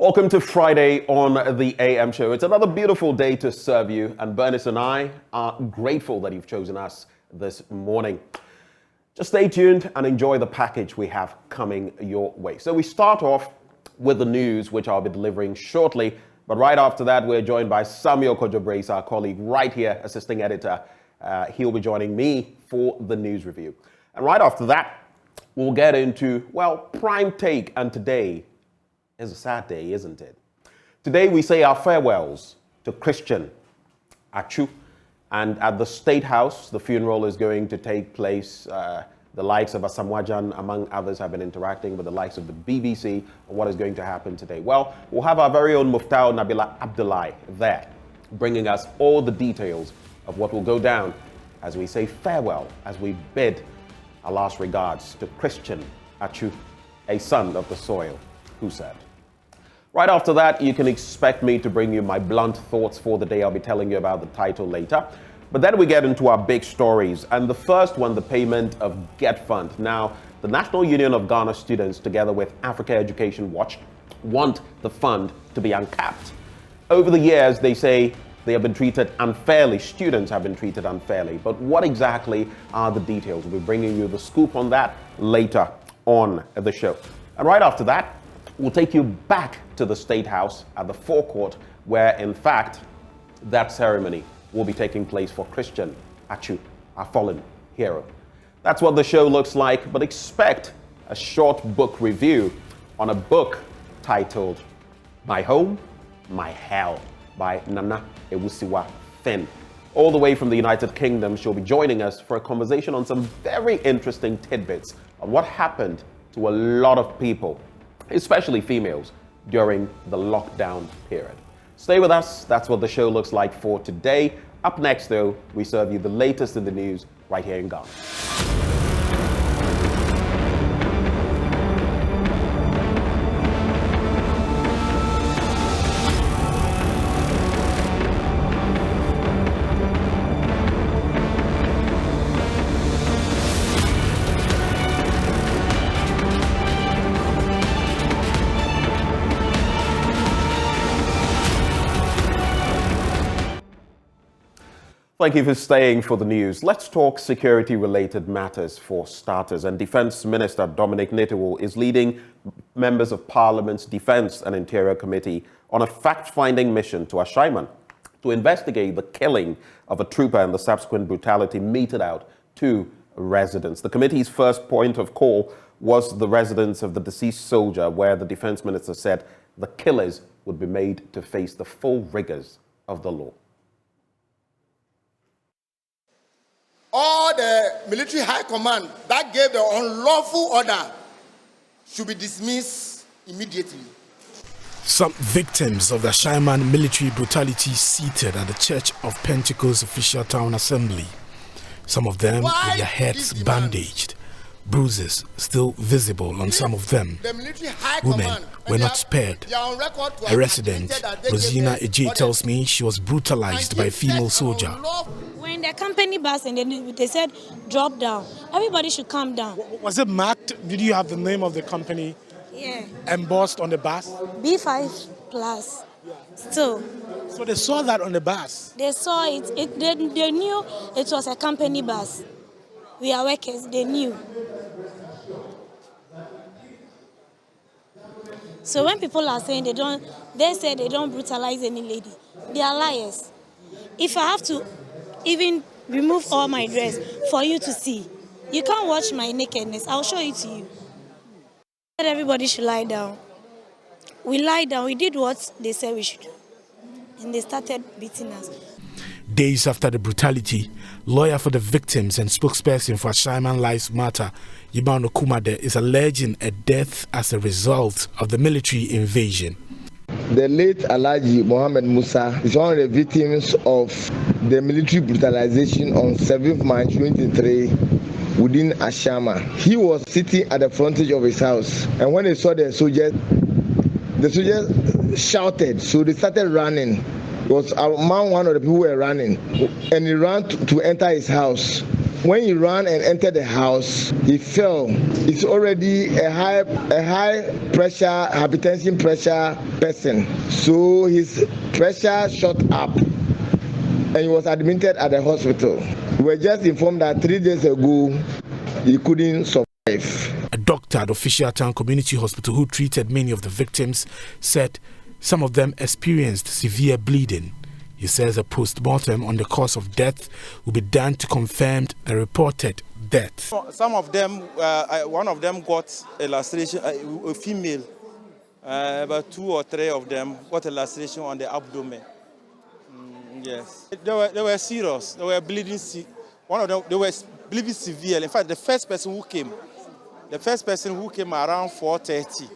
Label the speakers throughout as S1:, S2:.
S1: Welcome to Friday on the AM show. It's another beautiful day to serve you, and Bernice and I are grateful that you've chosen us this morning. Just stay tuned and enjoy the package we have coming your way. So we start off with the news, which I'll be delivering shortly, but right after that, we're joined by Samuel Kojo-Brace, our colleague right here, assisting editor. He'll be joining me for the news review. And right after that, we'll get into, prime take, and today is a sad day, isn't it? Today we say our farewells to Christian Atsu, and at the State House, the funeral is going to take place. The likes of Asamoah, among others, have been interacting with the likes of the BBC on what is going to happen today. Well, we'll have our very own Muftau Nabila Abdullahi there, bringing us all the details of what will go down as we say farewell, as we bid our last regards to Christian Atsu, a son of the soil, who said. Right after that, you can expect me to bring you my blunt thoughts for the day. I'll be telling you about the title later. But then we get into our big stories. And the first one, the payment of GetFund. Now, the National Union of Ghana Students, together with Africa Education Watch, want the fund to be uncapped. Over the years, they say they have been treated unfairly. Students have been treated unfairly. But what exactly are the details? We'll be bringing you the scoop on that later on the show. And right after that, we'll take you back to the State House at the forecourt, where, in fact, that ceremony will be taking place for Christian Atsu, our fallen hero. That's what the show looks like, but expect a short book review on a book titled My Home, My Hell by Nana Ewusiwa Finn. All the way from the United Kingdom, she'll be joining us for a conversation on some very interesting tidbits on what happened to a lot of people, especially females, during the lockdown period. Stay with us. That's what the show looks like for today. Up next, though, we serve you the latest in the news right here in Ghana. Thank you for staying for the news. Let's talk security-related matters for starters. And Defense Minister Dominic Nitiwul is leading members of Parliament's Defense and Interior Committee on a fact-finding mission to Ashaiman to investigate the killing of a trooper and the subsequent brutality meted out to residents. The committee's first point of call was the residence of the deceased soldier, where the Defense Minister said the killers would be made to face the full rigors of the law.
S2: All the military high command that gave the unlawful order should be dismissed immediately.
S3: Some victims of the Ashaiman military brutality seated at the Church of Pentecost official town assembly. Some of them with their heads bandaged, bruises still visible on some of them. Women were not spared. A resident, Rosina Eji, tells me she was brutalized by a female soldier.
S4: We're in the company bus and then they said, drop down. Everybody should come down.
S3: Was it marked? Did you have the name of the company embossed on the bus?
S4: B5 plus. Still.
S3: So they saw that on the bus?
S4: They saw it. They knew it was a company bus. We are workers. They knew. So when people are saying they say they don't brutalize any lady, they are liars. If I have to even remove all my dress for you to see, you can't watch my nakedness. I'll show it to you. Everybody should lie down. We lied down. We did what they said we should do. And they started beating us.
S3: Days after the brutality, lawyer for the victims and spokesperson for Ashaiman Lives Matter, Yibano Kumade, is alleging a death as a result of the military invasion.
S5: The late Alhaji Mohammed Musa is one of the victims of the military brutalization on 7th March 2023 within Ashaiman. He was sitting at the frontage of his house, and when they saw the soldiers shouted, so they started running. It was among one of the people who were running, and he ran to enter his house. When he ran and entered the house, he fell. It's already a high pressure, hypertension pressure person. So his pressure shot up and he was admitted at the hospital. We were just informed that 3 days ago, he couldn't survive.
S3: A doctor at Official Town Community Hospital who treated many of the victims said some of them experienced severe bleeding. He says a post-mortem on the cause of death will be done to confirm the reported death.
S6: Some of them, one of them got a laceration, a female, about 2 or 3 of them got a laceration on the abdomen. Yes, they were serious. They were bleeding. One of them, they were bleeding severe. In fact, the first person who came around 4:30,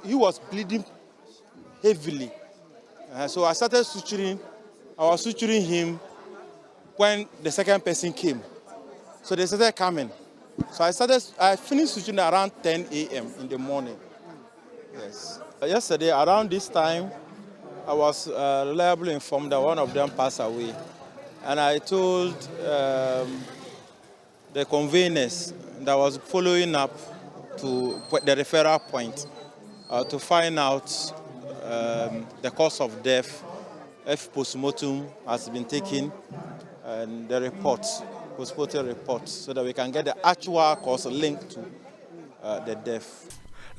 S6: he was bleeding heavily. So I started suturing. I was suturing him when the second person came. So they started coming. So I finished suturing around 10 a.m. in the morning. Yes. Yesterday, around this time, I was reliably informed that one of them passed away. And I told the conveners that was following up to the referral point to find out the cause of death, if postmortem has been taken, and the postmortem report, so that we can get the actual cause linked to the death.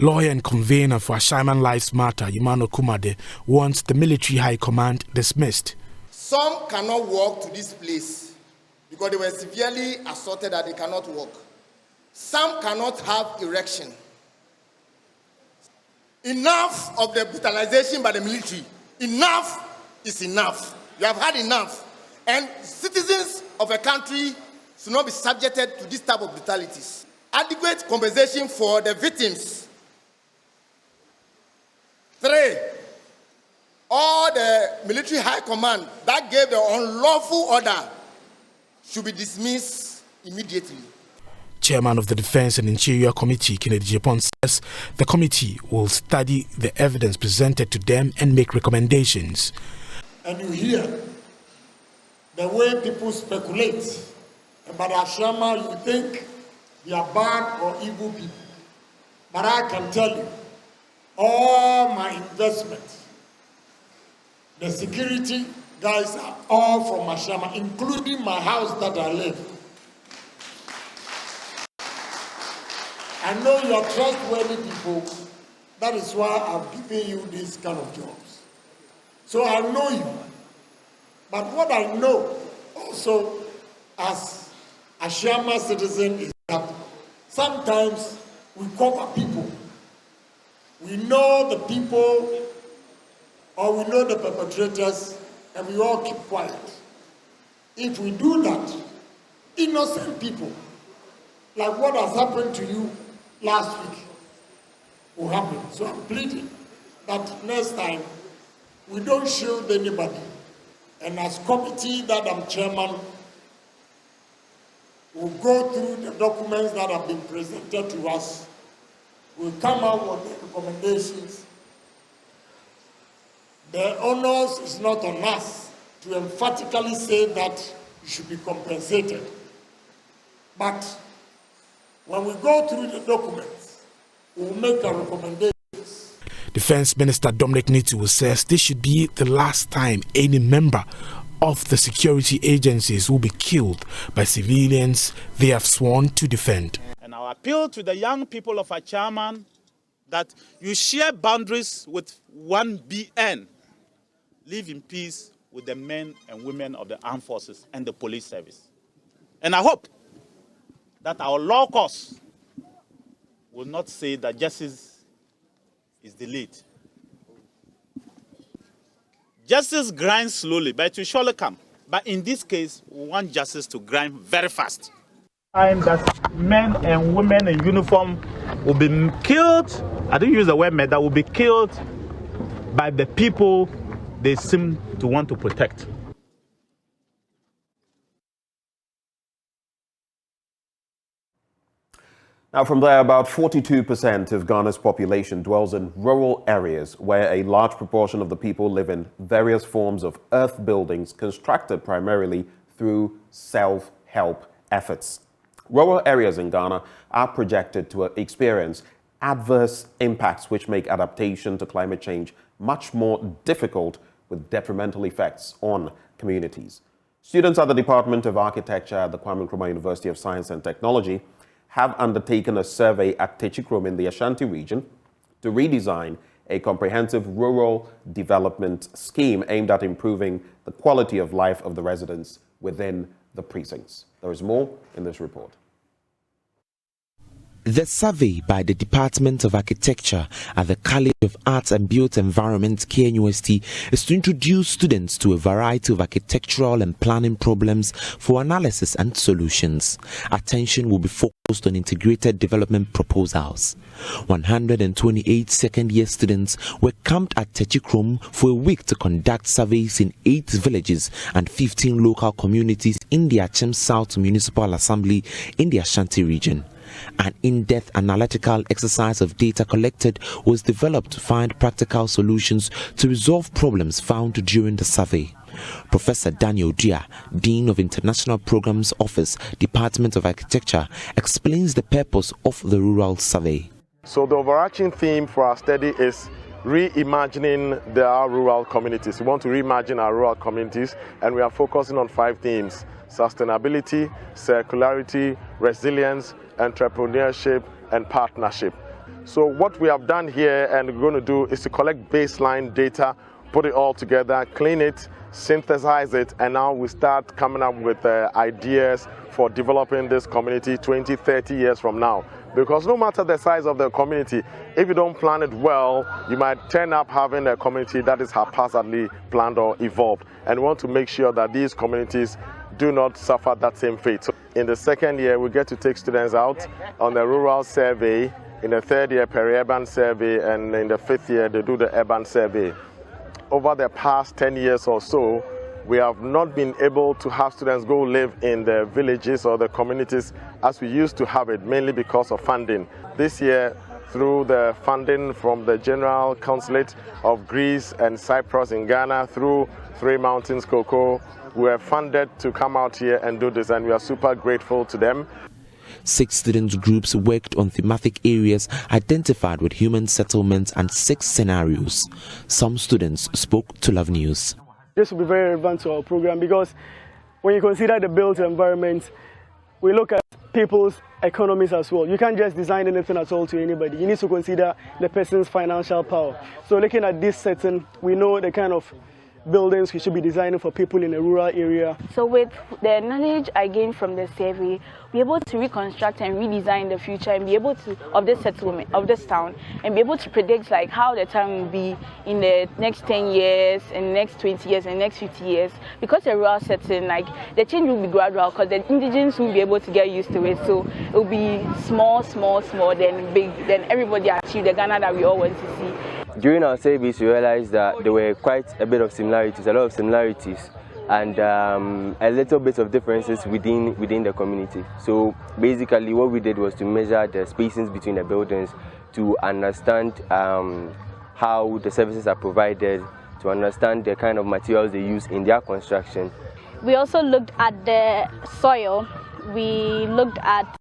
S3: Lawyer and convener for Ashaiman Lives Matter, Yimano Kumade, wants the military high command dismissed.
S2: Some cannot walk to this place because they were severely assaulted that they cannot walk. Some cannot have erection. Enough of the brutalization by the military. Enough is enough. You have had enough. And citizens of a country should not be subjected to this type of brutalities. Adequate compensation for the victims. 3, all the military high command that gave the unlawful order should be dismissed immediately.
S3: Chairman of the Defense and Interior Committee, Kennedy Japan, says the committee will study the evidence presented to them and make recommendations.
S7: And you hear the way people speculate about Ashama, you think they are bad or evil people. But I can tell you, all my investments, the security guys are all from Ashama, including my house that I live. I know you are trustworthy people. That is why I've given you these kind of jobs. So I know you. But what I know also as a Ashama citizen is that sometimes we cover people. We know the people or we know the perpetrators and we all keep quiet. If we do that, innocent people, like what has happened to you last week, will happen. So I'm pleading that next time we don't shield anybody. And as committee that I'm chairman, we'll go through the documents that have been presented to us. We'll come out with the recommendations. The onus is not on us to emphatically say that you should be compensated. But when we go through the documents, we'll make a recommendation.
S3: Defense Minister Dominic Nitu says this should be the last time any member of the security agencies will be killed by civilians they have sworn to defend.
S8: And our appeal to the young people of Achaman that you share boundaries with 1BN. Live in peace with the men and women of the armed forces and the police service. And I hope that our law courts will not say that justice is delayed. Justice grinds slowly, but it will surely come. But in this case, we want justice to grind very fast. And that men and women in uniform will be killed, I don't use the word men, that will be killed by the people they seem to want to protect.
S1: Now, from there, about 42% of Ghana's population dwells in rural areas where a large proportion of the people live in various forms of earth buildings constructed primarily through self self-help efforts. Rural areas in Ghana are projected to experience adverse impacts which make adaptation to climate change much more difficult, with detrimental effects on communities. Students at the Department of Architecture at the Kwame Nkrumah University of Science and Technology have undertaken a survey at Techikrom in the Ashanti region to redesign a comprehensive rural development scheme aimed at improving the quality of life of the residents within the precincts. There is more in this report.
S9: The survey by the Department of Architecture at the College of Arts and Built Environment, KNUST, is to introduce students to a variety of architectural and planning problems for analysis and solutions. Attention will be focused on integrated development proposals. 128 second-year students were camped at Techikrom for a week to conduct surveys in 8 villages and 15 local communities in the Achem South Municipal Assembly in the Ashanti region. An in-depth analytical exercise of data collected was developed to find practical solutions to resolve problems found during the survey. Professor Daniel Dia, Dean of International Programs Office, Department of Architecture, explains the purpose of the rural survey.
S10: So the overarching theme for our study is reimagining our rural communities. We want to reimagine our rural communities, and we are focusing on 5 themes: sustainability, circularity, resilience, entrepreneurship, and partnership. So what we have done here and we're going to do is to collect baseline data, put it all together, clean it, synthesize it, and now we start coming up with ideas for developing this community 20, 30 years from now. Because no matter the size of the community, if you don't plan it well, you might turn up having a community that is haphazardly planned or evolved. And we want to make sure that these communities do not suffer that same fate. So in the second year, we get to take students out on the rural survey, in the third year, peri-urban survey, and in the 5th year, they do the urban survey. Over the past 10 years or so, we have not been able to have students go live in the villages or the communities as we used to have it, mainly because of funding. This year, through the funding from the General Consulate of Greece and Cyprus in Ghana, through Three Mountains Cocoa, we were funded to come out here and do this, and we are super grateful to them.
S9: 6 student groups worked on thematic areas identified with human settlements and 6 scenarios. Some students spoke to Love News.
S11: This will be very relevant to our program because when you consider the built environment, we look at people's economies as well. You can't just design anything at all to anybody. You need to consider the person's financial power. So looking at this setting, we know the kind of buildings we should be designing for people in a rural area.
S12: So with the knowledge I gained from the survey, we're able to reconstruct and redesign the future and be able to, of this settlement, of this town, and be able to predict like how the town will be in the next 10 years, in the next 20 years, and the next 50 years. Because a rural setting, like the change will be gradual because the indigenous will be able to get used to it. So it will be small, then big, then everybody achieve the Ghana that we all want to see.
S13: During our surveys, we realized that there were quite a bit of similarities, and a little bit of differences within the community. So basically what we did was to measure the spacings between the buildings to understand how the services are provided, to understand the kind of materials they use in their construction.
S12: We also looked at the soil, we looked at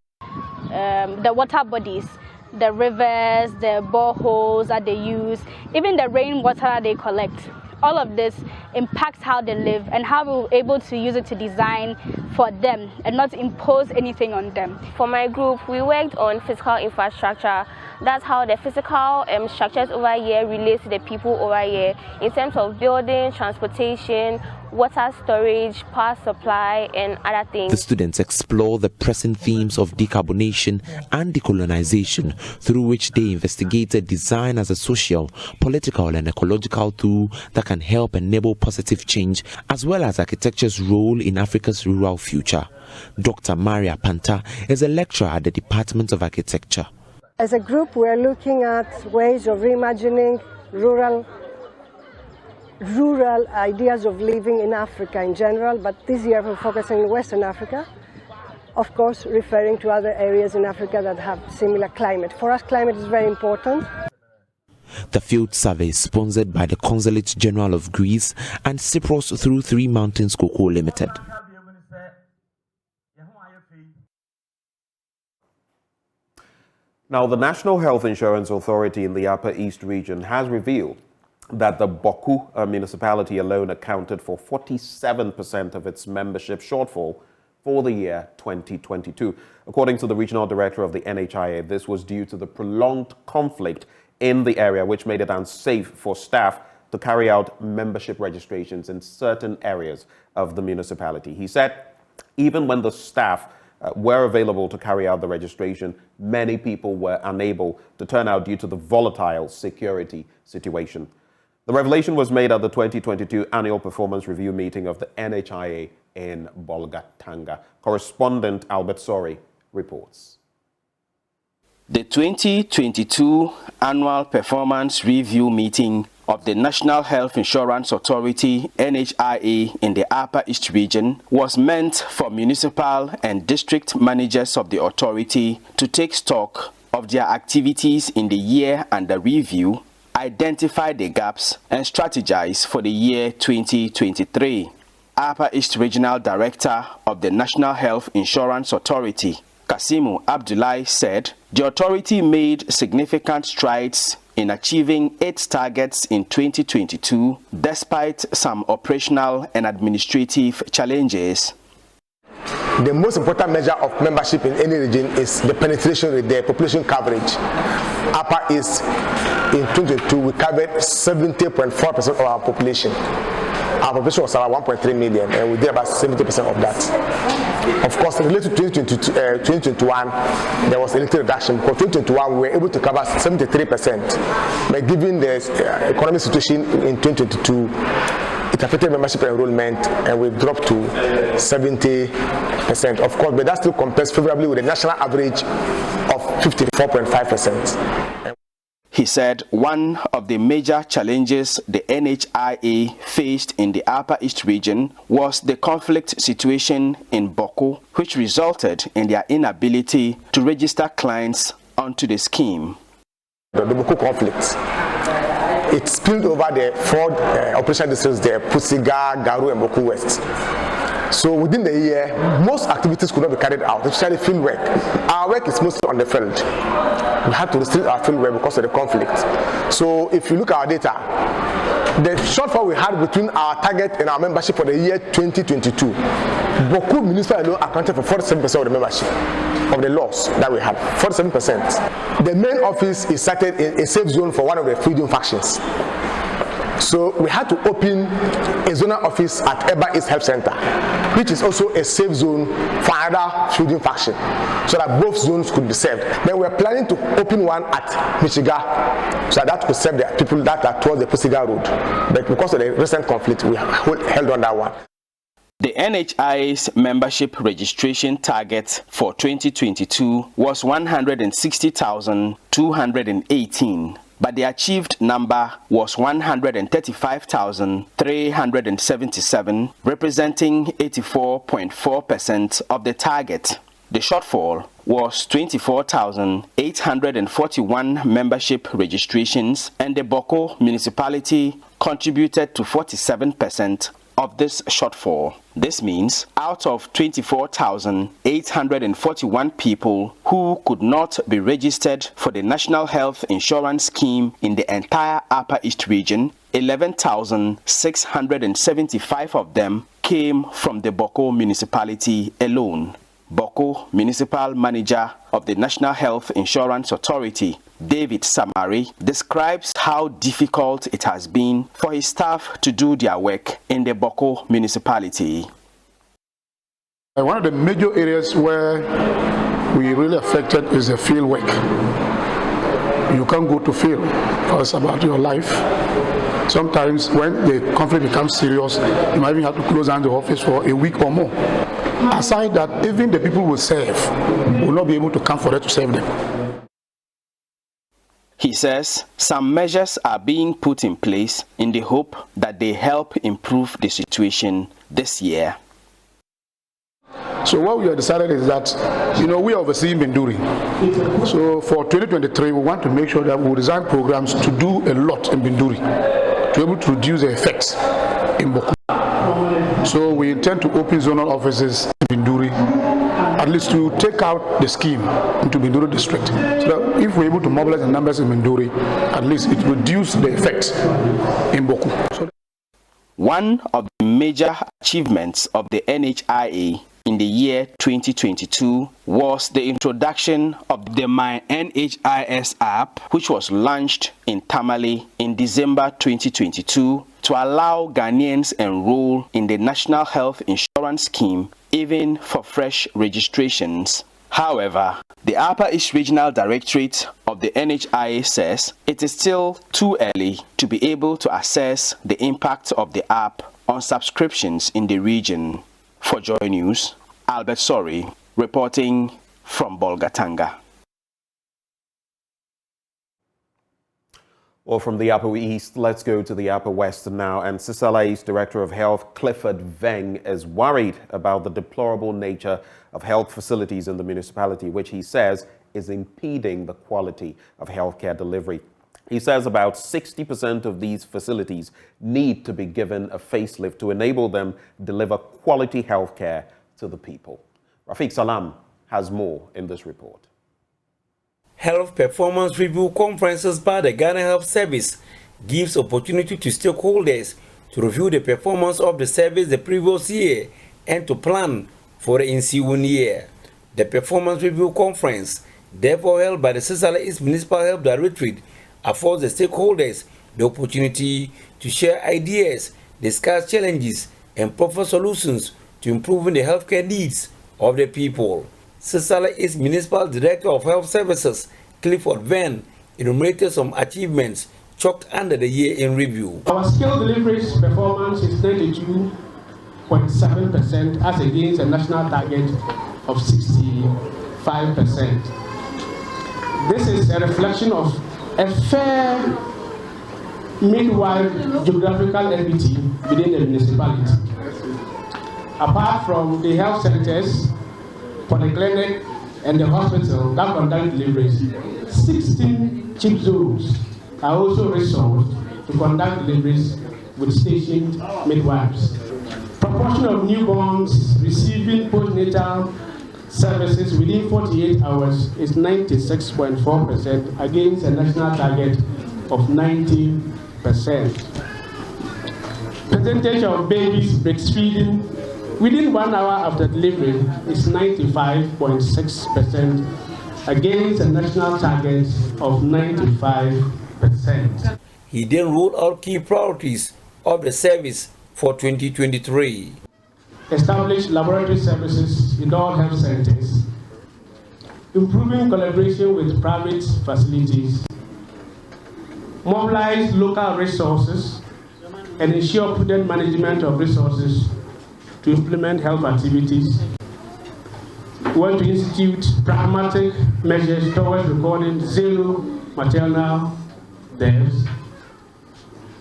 S12: the water bodies, the rivers, the boreholes that they use, even the rainwater they collect. All of this impacts how they live and how we're able to use it to design for them and not impose anything on them.
S14: For my group, we worked on physical infrastructure. That's how the physical structures over here relate to the people over here in terms of building, transportation, water storage, power supply, and other things.
S9: The students explore the pressing themes of decarbonation and decolonization, through which they investigated design as a social, political, and ecological tool that can help enable positive change, as well as architecture's role in Africa's rural future. Dr. Maria Panta is a lecturer at the Department of Architecture.
S15: As a group, we are looking at ways of reimagining rural ideas of living in Africa in general, but this year we're focusing on Western Africa, of course referring to other areas in Africa that have similar climate. For us, climate is very important.
S9: The field survey is sponsored by the Consulate General of Greece and Cyprus through Three Mountains Cocoa Limited.
S1: Now, the National Health Insurance Authority in the Upper East region has revealed that the Boku municipality alone accounted for 47% of its membership shortfall for the year 2022. According to the regional director of the NHIA, this was due to the prolonged conflict in the area, which made it unsafe for staff to carry out membership registrations in certain areas of the municipality. He said, even when the staff were available to carry out the registration, many people were unable to turn out due to the volatile security situation. The revelation was made at the 2022 annual performance review meeting of the NHIA in Bolgatanga. Correspondent Albert Sori reports.
S16: The 2022 annual performance review meeting of the National Health Insurance Authority, NHIA, in the Upper East region was meant for municipal and district managers of the authority to take stock of their activities in the year under review, identify the gaps, and strategize for the year 2023. Upper East Regional Director of the National Health Insurance Authority, Kasimu Abdullahi, said the authority made significant strides in achieving its targets in 2022 despite some operational and administrative challenges.
S5: The most important measure of membership in any region is the penetration rate, the population coverage. Upper East, in 2022, we covered 70.4% of our population. Our population was around 1.3 million, and we did about 70% of that. Of course, related to 2021, there was a little reduction. For 2021, we were able to cover 73%. But given the economic situation in 2022, it affected membership enrollment, and we dropped to 70%. Of course, but that still compares favorably with the national average of 54.5%.
S16: He said one of the major challenges the NHIA faced in the Upper East region was the conflict situation in Boko, which resulted in their inability to register clients onto the scheme.
S5: The Boko conflict, it spilled over the four operational districts there, Pusiga, Garu, and Boko West. So within the year, most activities could not be carried out, especially field work. Our work is mostly on the field. We had to restrict our field work because of the conflict. So if you look at our data, the shortfall we had between our target and our membership for the year 2022, Boku municipal alone accounted for 47% of the membership of the loss that we had, 47%. The main office is sited in a safe zone for one of the freedom factions. So we had to open a zonal office at Eba East Health Center, which is also a safe zone for another freedom faction, so that both zones could be served. Then we're planning to open one at Michiga, so that could serve the people that are towards the Pusiga Road. But because of the recent conflict, we held on that one.
S16: The NHI's membership registration target for 2022 was 160,218. But the achieved number was 135,377, representing 84.4% of the target. The shortfall was 24,841 membership registrations, and the Boko municipality contributed to 47% of this shortfall. This means out of 24,841 people who could not be registered for the National Health Insurance Scheme in the entire Upper East region, 11,675 of them came from the Boko municipality alone. Boko Municipal Manager of the National Health Insurance Authority, David Samari, describes how difficult it has been for his staff to do their work in the Boko municipality.
S7: One of the major areas where we really affected is the field work. You can't go to field because it's about your life. Sometimes when the conflict becomes serious, you might even have to close down the office for a week or more. Aside that, even the people will serve will not be able to come for them to serve them.
S16: He says some measures are being put in place in the hope that they help improve the situation this year.
S7: So what we have decided is that, we are overseeing Binduri. So for 2023, we want to make sure that we design programs to do a lot in Binduri, to be able to reduce the effects in Boko. So we intend to open zonal offices in Binduri
S3: at least to take out the scheme into Mindoro district. So that if we're able to mobilize the numbers in Mindoro, at least it reduces the effects in Boku.
S16: One of the major achievements of the NHIA in the year 2022 was the introduction of the My NHIS app, which was launched in Tamale in December 2022 to allow Ghanaians enroll in the National Health Insurance Scheme even for fresh registrations. However, the Upper East Regional Directorate of the NHIA says it is still too early to be able to assess the impact of the app on subscriptions in the region. For JoyNews, Albert Sori reporting from Bolgatanga.
S1: Well, from the Upper East, let's go to the Upper West now. And CISALA's Director of Health, Clifford Veng, is worried about the deplorable nature of health facilities in the municipality, which he says is impeding the quality of healthcare delivery. He says about 60% of these facilities need to be given a facelift to enable them deliver quality healthcare to the people. Rafiq Salam has more in this report.
S17: Health Performance Review Conferences by the Ghana Health Service gives opportunity to stakeholders to review the performance of the service the previous year and to plan for the ensuing year. The Performance Review Conference, therefore held by the CISALA East Municipal Health Directorate, affords the stakeholders the opportunity to share ideas, discuss challenges, and proffer solutions to improving the healthcare needs of the people. CISALA East Municipal Director of Health Services, Clifford Veng, enumerated some achievements chalked under the year in review.
S18: Our skill delivery performance is 92.7% as against a national target of 65%. This is a reflection of a fair midwife geographical equity within the municipality. Apart from the health centers, polyclinic, and the hospital that conduct deliveries, 16 chip zones are also resourced to conduct deliveries with stationed midwives. Proportion of newborns receiving postnatal services within 48 hours is 96.4% against a national target of 90%. Percentage of babies breastfeeding within 1 hour after delivery is 95.6% against a national target of 95%.
S17: He then rolled out key priorities of the service for 2023.
S18: Establish laboratory services in all health centers, improving collaboration with private facilities, mobilize local resources, and ensure prudent management of resources to implement health activities. We want to institute pragmatic measures towards recording zero maternal deaths,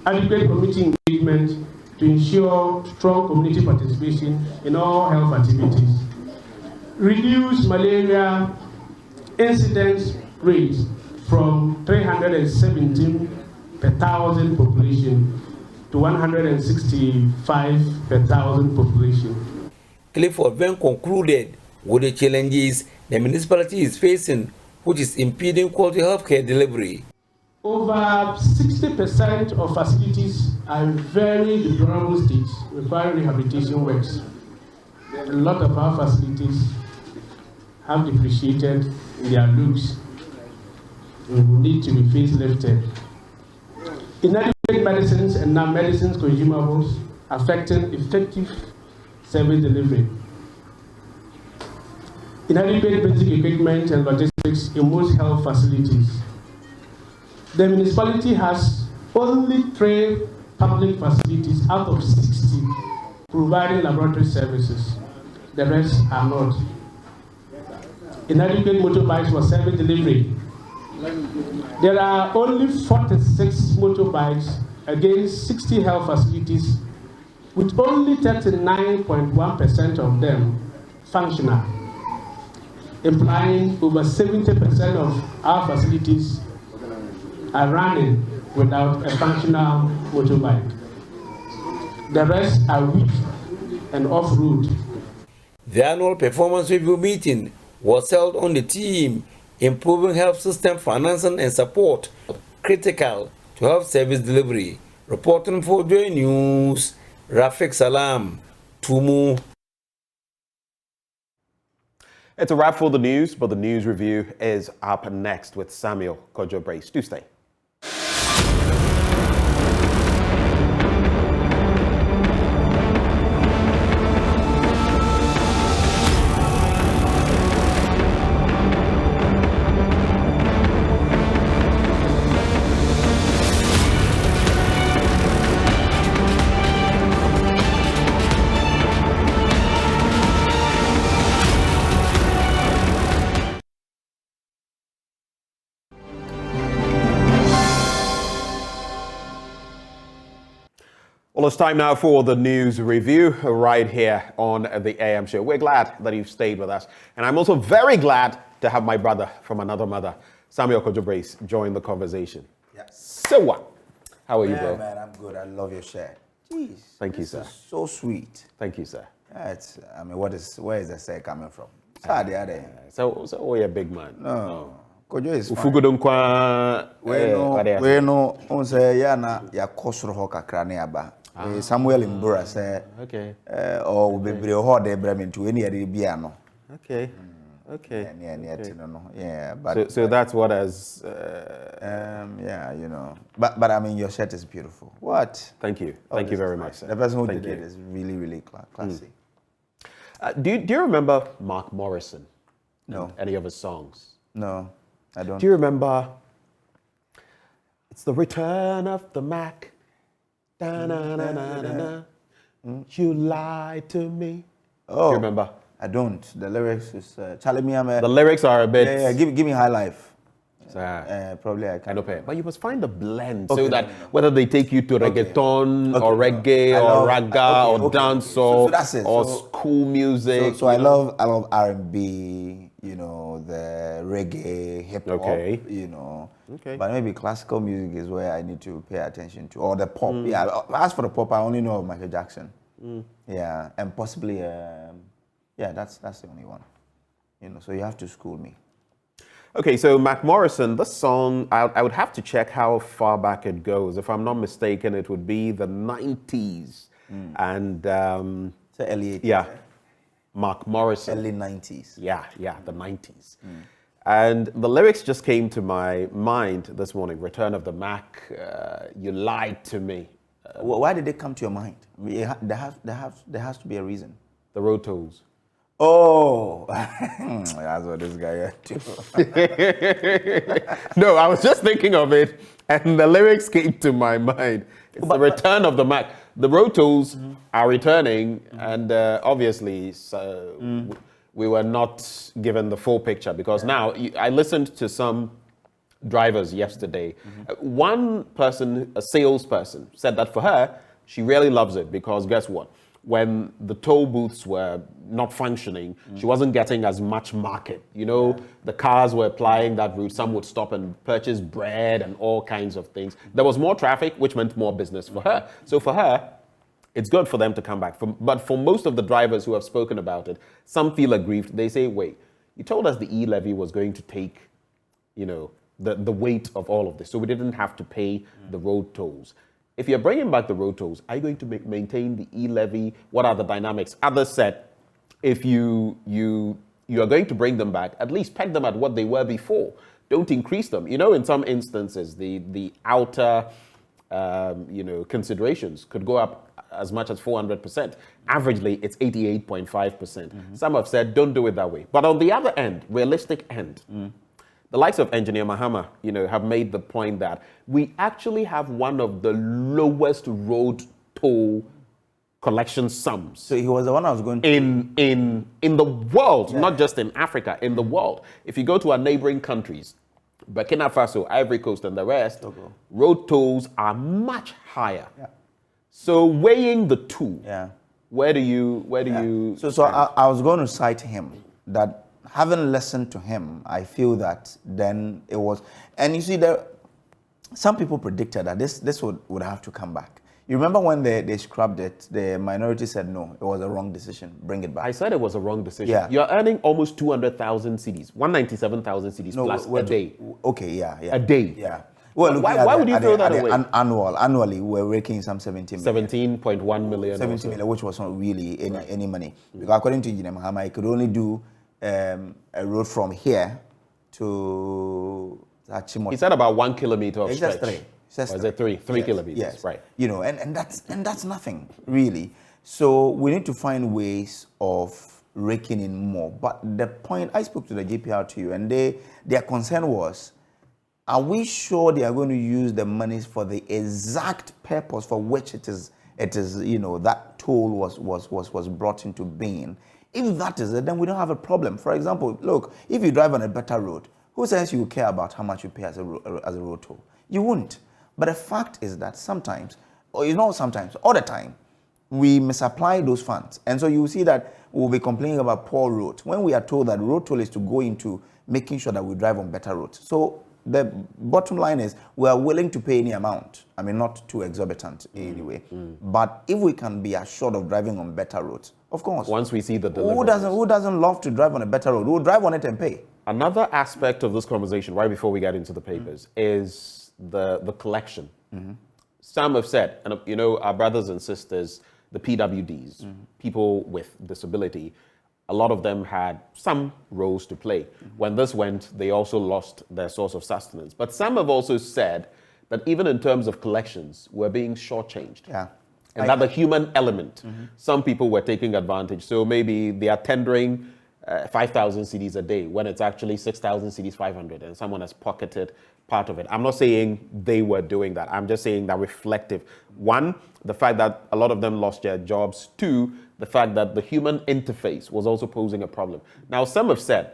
S18: adequate community engagement to ensure strong community participation in all health activities, reduce malaria incidence rates from 317 per thousand population to 165 per thousand population.
S17: Clifford Veng concluded with the challenges the municipality is facing, which is impeding quality healthcare delivery.
S18: Over 60% of facilities are in very deplorable states requiring rehabilitation works. A lot of our facilities have depreciated in their looks and will need to be facelifted. Inadequate medicines and non-medicines consumables affecting effective service delivery. Inadequate basic equipment and logistics in most health facilities. The municipality has only 3 public facilities out of 60 providing laboratory services. The rest are not. Inadequate motorbikes for service delivery. There are only 46 motorbikes against 60 health facilities, with only 39.1% of them functional, implying over 70% of our facilities are running without a functional motorbike. The rest are weak and off-road.
S17: The annual performance review meeting was held on the theme Improving Health System Financing and Support, Critical to Health Service Delivery. Reporting for JoyNews, Rafik Salam, Tumu.
S1: It's a wrap for the news, but the news review is up next with Samuel Kojo-Brace. Do stay. Well, it's time now for the news review right here on the AM show. We're glad that you've stayed with us. And I'm also very glad to have my brother from another mother, Samuel Kojo-Brace, join the conversation.
S19: Yes.
S1: So what? How are you, bro?
S19: Man, I'm good. I love your shirt. Jeez.
S1: Thank you, sir.
S19: So sweet.
S1: Thank you, sir.
S19: Yeah, I mean, where is the shirt coming from?
S1: So we're a big man.
S19: No. Kojo is fine.
S1: Ufugudunkwa.
S19: We know, on say, yana, ya kosro hoka krane aba. Samuel Mbura say,
S1: okay.
S19: Or we be horde bremen to any other piano.
S1: Okay. Okay.
S19: Yeah, but
S1: so that's what has.
S19: Yeah, you know. But I mean, your shirt is beautiful. What?
S1: Thank you. Thank you very much, sir.
S19: The person who did it is really classy.
S1: Do you remember Mark Morrison?
S19: No.
S1: Any of his songs?
S19: No, I don't.
S1: Do you remember? It's the return of the Mac. Da-na-na-na-na-na. You lied to me.
S19: Oh,
S1: do you remember?
S19: I don't. The lyrics is Charlie me.
S1: The lyrics are a bit.
S19: Yeah. Give me high life.
S1: Probably I can't. But you must find a blend
S19: okay,
S1: so that whether they take you to reggaeton or reggae or raga or dancehall or school music.
S19: So I love R&B. You know, the reggae, hip hop.
S1: Okay.
S19: You know.
S1: Okay.
S19: But maybe classical music is where I need to pay attention to, or the pop. Yeah. As for the pop, I only know of Michael Jackson. Yeah, and possibly. Yeah, that's the only one. You know, so you have to school me.
S1: Okay, so Mac Morrison, this song, I would have to check how far back it goes. If I'm not mistaken, it would be the 90s. And
S19: so early 80s.
S1: Yeah. Mark Morrison.
S19: Early 90s.
S1: Yeah, the 90s. And the lyrics just came to my mind this morning. Return of the Mac, you lied to me.
S19: Why did they come to your mind? There has to be a reason.
S1: The road tolls.
S19: Oh, that's what this guy had.
S1: No, I was just thinking of it, and the lyrics came to my mind. It's the return of the Mac. The road tolls are returning, and obviously, we were not given the full picture because now I listened to some drivers yesterday. One person, a salesperson, said that for her, she really loves it because guess what? When the toll booths were not functioning, she wasn't getting as much market. You know, the cars were applying that route. Some would stop and purchase bread and all kinds of things. There was more traffic, which meant more business for her. So for her, it's good for them to come back. But for most of the drivers who have spoken about it, some feel aggrieved. They say, wait, you told us the e-levy was going to take, you know, the weight of all of this. So we didn't have to pay the road tolls. If you're bringing back the road tolls, are you going to maintain the e-levy? What are the dynamics? Others said, if you are going to bring them back, at least peg them at what they were before. Don't increase them. You know, in some instances, the outer, considerations could go up as much as 400%. Averagely, it's 88.5%. Some have said, don't do it that way. But on the other end, realistic end, the likes of Engineer Mahama, have made the point that we actually have one of the lowest road toll collection sums.
S19: So he was the one I was going to...
S1: In the world, not just in Africa, in the world. If you go to our neighboring countries, Burkina Faso, Ivory Coast, and the rest, road tolls are much higher. So weighing the two, where do you...
S19: So I was going to cite him that having listened to him, I feel that then it was, and you see, some people predicted that this would have to come back. You remember when they scrapped it, the minority said no, it was a wrong decision, bring it back.
S1: I said it was a wrong decision.
S19: Yeah.
S1: You're earning almost 200,000 cedis, 197,000 cedis plus a day.
S19: Okay, yeah.
S1: A day.
S19: Yeah. Well,
S1: why would you throw that away?
S19: Annually, we're raking some 17 million.
S1: 17.1 million.
S19: 17 million, which was not really any money. Because according to Engineer Mahama, I could only do a road from here to Achimota.
S1: He said about 1 kilometer of
S19: it's
S1: stretch.
S19: Just 3.
S1: Or is it 3
S19: yes,
S1: kilometers?
S19: Yes.
S1: Right.
S19: You know, and that's nothing really. So we need to find ways of raking in more. But the point, I spoke to the GPRTU, and their concern was, are we sure they are going to use the monies for the exact purpose for which it is you know, that toll was brought into being? If that is it, then we don't have a problem. For example, look, if you drive on a better road, who says you care about how much you pay as a road toll? You won't. But the fact is that sometimes, or you know, sometimes, all the time, we misapply those funds. And so you see that we'll be complaining about poor roads when we are told that road toll is to go into making sure that we drive on better roads. So the bottom line is we are willing to pay any amount. I mean, not too exorbitant anyway. But if we can be assured of driving on better roads, of course.
S1: Once we see the delivery.
S19: Who doesn't love to drive on a better road? We'll drive on it and pay.
S1: Another aspect of this conversation, right before we get into the papers, is the collection. Some have said, and you know, our brothers and sisters, the PWDs, people with disability, a lot of them had some roles to play. When this went, they also lost their source of sustenance. But some have also said that even in terms of collections, we're being shortchanged.
S19: Yeah.
S1: And that the human element, some people were taking advantage. So maybe they are tendering 5,000 cedis a day when it's actually 6,000 cedis 500, and someone has pocketed part of it. I'm not saying they were doing that. I'm just saying that reflective. One, the fact that a lot of them lost their jobs. Two, the fact that the human interface was also posing a problem. Now, some have said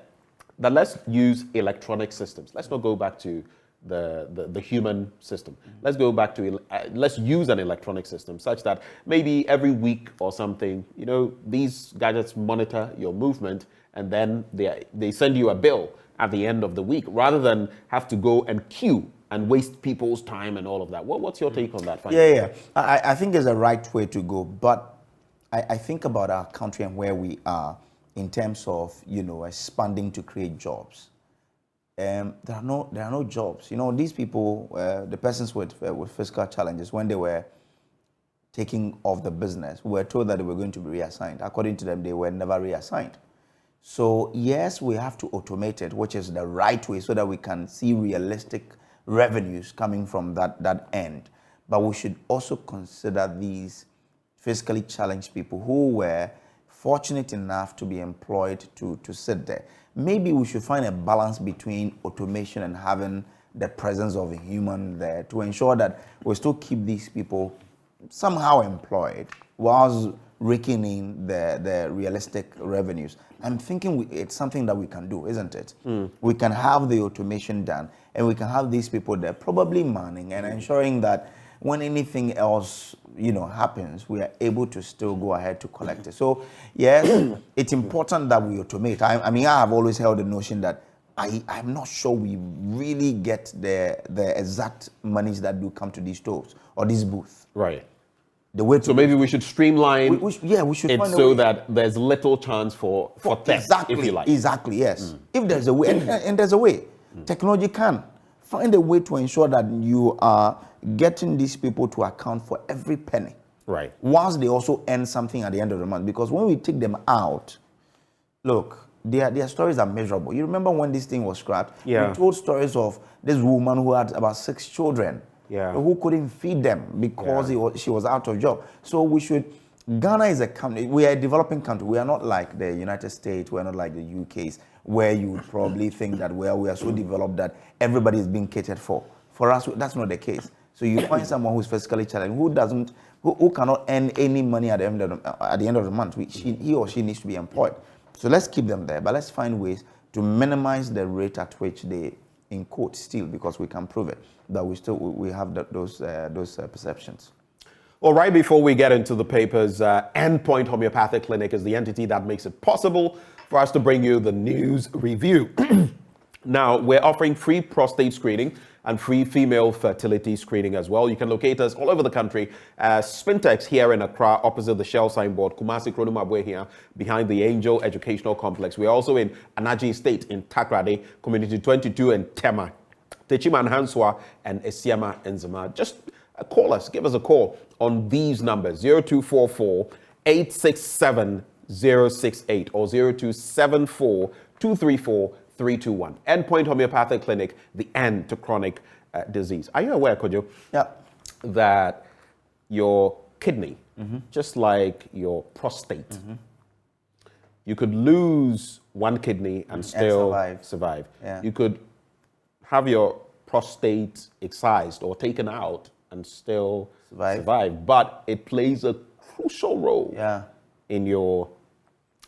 S1: that let's use electronic systems. Let's not go back to the human system. Let's go back to, let's use an electronic system such that maybe every week or something, you know, these gadgets monitor your movement, and then they send you a bill at the end of the week, rather than have to go and queue and waste people's time and all of that. What's your take on that?
S19: Yeah. I think it's the right way to go, but I think about our country and where we are in terms of, you know, expanding to create jobs. There are no jobs. You know, these people, the persons with fiscal challenges, when they were taking off the business, were told that they were going to be reassigned. According to them, they were never reassigned. So yes, we have to automate it, which is the right way, so that we can see realistic revenues coming from that end. But we should also consider these fiscally challenged people who were fortunate enough to be employed to sit there. Maybe we should find a balance between automation and having the presence of a human there to ensure that we still keep these people somehow employed whilst raking in the realistic revenues. I'm thinking it's something that we can do, isn't it? We can have the automation done, and we can have these people there probably manning and ensuring that when anything else, you know, happens, we are able to still go ahead to collect it. So yes, it's important that we automate. I mean, I have always held the notion that I'm not sure we really get the exact monies that do come to these stores or these booths.
S1: Right.
S19: The way
S1: so maybe we should streamline
S19: we should
S1: it
S19: find a
S1: so
S19: way.
S1: that there's little chance for theft, if you like.
S19: Exactly, yes. If there's a way, and there's a way, technology can find a way to ensure that you are getting these people to account for every penny.
S1: Right.
S19: Whilst they also earn something at the end of the month. Because when we take them out, look, their stories are miserable. You remember when this thing was scrapped?
S1: Yeah.
S19: We told stories of this woman who had about 6 children.
S1: Yeah.
S19: Who couldn't feed them because she was out of job. So we should, Ghana is a country, we are a developing country. We are not like the United States, we are not like the UK's, where you would probably think that we are so developed that everybody is being catered for. For us, that's not the case. So you find someone who's physically challenged, who cannot earn any money at the end of the month. He or she needs to be employed. So let's keep them there, but let's find ways to minimize the rate at which they, in quote, steal, because we can prove it, that we have those perceptions.
S1: Well, right before we get into the papers, Endpoint Homeopathic Clinic is the entity that makes it possible for us to bring you the news review. Now, we're offering free prostate screening and free female fertility screening as well. You can locate us all over the country. Spintex here in Accra, opposite the Shell signboard, Kumasi Kronumabwe here, behind the Angel Educational Complex. We're also in Anaji Estate in Takrade, Community 22 and Tema, Techiman Hanswa and Esiama Nzema. Just call us, give us a call on these numbers, 0244 867 068 or 0274 234 321. Endpoint Homeopathic Clinic, the end to chronic disease. Are you aware, Kojo, that your kidney, just like your prostate, you could lose one kidney and still survive.
S19: Yeah.
S1: You could have your prostate excised or taken out and still survive. But it plays a crucial role in your,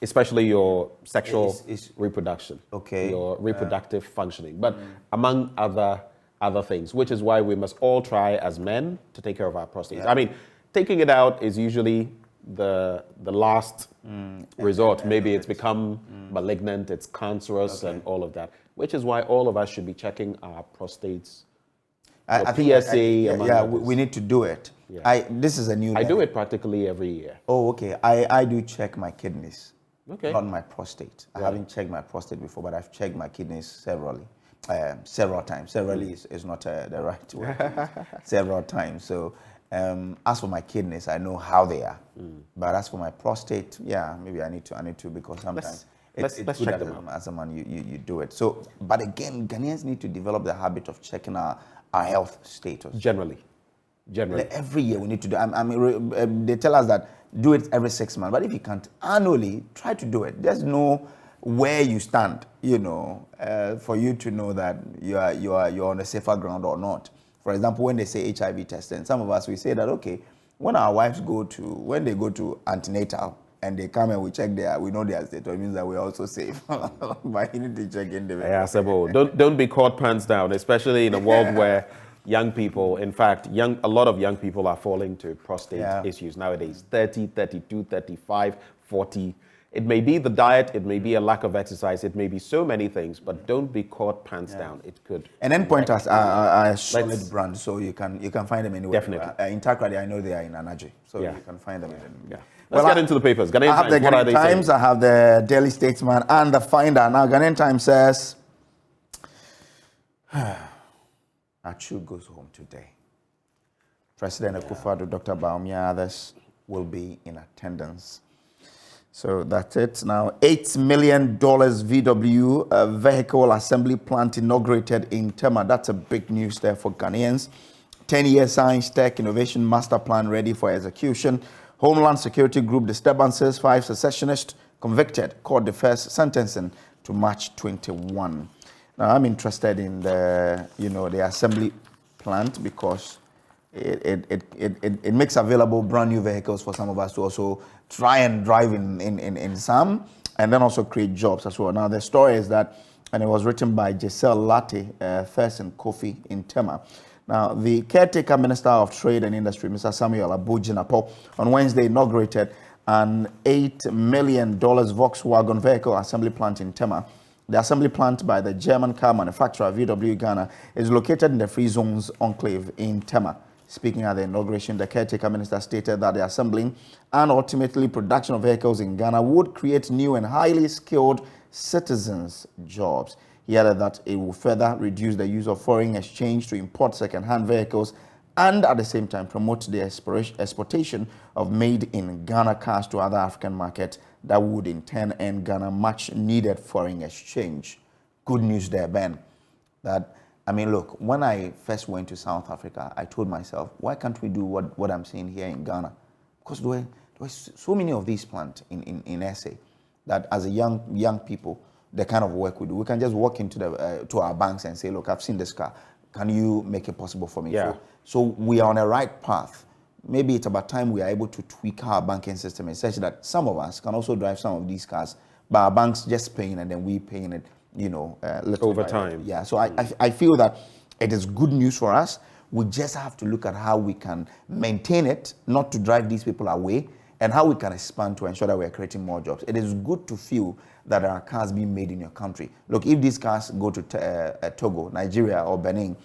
S1: especially your sexual reproduction, your reproductive functioning, but among other things, which is why we must all try as men to take care of our prostates. I mean, taking it out is usually the last resort. Maybe it's become malignant, it's cancerous and all of that, which is why all of us should be checking our prostates.
S19: I think
S1: PSA,
S19: we need to do it. Yeah. This is a new.
S1: I do it practically every year.
S19: Oh, okay. I do check my kidneys.
S1: Okay.
S19: Not my prostate. I haven't checked my prostate before, but I've checked my kidneys several times. Severally is not the right word. Several times. So as for my kidneys, I know how they are. But as for my prostate, maybe I need to because sometimes it's
S1: let's
S19: good
S1: check them out.
S19: as a man you do it. So, but again, Ghanaians need to develop the habit of checking our health status.
S1: Generally.
S19: Every year we need to do. I mean, they tell us that do it every 6 months, but if you can't annually, try to do it. There's no where you stand, for you to know that you're on a safer ground or not. For example, when they say HIV testing, some of us we say that when our wives go to antenatal and they come and we check we know their status, it means that we're also safe. But you need to check in the
S1: don't be caught pants down, especially in a world where young people, in fact, a lot of young people are falling to prostate issues nowadays. 30, 32, 35, 40. It may be the diet, it may be a lack of exercise, it may be so many things, but don't be caught pants down. It could.
S19: And Endpoint are a solid brand, so you can find them anywhere.
S1: Definitely.
S19: In Takrady, I know they are in Anaji, so you can find them.
S1: Let's get into the papers. Ghanaian
S19: I have the Ghanaian Times, I have the Daily Statesman, and the Finder. Now, Ghanaian Times says, Achu goes home today. President Akufo-Addo, Dr. Bawumia, others will be in attendance. So that's it. Now, $8 million VW vehicle assembly plant inaugurated in Tema. That's a big news there for Ghanaians. 10-year science tech innovation master plan ready for execution. Homeland Security Group disturbances, 5 secessionists convicted. Court defers sentencing to March 21. Now, I'm interested in the assembly plant because it makes available brand new vehicles for some of us to also try and drive in some, and then also create jobs as well. Now, the story is that, and it was written by Giselle Latte, first in Kofi in Tema. Now, the caretaker Minister of Trade and Industry, Mr. Samuel Abu-Jinapor, on Wednesday inaugurated an $8 million Volkswagen vehicle assembly plant in Tema. The assembly plant by the German car manufacturer VW Ghana is located in the Free Zones Enclave in Tema. Speaking at the inauguration, the caretaker minister stated that the assembling and ultimately production of vehicles in Ghana would create new and highly skilled citizens' jobs. He added that it will further reduce the use of foreign exchange to import second-hand vehicles and at the same time promote the exportation of made-in-Ghana cars to other African markets that would in turn earn Ghana much-needed foreign exchange. Good news there, Ben. I mean, look, when I first went to South Africa, I told myself, why can't we do what I'm seeing here in Ghana? Because there were so many of these plants in SA that as a young people, the kind of work we do, we can just walk into to our banks and say, look, I've seen this car. Can you make it possible for me?
S1: Yeah.
S19: So we are on a right path. Maybe it's about time we are able to tweak our banking system in such that some of us can also drive some of these cars, but our banks just paying and then we paying it,
S1: over time.
S19: Yeah, so I feel that it is good news for us. We just have to look at how we can maintain it, not to drive these people away, and how we can expand to ensure that we are creating more jobs. It is good to feel that there are cars being made in your country. Look, if these cars go to Togo, Nigeria, or Benin,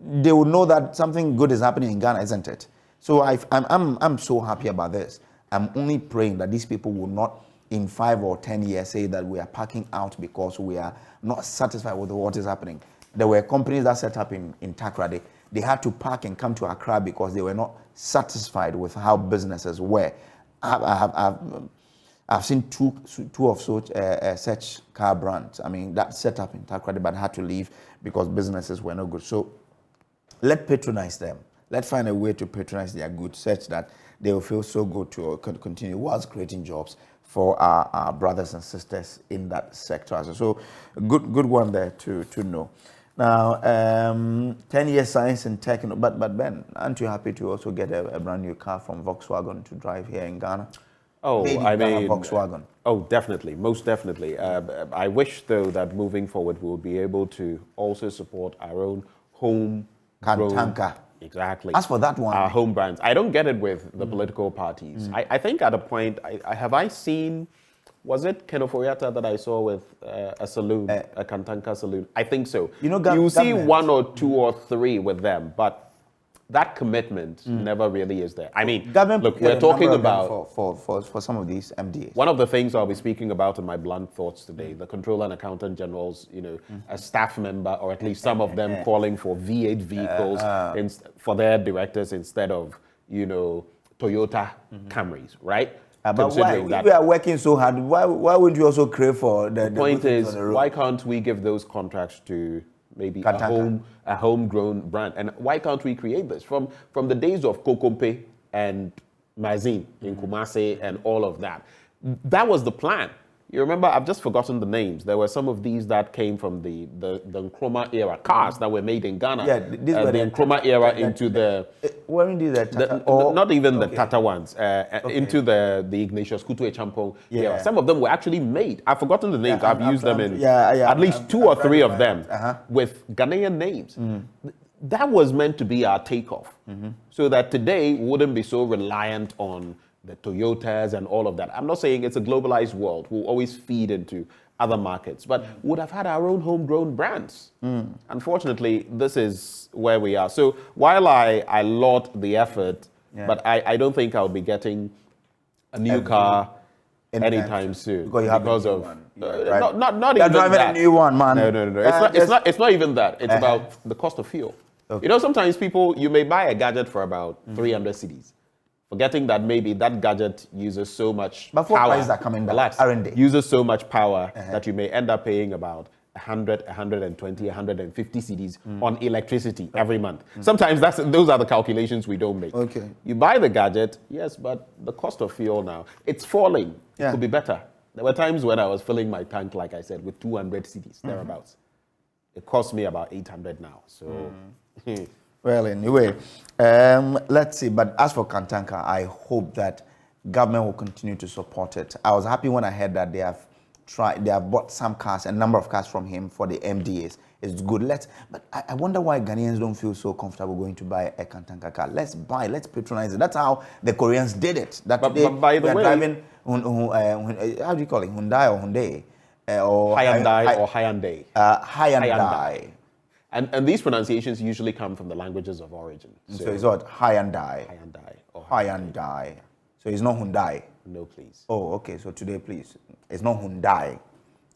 S19: they would know that something good is happening in Ghana, isn't it? So I'm so happy about this. I'm only praying that these people will not, in 5 or 10 years, say that we are packing out because we are not satisfied with what is happening. There were companies that set up in Takrady. They had to pack and come to Accra because they were not satisfied with how businesses were. I've seen two of such car brands. I mean, that set up in Takrady, but had to leave because businesses were not good. So let's patronize them. Let's find a way to patronize their goods such that they will feel so good to continue whilst creating jobs for our brothers and sisters in that sector. So good one there to know. Now, 10 years science and tech, but Ben, aren't you happy to also get a brand new car from Volkswagen to drive here in Ghana?
S1: Oh,
S19: Maybe
S1: I
S19: Ghana
S1: mean,
S19: Volkswagen.
S1: Oh, definitely, most definitely. I wish, though, that moving forward we'll be able to also support our own home
S19: Kantanka.
S1: Exactly.
S19: As for that one,
S1: our home brands. I don't get it with the political parties. I think at a point, I seen, was it Kenneth Oyata that I saw with a saloon, a Kantanka saloon? I think so. You know, you see one or two or three with them, but that commitment never really is there. I mean, look, we're talking about
S19: for some of these MDAs.
S1: One of the things I'll be speaking about in my blunt thoughts today, the Controller and Accountant Generals, you know, a staff member, or at least some of them calling for V8 vehicles for their directors instead of, you know, Toyota Camrys, right?
S19: But why? We are working so hard. Why would you also crave for the
S1: point is, why can't we give those contracts to maybe a homegrown brand? And why can't we create this from the days of Kokompe and Mazin in Kumasi and all of that? That was the plan. You remember, I've just forgotten the names. There were some of these that came from the Nkrumah era cars that were made in Ghana.
S19: Yeah, these were
S1: the Nkrumah era into the...
S19: Weren't these
S1: not even the Tata ones. Into the Ignatius Kutu Echampong era. Some of them were actually made. I've forgotten the names. I've used them in at least two or three of them with Ghanaian names. That was meant to be our takeoff. So that today we wouldn't be so reliant on the Toyotas and all of that. I'm not saying it's a globalized world. We'll always feed into other markets, but would have had our own homegrown brands. Unfortunately, this is where we are. So while I laud the effort, but I don't think I'll be getting a new car anytime soon because of not even
S19: driving
S1: that.
S19: a new one, man.
S1: No. It's not even that. It's about the cost of fuel. You know, sometimes you may buy a gadget for about 300 cedis. Forgetting that maybe that gadget uses so much
S19: power. But what prices are coming back?
S1: Uses so much power that you may end up paying about 100, 120, 150 cedis on electricity every month. Sometimes those are the calculations we don't make. You buy the gadget, yes, but the cost of fuel now, it's falling. It could be better. There were times when I was filling my tank, like I said, with 200 cedis, thereabouts. It cost me about 800 now. So...
S19: Well, anyway, let's see. But as for Kantanka, I hope that government will continue to support it. I was happy when I heard that they have bought some cars, a number of cars from him for the MDAs. It's good. But I wonder why Ghanaians don't feel so comfortable going to buy a Kantanka car. Let's patronize it. That's how the Koreans did it. But by the way, driving, how do you call it? Hyundai or Hyundai?
S1: Hyundai.
S19: Hyundai.
S1: And these pronunciations usually come from the languages of origin.
S19: So it's what? Hyundai.
S1: Hyundai.
S19: So it's not Hyundai?
S1: No, please.
S19: Oh, okay. So today, please. It's not Hyundai.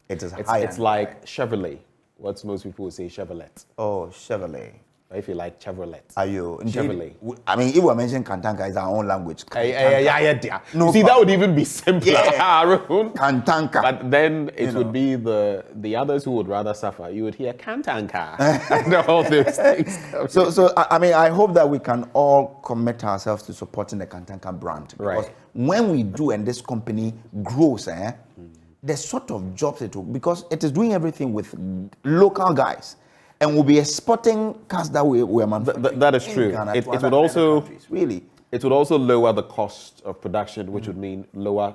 S19: It is Hyundai.
S1: It's like Chevrolet. What most people would say Chevrolet.
S19: Oh, Chevrolet.
S1: If you like Chevrolet.
S19: Are you?
S1: Chevrolet.
S19: I mean, if we mention Kantanka, it's our own language.
S1: Yeah. No, see, that would even be simpler.
S19: Kantanka.
S1: But then it would be the others who would rather suffer. You would hear Kantanka and all those things.
S19: So I mean, I hope that we can all commit ourselves to supporting the Kantanka brand. Because when we do and this company grows, the sort of jobs it will, because it is doing everything with local guys. And we'll be exporting cars that we're manufacturing.
S1: That is true. It would also
S19: really.
S1: It would also lower the cost of production, which would mean lower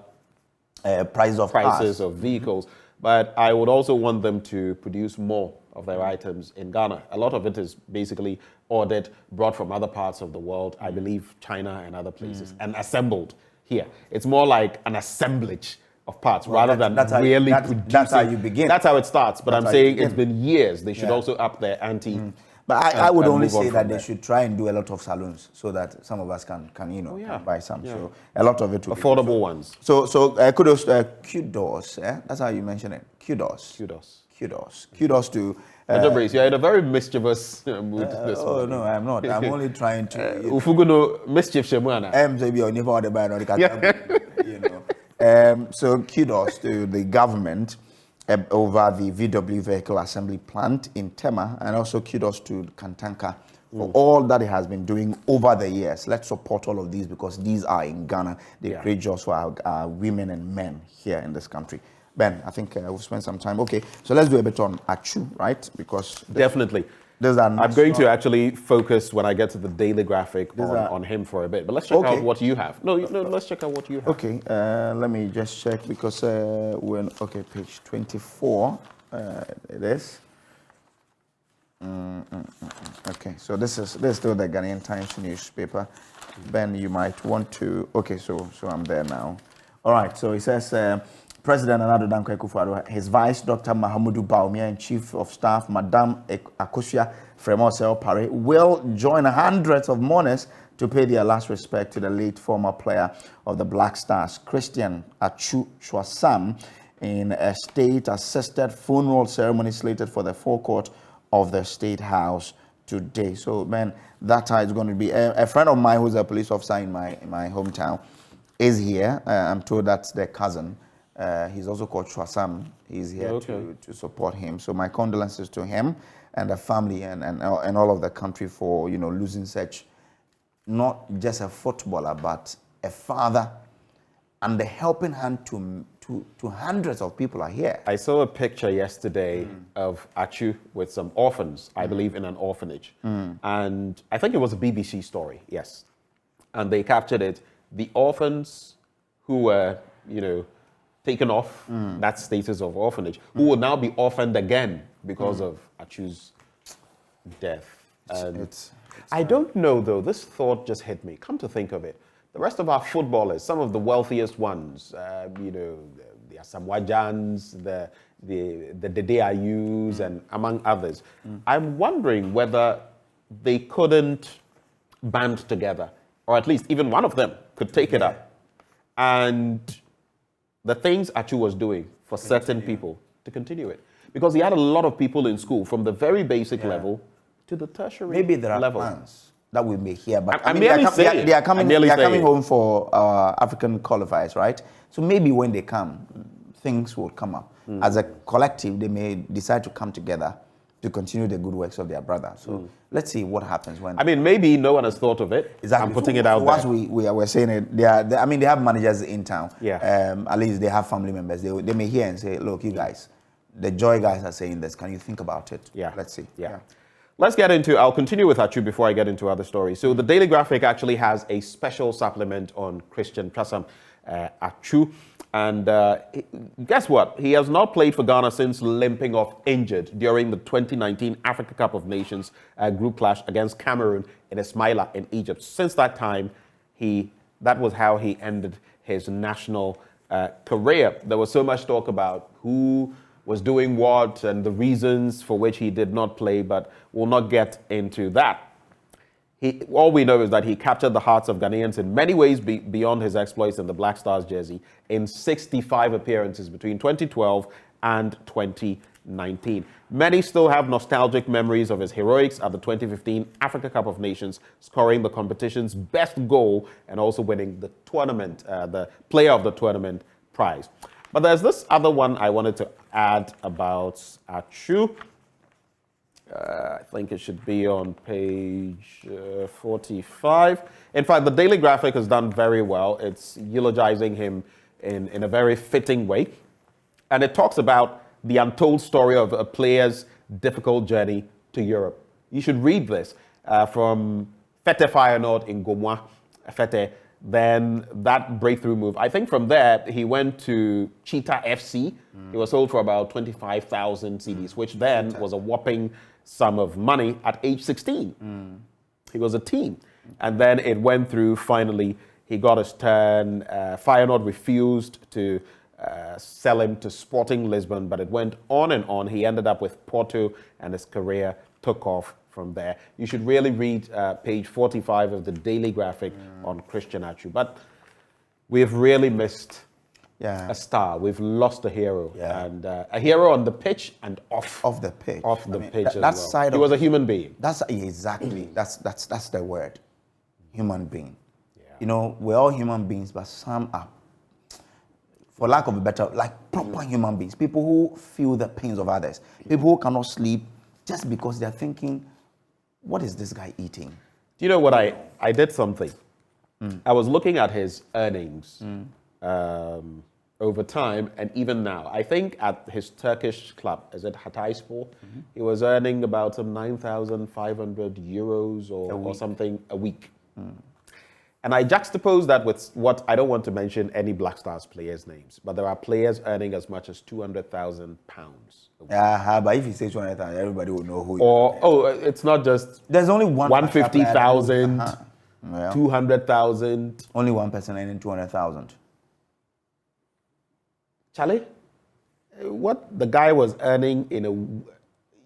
S19: prices
S1: of vehicles. But I would also want them to produce more of their items in Ghana. A lot of it is basically ordered, brought from other parts of the world, I believe China and other places, and assembled here. It's more like an assemblage of parts rather than producing.
S19: That's how you begin.
S1: That's how it starts. But I'm saying it's been years. They should also up their ante
S19: But I would only say that they should try and do a lot of salons so that some of us can can buy some. So a lot of it will
S1: affordable ones.
S19: So kudos, kudos. That's how you mention it. Kudos. Kudos to.
S1: You're in a very mischievous mood this morning.
S19: Oh no, I'm not. I'm only trying to.
S1: Ufuguno mischief shemwana.
S19: So kudos to the government over the VW vehicle assembly plant in Tema, and also kudos to Kantanka for all that it has been doing over the years. Let's support all of these because these are in Ghana. They create jobs for our women and men here in this country. Ben, I think we'll spend some time. Okay, so let's do a bit on Achu, right? Because
S1: definitely. I'm going to actually focus when I get to the daily graphic on him for a bit. But let's check out what you have. No, let's check out what you have.
S19: Okay, let me just check because page 24, it is. Okay, so this is still the Ghanaian Times newspaper. Ben, you might want to. Okay, so I'm there now. All right, so it says. President Nana Dankwa Akufo-Addo, his vice, Dr. Mahamudu Bawumia, and Chief of Staff, Madame Akosua Fremosel Pare, will join hundreds of mourners to pay their last respect to the late former player of the Black Stars, Christian Achu Chwasam, in a state-assisted funeral ceremony slated for the forecourt of the State House today. So, man, that is going to be a friend of mine who's a police officer in my hometown is here. I'm told that's their cousin. He's also called Chwasam. He's here to support him. So my condolences to him and the family and all of the country for losing such not just a footballer but a father, and the helping hand to hundreds of people are here.
S1: I saw a picture yesterday of Achu with some orphans, I believe in an orphanage, and I think it was a BBC story. Yes, and they captured it. The orphans who were taken off that status of orphanage, who will now be orphaned again because of Achu's death. I don't know, though. This thought just hit me. Come to think of it, the rest of our footballers, some of the wealthiest ones, the Asamoah-Gyan's, the Dede Ayus, and among others, I'm wondering whether they couldn't band together, or at least even one of them could take it up and the things Achu was doing for certain people to continue it. Because he had a lot of people in school from the very basic level to the tertiary level.
S19: Maybe there are plans that we may hear, but
S1: they
S19: are coming home for African qualifiers, right? So maybe when they come, things will come up. As a collective, they may decide to come together to continue the good works of their brother. So let's see what happens when.
S1: Maybe no one has thought of it.
S19: Exactly.
S1: I'm putting it out there.
S19: Once we're saying it, they have managers in town.
S1: Yeah.
S19: At least they have family members. They may hear and say, look, you guys, the Joy guys are saying this. Can you think about it?
S1: Yeah.
S19: Let's see.
S1: Yeah. Let's get into, I'll continue with Achu before I get into other stories. So the Daily Graphic actually has a special supplement on Christian Chwasam Achu. And guess what? He has not played for Ghana since limping off injured during the 2019 Africa Cup of Nations group clash against Cameroon in Ismaila in Egypt. Since that time, that was how he ended his national career. There was so much talk about who was doing what and the reasons for which he did not play, but we'll not get into that. All we know is that he captured the hearts of Ghanaians in many ways beyond his exploits in the Black Stars jersey in 65 appearances between 2012 and 2019. Many still have nostalgic memories of his heroics at the 2015 Africa Cup of Nations, scoring the competition's best goal and also winning the tournament, the Player of the Tournament prize. But there's this other one I wanted to add about Achu. I think it should be on page 45. In fact, the Daily Graphic has done very well. It's eulogizing him in a very fitting way. And it talks about the untold story of a player's difficult journey to Europe. You should read this from Fete Feyenoord in Gomwa, Fete. Then that breakthrough move. I think from there, he went to Cheetah FC. He was sold for about 25,000 CDs, which then was a whopping sum of money at age 16. He was a teen. And then it went through, finally, he got his turn. Feyenoord refused to sell him to Sporting Lisbon, but it went on and on. He ended up with Porto, and his career took off from there. You should really read page 45 of the Daily Graphic on Christian Achu. But we've really missed a star. We've lost a hero, and a hero on the pitch and off
S19: the pitch.
S1: Off the pitch as
S19: that
S1: well.
S19: side
S1: He was a human being.
S19: That's exactly. That's the word. Human being. You know, we're all human beings, but some are, for lack of a better, like proper human beings. People who feel the pains of others. People who cannot sleep just because they're thinking, what is this guy eating?
S1: Do you know what I did something? I was looking at his earnings over time and even now. I think at his Turkish club, is it Hatayspor? He was earning about some 9,500 euros or something a week. And I juxtapose that with what, I don't want to mention any Black Stars players' names, but there are players earning as much as £200,000.
S19: But if you say 200,000, everybody will know who.
S1: Or it's not just.
S19: There's only one.
S1: 150,000, 200,000.
S19: Only one person earning 200,000.
S1: Charlie, what the guy was earning in a,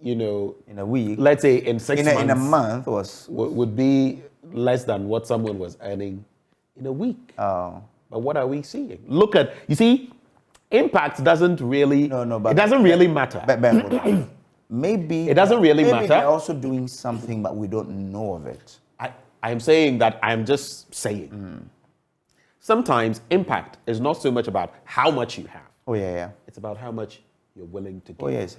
S19: in a week.
S1: Let's say in 6 months.
S19: In a month
S1: would be less than what someone was earning in a week.
S19: Oh.
S1: But what are we seeing? Look at, you see, impact doesn't really, it doesn't really matter.
S19: Maybe
S1: it doesn't really
S19: maybe
S1: matter.
S19: They're also doing something, but we don't know of it.
S1: I'm saying that, I'm just saying. Sometimes impact is not so much about how much you have.
S19: Oh, yeah.
S1: It's about how much you're willing to give.
S19: Oh, yes.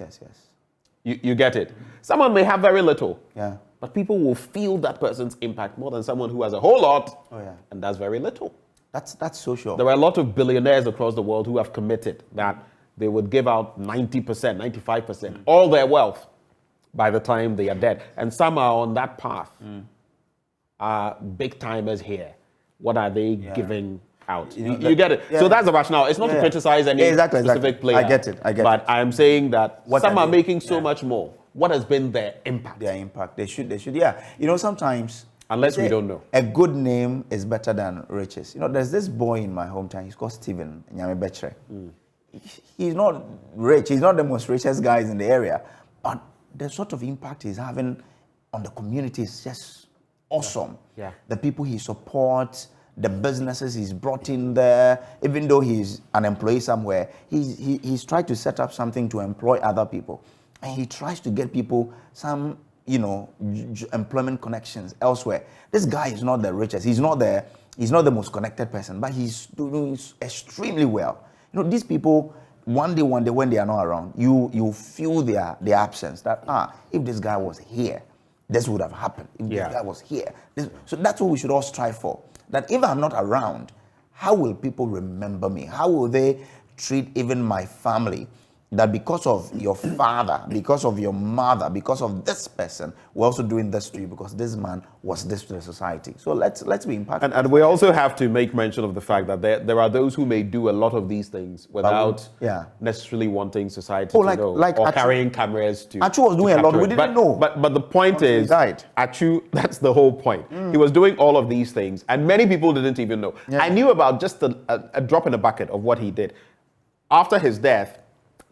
S1: You get it? Someone may have very little.
S19: Yeah.
S1: But people will feel that person's impact more than someone who has a whole lot and does very little.
S19: That's social.
S1: There are a lot of billionaires across the world who have committed that they would give out 90%, 95%, all their wealth by the time they are dead. And some are on that path. Are big timers here. What are they giving out? You get it? So that's the rationale. It's not to criticize any specific player.
S19: I get it.
S1: But I'm saying that some are making so much more. What has been their impact?
S19: Their impact. They should. Yeah. Sometimes.
S1: Unless we don't know.
S19: A good name is better than riches. There's this boy in my hometown. He's called Stephen Nyamebetre. He's not rich. He's not the most richest guy in the area. But the sort of impact he's having on the community is just awesome.
S1: Yeah.
S19: The people he supports, the businesses he's brought in there, even though he's an employee somewhere, he's tried to set up something to employ other people. And he tries to get people some, employment connections elsewhere. This guy is not the richest. He's not the most connected person, but he's doing extremely well. These people, one day when they are not around, you feel their absence. That if this guy was here, this would have happened. If this guy was here. So that's what we should all strive for. That if I'm not around, how will people remember me? How will they treat even my family? That because of your father, because of your mother, because of this person, we're also doing this to you because this man was this to the society. So let's be impactful.
S1: And we also have to make mention of the fact that there are those who may do a lot of these things without necessarily wanting society to know, or carrying cameras to.
S19: Achu was doing a lot. We didn't know.
S1: But the point is, Achu, that's the whole point. He was doing all of these things, and many people didn't even know. I knew about just a drop in a bucket of what he did. After his death,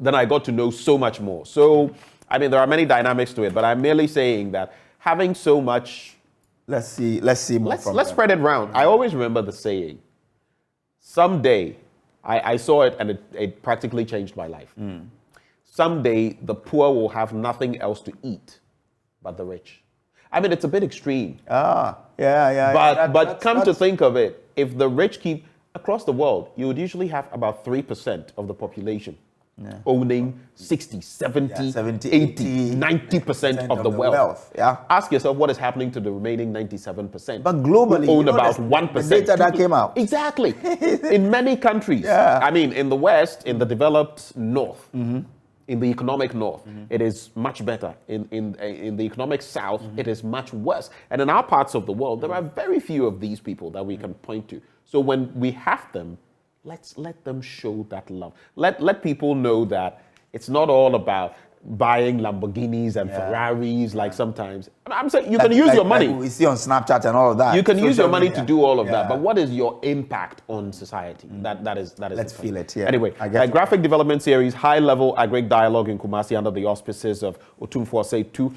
S1: then I got to know so much more. So, there are many dynamics to it, but I'm merely saying that having so much...
S19: Let's see more from
S1: Let's spread it around. I always remember the saying, someday, I saw it and it practically changed my life. Someday, the poor will have nothing else to eat but the rich. It's a bit extreme. But come to think of it, if the rich keep... Across the world, you would usually have about 3% of the population owning 60, 70, 80, 90% of the wealth. Ask yourself what is happening to the remaining 97%.
S19: But globally,
S1: who own about 1%.
S19: The data that came out.
S1: Exactly. In many countries. In the West, in the developed North, in the economic North, it is much better. In the economic South, it is much worse. And in our parts of the world, there are very few of these people that we can point to. So when we have them, let's let them show that love. Let people know that it's not all about buying Lamborghinis and Ferraris like sometimes. I'm saying you can use your money.
S19: Like we see on Snapchat and all of that.
S1: You can use your money to do all of that. But what is your impact on society? That is.
S19: Let's feel it.
S1: Anyway, a graphic development series, high-level agric dialogue in Kumasi under the auspices of Otumfuose 2.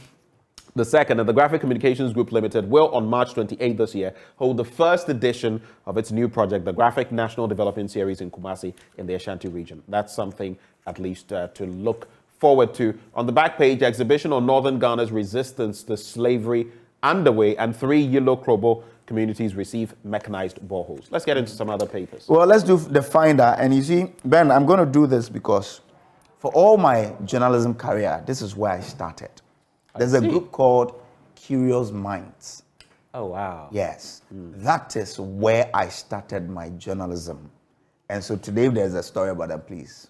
S1: The second, and the Graphic Communications Group Limited will, on March 28 this year, hold the first edition of its new project, the Graphic National Development Series in Kumasi in the Ashanti region. That's something at least to look forward to. On the back page, exhibition on Northern Ghana's resistance to slavery underway, and 3 Yellow Krobo communities receive mechanized boreholes. Let's get into some other papers.
S19: Well, let's do the finder. And you see, Ben, I'm going to do this because for all my journalism career, this is where I started. There's a group called Curious Minds.
S1: Oh, wow.
S19: Yes. That is where I started my journalism. And so today there's a story about them, please.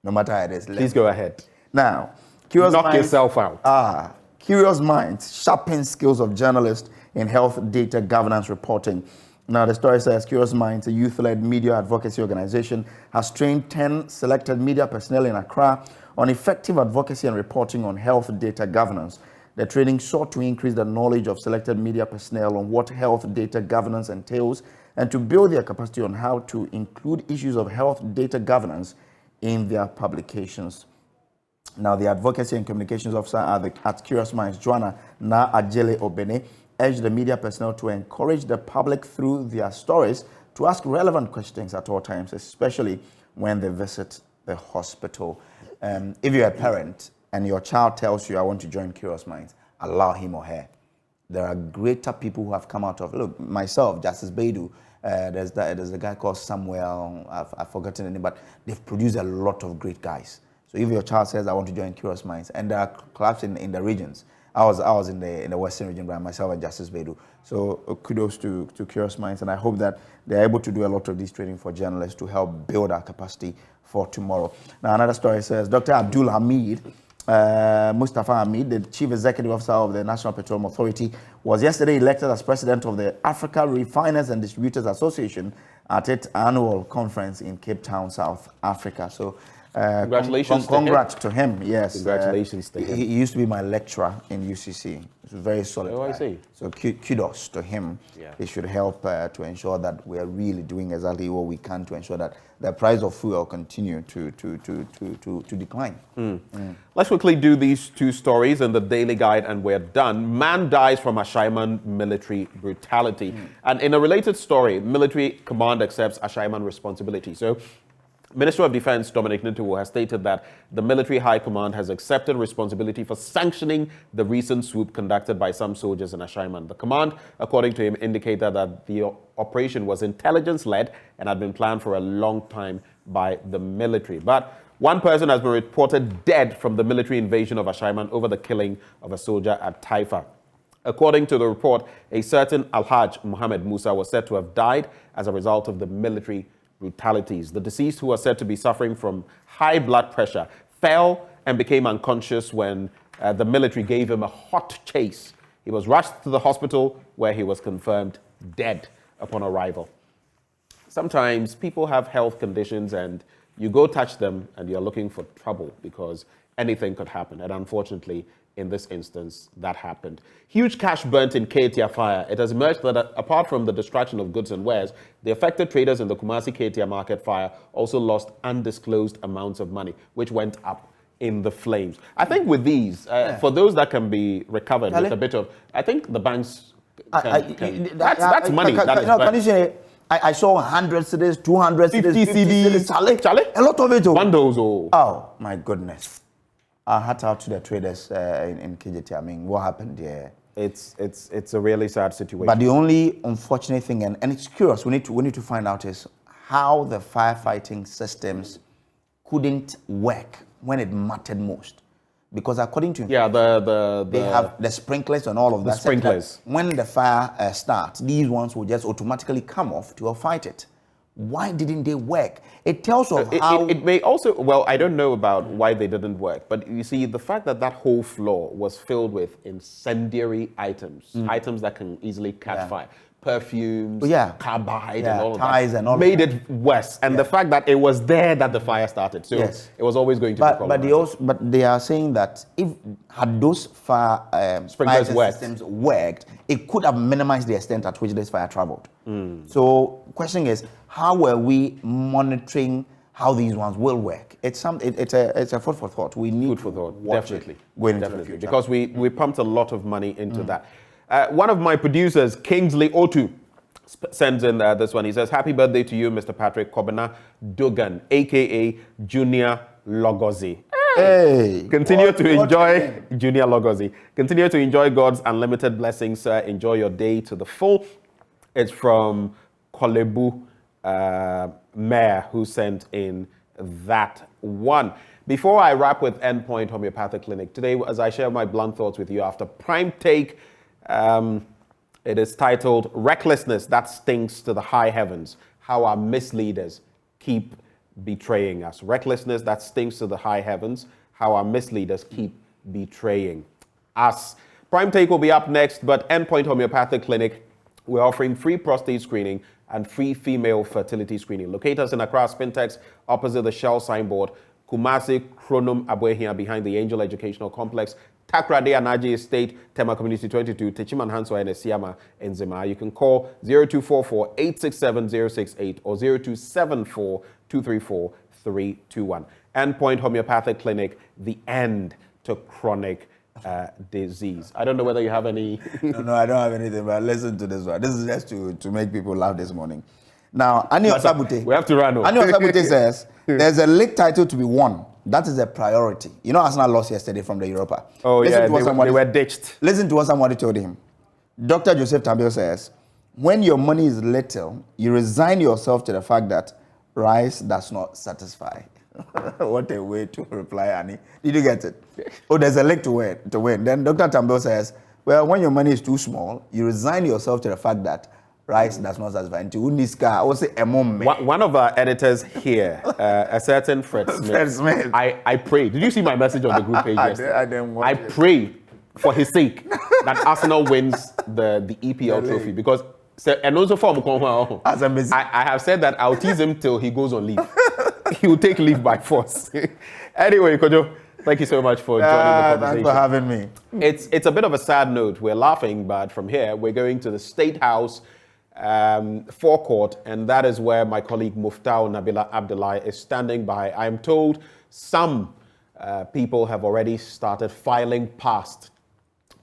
S19: No matter how it is.
S1: Please go ahead.
S19: Now, Curious
S1: Knock
S19: Minds,
S1: yourself out.
S19: Curious Minds sharpen skills of journalists in health data governance reporting. Now, the story says Curious Minds, a youth-led media advocacy organization, has trained 10 selected media personnel in Accra on effective advocacy and reporting on health data governance. The training sought to increase the knowledge of selected media personnel on what health data governance entails and to build their capacity on how to include issues of health data governance in their publications. Now, the advocacy and communications officer at Curious Minds, Joanna Na Ajele Obene, urged the media personnel to encourage the public through their stories to ask relevant questions at all times, especially when they visit the hospital. If you're a parent and your child tells you, I want to join Curious Minds, allow him or her. There are greater people who have come out of, look, myself, Justice Baidu, there's a guy called Samuel, I've forgotten the name, but they've produced a lot of great guys. So if your child says, I want to join Curious Minds, and there are clubs in the regions. I was in the Western region by myself and Justice Baidu. So kudos to Curious Minds, and I hope that they're able to do a lot of this training for journalists to help build our capacity for tomorrow. Now, another story says, Dr. Abdul Hamid, Mustafa Hamid, the Chief Executive Officer of the National Petroleum Authority, was yesterday elected as President of the Africa Refiners and Distributors Association at its annual conference in Cape Town, South Africa. So,
S1: congratulations
S19: congrats to him. Yes.
S1: Congratulations to him.
S19: He used to be my lecturer in UCC. It's very solid.
S1: Oh, I see.
S19: So kudos to him.
S1: Yeah.
S19: He should help to ensure that we are really doing exactly what we can to ensure that the price of fuel continue to decline.
S1: Let's quickly do these two stories in the Daily Guide and we're done. Man dies from Ashaiman military brutality. And in a related story, military command accepts Ashaiman responsibility. So Minister of Defense Dominic Nintuwo has stated that the military high command has accepted responsibility for sanctioning the recent swoop conducted by some soldiers in Ashaiman. The command, according to him, indicated that the operation was intelligence-led and had been planned for a long time by the military. But one person has been reported dead from the military invasion of Ashaiman over the killing of a soldier at Taifa. According to the report, a certain Alhaj Muhammad Musa was said to have died as a result of the military brutalities. The deceased, who was said to be suffering from high blood pressure, fell and became unconscious when the military gave him a hot chase. He was rushed to the hospital where he was confirmed dead upon arrival. Sometimes people have health conditions and you go touch them and you're looking for trouble because anything could happen. And unfortunately, in this instance, that happened. Huge cash burnt in Ketia fire. It has emerged that apart from the destruction of goods and wares, the affected traders in the Kumasi Ketia market fire also lost undisclosed amounts of money, which went up in the flames. I think with these, for those that can be recovered with a bit of, I think the banks that's money. Can
S19: you say, I saw 100 CDs, 200 CDs, 50 CDs,
S1: Charlie?
S19: A lot of it.
S1: Bundles.
S19: Oh, my goodness. I hat out to the traders in KJT. I mean, what happened there?
S1: It's a really sad situation.
S19: But the only unfortunate thing, and it's curious, we need to find out is how the firefighting systems couldn't work when it mattered most. Because according to
S1: they have
S19: the sprinklers and all of that.
S1: Sprinklers.
S19: When the fire starts, these ones will just automatically come off to fight it. Why didn't they work? It tells of how...
S1: It may also... Well, I don't know about why they didn't work. But you see, the fact that whole floor was filled with incendiary items, items that can easily catch fire, perfumes, carbide, and all of that,
S19: and all
S1: made it worse. And the fact that it was there that the fire started. So it was always going to be problematic.
S19: But they are saying that had those fire systems worked, it could have minimized the extent at which this fire traveled. So question is, how were we monitoring how these ones will work. It's a food for thought. We need
S1: food for thought, definitely.
S19: Going into the future.
S1: Because we pumped a lot of money into that. One of my producers, Kingsley Otu, sends in this one. He says, happy birthday to you, Mr. Patrick Kobena Dogan, a.k.a. Junior Logozi.
S19: Hey!
S1: Continue to enjoy, Junior Logozi. Continue to enjoy God's unlimited blessings, sir. Enjoy your day to the full. It's from Kolebu Mayor, who sent in that one. Before I wrap with Endpoint Homeopathic Clinic, today, as I share my blunt thoughts with you after Prime Take, it is titled, Recklessness That Stinks to the High Heavens, How Our Misleaders Keep Betraying Us. Recklessness that stinks to the high heavens, how our misleaders keep betraying us. Prime Take will be up next, but Endpoint Homeopathic Clinic, we're offering free prostate screening and free female fertility screening. Locate us in Accra Spintex, opposite the Shell signboard, Kumasi Chronum Abuehia, behind the Angel Educational Complex, Takrade Anaji Estate, Tema Community 22, Techiman Hanso and Esiama in Zima. You can call 0244-867-068 or 0274-234-321. Endpoint Homeopathic Clinic, the end to chronic disease. I don't know whether you have any...
S19: No, I don't have anything, but listen to this one. This is just to make people laugh this morning. Now, Ani Osabute.
S1: We have to run.
S19: Ani Osabute says, there's a league title to be won. That is a priority. You know, Arsenal lost yesterday from the Europa.
S1: Oh, they were ditched.
S19: Listen to what somebody told him. Dr. Joseph Tambio says, when your money is little, you resign yourself to the fact that rice does not satisfy. What a way to reply, Annie. Did you get it? Oh, there's a league to win. Then Dr. Tambio says, well, when your money is too small, you resign yourself to the fact that rice does not satisfy. One
S1: of our editors here, a certain Fred Smith. I pray. Did you see my message on the group page yesterday?
S19: I didn't watch it.
S1: Pray for his sake that Arsenal wins the EPL trophy, because and also for I have said that I'll tease him till he goes on leave. He will take leave by force. Anyway, Kojo, thank you so much for joining the conversation.
S19: Thanks for having me.
S1: It's a bit of a sad note. We're laughing, but from here we're going to the State House forecourt, and that is where my colleague Muftau Nabila Abdullahi is standing by. I'm told some people have already started filing past,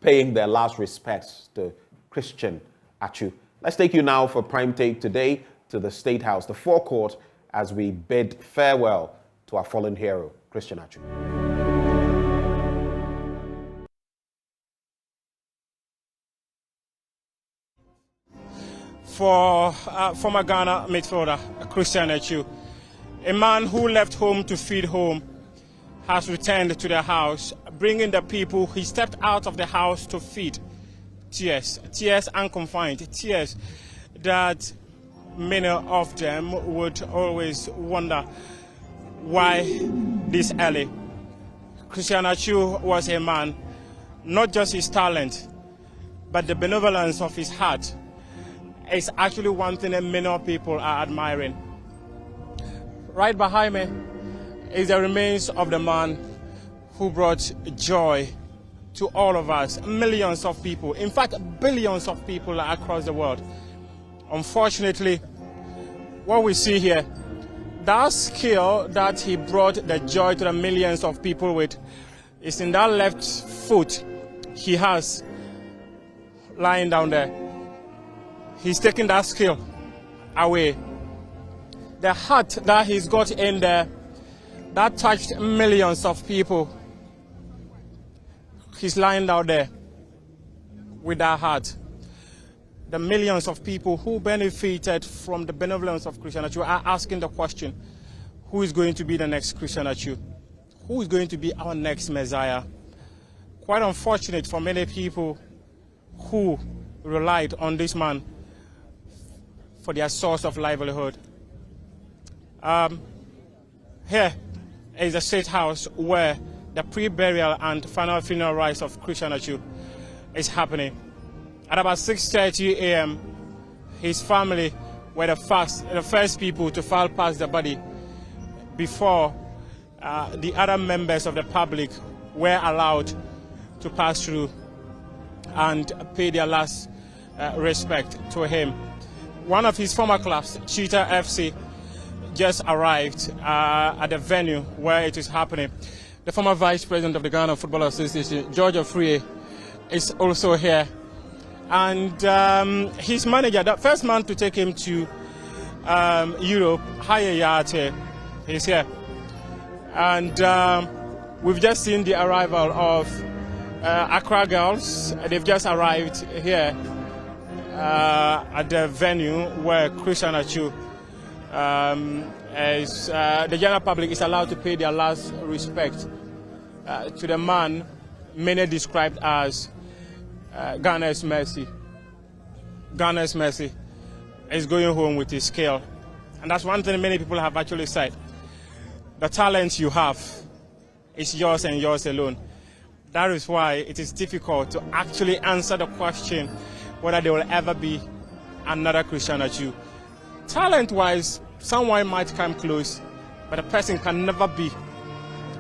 S1: paying their last respects to Christian Achu. Let's take you now for Prime Take today to the State House, the forecourt, as we bid farewell to our fallen hero, Christian Achu.
S20: For former Ghana midfielder Christian Achu, a man who left home to feed home, has returned to the house, bringing the people he stepped out of the house to feed. Tears unconfined, tears that many of them would always wonder why this early. Christian Achu was a man, not just his talent, but the benevolence of his heart is actually one thing that many people are admiring. Right behind me is the remains of the man who brought joy to all of us, millions of people, in fact billions of people across the world. Unfortunately, what we see here, that skill that he brought the joy to the millions of people with is in that left foot he has lying down there. He's taking that skill away. The heart that he's got in there, that touched millions of people, he's lying down there with that heart. The millions of people who benefited from the benevolence of Christian Achu are asking the question, who is going to be the next Christian Achu? Who is going to be our next Messiah? Quite unfortunate for many people who relied on this man for their source of livelihood. Here is the State House where the pre-burial and final funeral rites of Christian Achu is happening. At about 6:30 a.m., his family were the first people to file past the body before the other members of the public were allowed to pass through and pay their last respect to him. One of his former clubs, Cheetah FC, just arrived at the venue where it is happening. The former Vice President of the Ghana Football Association, George Ofrie, is also here. And his manager, the first man to take him to Europe, Haye Yate, is here. And we've just seen the arrival of Accra girls. They've just arrived here at the venue where Christian Achu, as the general public is allowed to pay their last respect to the man many described as Ghana's Mercy. Ghana's Mercy is going home with his scale. And that's one thing many people have actually said. The talent you have is yours and yours alone. That is why it is difficult to actually answer the question whether there will ever be another Christian Achu. Talent-wise, someone might come close, but a person can never be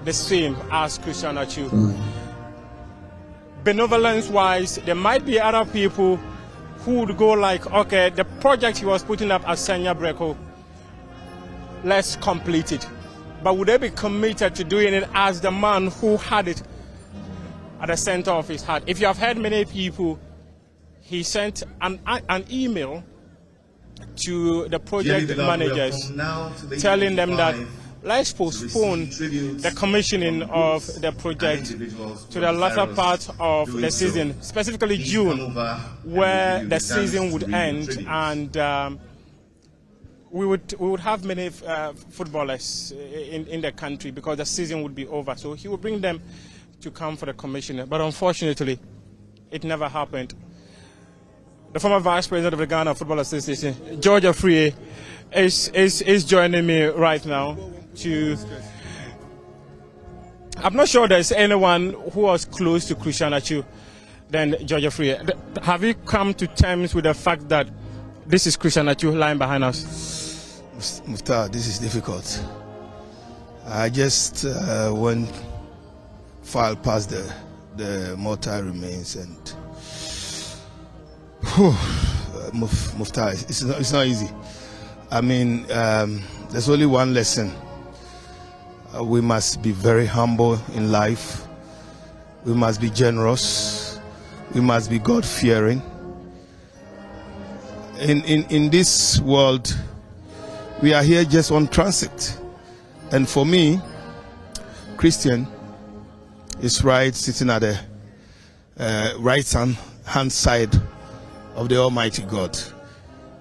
S20: the same as Christian Achu. Benevolence-wise, there might be other people who would go like, okay, the project he was putting up at Senya Breko, let's complete it. But would they be committed to doing it as the man who had it at the center of his heart? If you have heard many people, he sent an email to the project managers telling them that let's postpone the commissioning of the project to the latter part of the season, specifically June, where the season would end, and we would have many footballers in the country because the season would be over. So he would bring them to come for the commissioner, but unfortunately, it never happened. The former Vice President of the Ghana Football Association, George Ofrie, is joining me right now. I'm not sure there's anyone who was close to Christian Achu than George Ofrie. Have you come to terms with the fact that this is Christian Achu lying behind us?
S3: Muftar, this is difficult. I just went file past the mortal remains, and Muftar, it's not easy. I mean, there's only one lesson. We must be very humble in life. We must be generous. We must be God-fearing. In this world, we are here just on transit. And for me, Christian is right sitting at the right hand side of the Almighty God.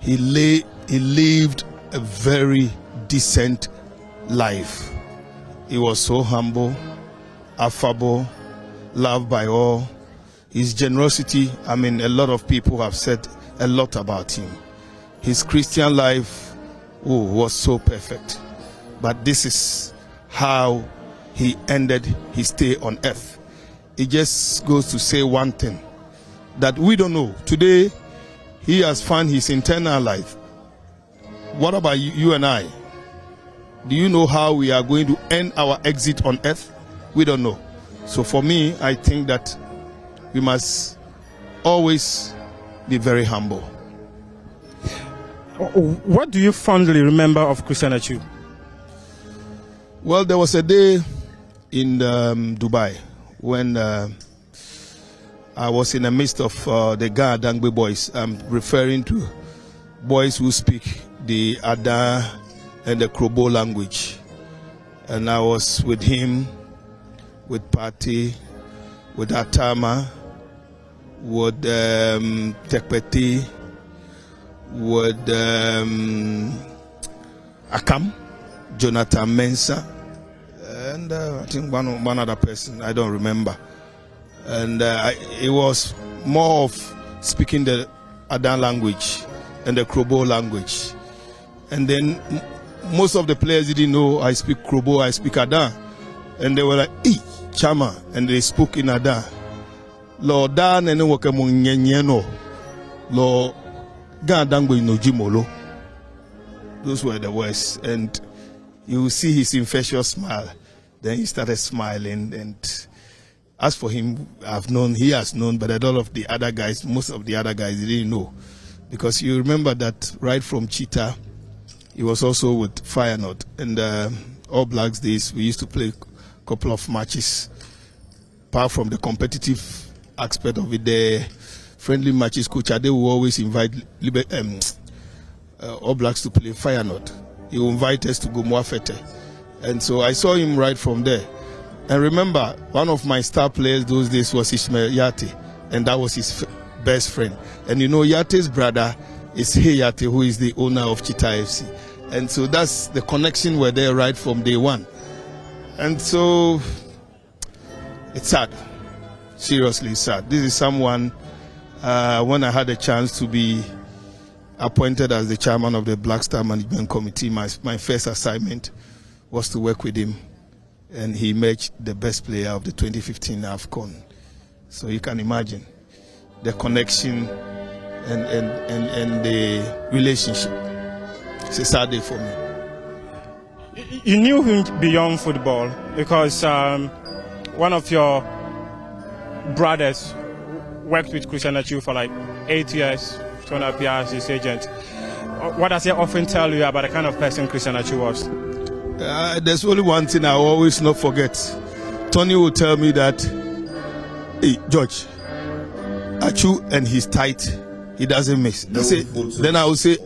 S3: He lived a very decent life. He was so humble, affable, loved by all. His generosity, I mean, a lot of people have said a lot about him. His Christian life was so perfect. But this is how he ended his stay on earth. It just goes to say one thing, that we don't know. Today, he has found his eternal life. What about you and I? Do you know how we are going to end our exit on earth? We don't know. So for me, I think that we must always be very humble.
S20: What do you fondly remember of Christian Achu?
S3: Well, there was a day in Dubai when I was in the midst of the Ghana Dangbe boys. I'm referring to boys who speak the Ada and the Krobo language. And I was with him, with Pati, with Atama, with Tekpeti, with Akam, Jonathan Mensah, and I think one other person, I don't remember. And it was more of speaking the Adan language and the Krobo language. And then most of the players didn't know I speak Krobo, I speak Adan. And they were like, "Ee, Chama," and they spoke in Adan. Lo Dan and Wakamunyeno, Lo Gandangbo no Jimolo. Those were the words. And you see his infectious smile. Then he started smiling. And as for him, he has known, but a lot of the other guys, most of the other guys didn't know. Because you remember that right from Cheetah, He was also with Feyenoord. And All Blacks days, we used to play a couple of matches. Apart from the competitive aspect of it, the friendly matches, Coach Ade will always invite All Blacks to play Feyenoord. He will invite us to go Moafete. And so I saw him right from there. And remember, one of my star players those days was Ishmael Yate, and that was his best friend. And you know, Yate's brother is Hey Yate, who is the owner of Chita FC. And so that's the connection were there right from day one. And so it's sad. Seriously sad. This is someone, when I had a chance to be appointed as the chairman of the Black Star Management Committee, my first assignment was to work with him. And he emerged the best player of the 2015 AFCON. So you can imagine the connection and the relationship. It's a sad day for me.
S20: You knew him beyond football because one of your brothers worked with Christian Achu for like 8 years, 2.5 years, his agent. What does he often tell you about the kind of person Christian Achu was?
S3: There's only one thing I always not forget. Tony will tell me that, hey, George, Achu and his tight, he doesn't miss. Then I will say,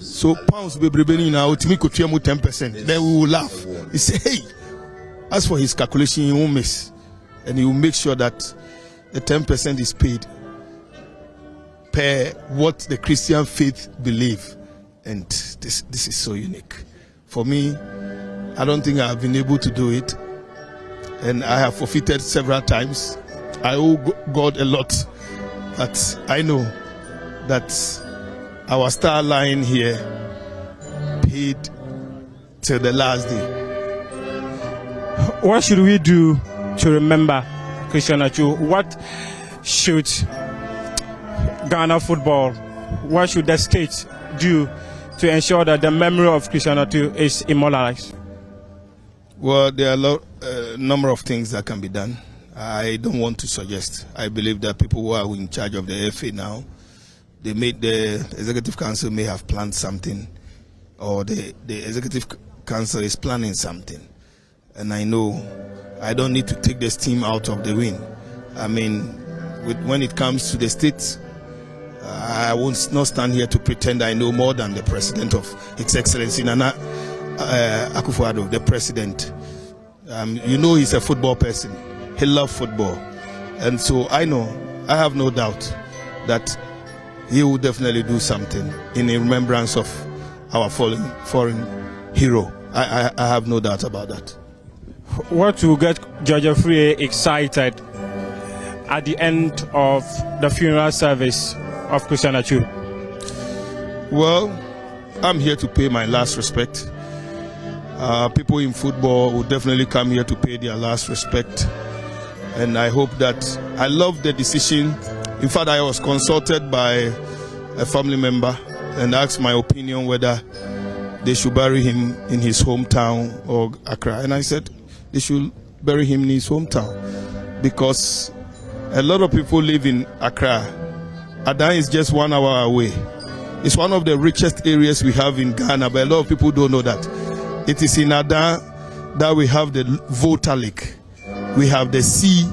S3: so pounds be bringing now to me could 10%. Then we will laugh. He say, hey, as for his calculation, he won't miss. And he will make sure that the 10% is paid per what the Christian faith believe. And this is so unique. For me, I don't think I have been able to do it. And I have forfeited several times. I owe God a lot. But I know that our star line here paid till the last day.
S20: What should we do to remember Christian Achu? What should Ghana football, what should the state do to ensure that the memory of Christian Achu is immortalized?
S3: Well, there are a number of things that can be done. I don't want to suggest. I believe that people who are in charge of the FA now, the Executive Council may have planned something, or the Executive Council is planning something. And I know I don't need to take this team out of the win. I mean, when it comes to the states, I will not stand here to pretend I know more than the President of His Excellency Nana Akufo-Addo, the President. You know, he's a football person. He loves football. And so I have no doubt that he will definitely do something in remembrance of our foreign hero. I have no doubt about that.
S20: What will get George Afriyie excited at the end of the funeral service of Christian Achu?
S3: Well, I'm here to pay my last respect. People in football will definitely come here to pay their last respect. And I hope that, I love the decision. In fact, I was consulted by a family member and asked my opinion whether they should bury him in his hometown or Accra. And I said they should bury him in his hometown because a lot of people live in Accra. Adan is just 1 hour away. It's one of the richest areas we have in Ghana, but a lot of people don't know that. It is in Adan that we have the Volta Lake. We have the sea,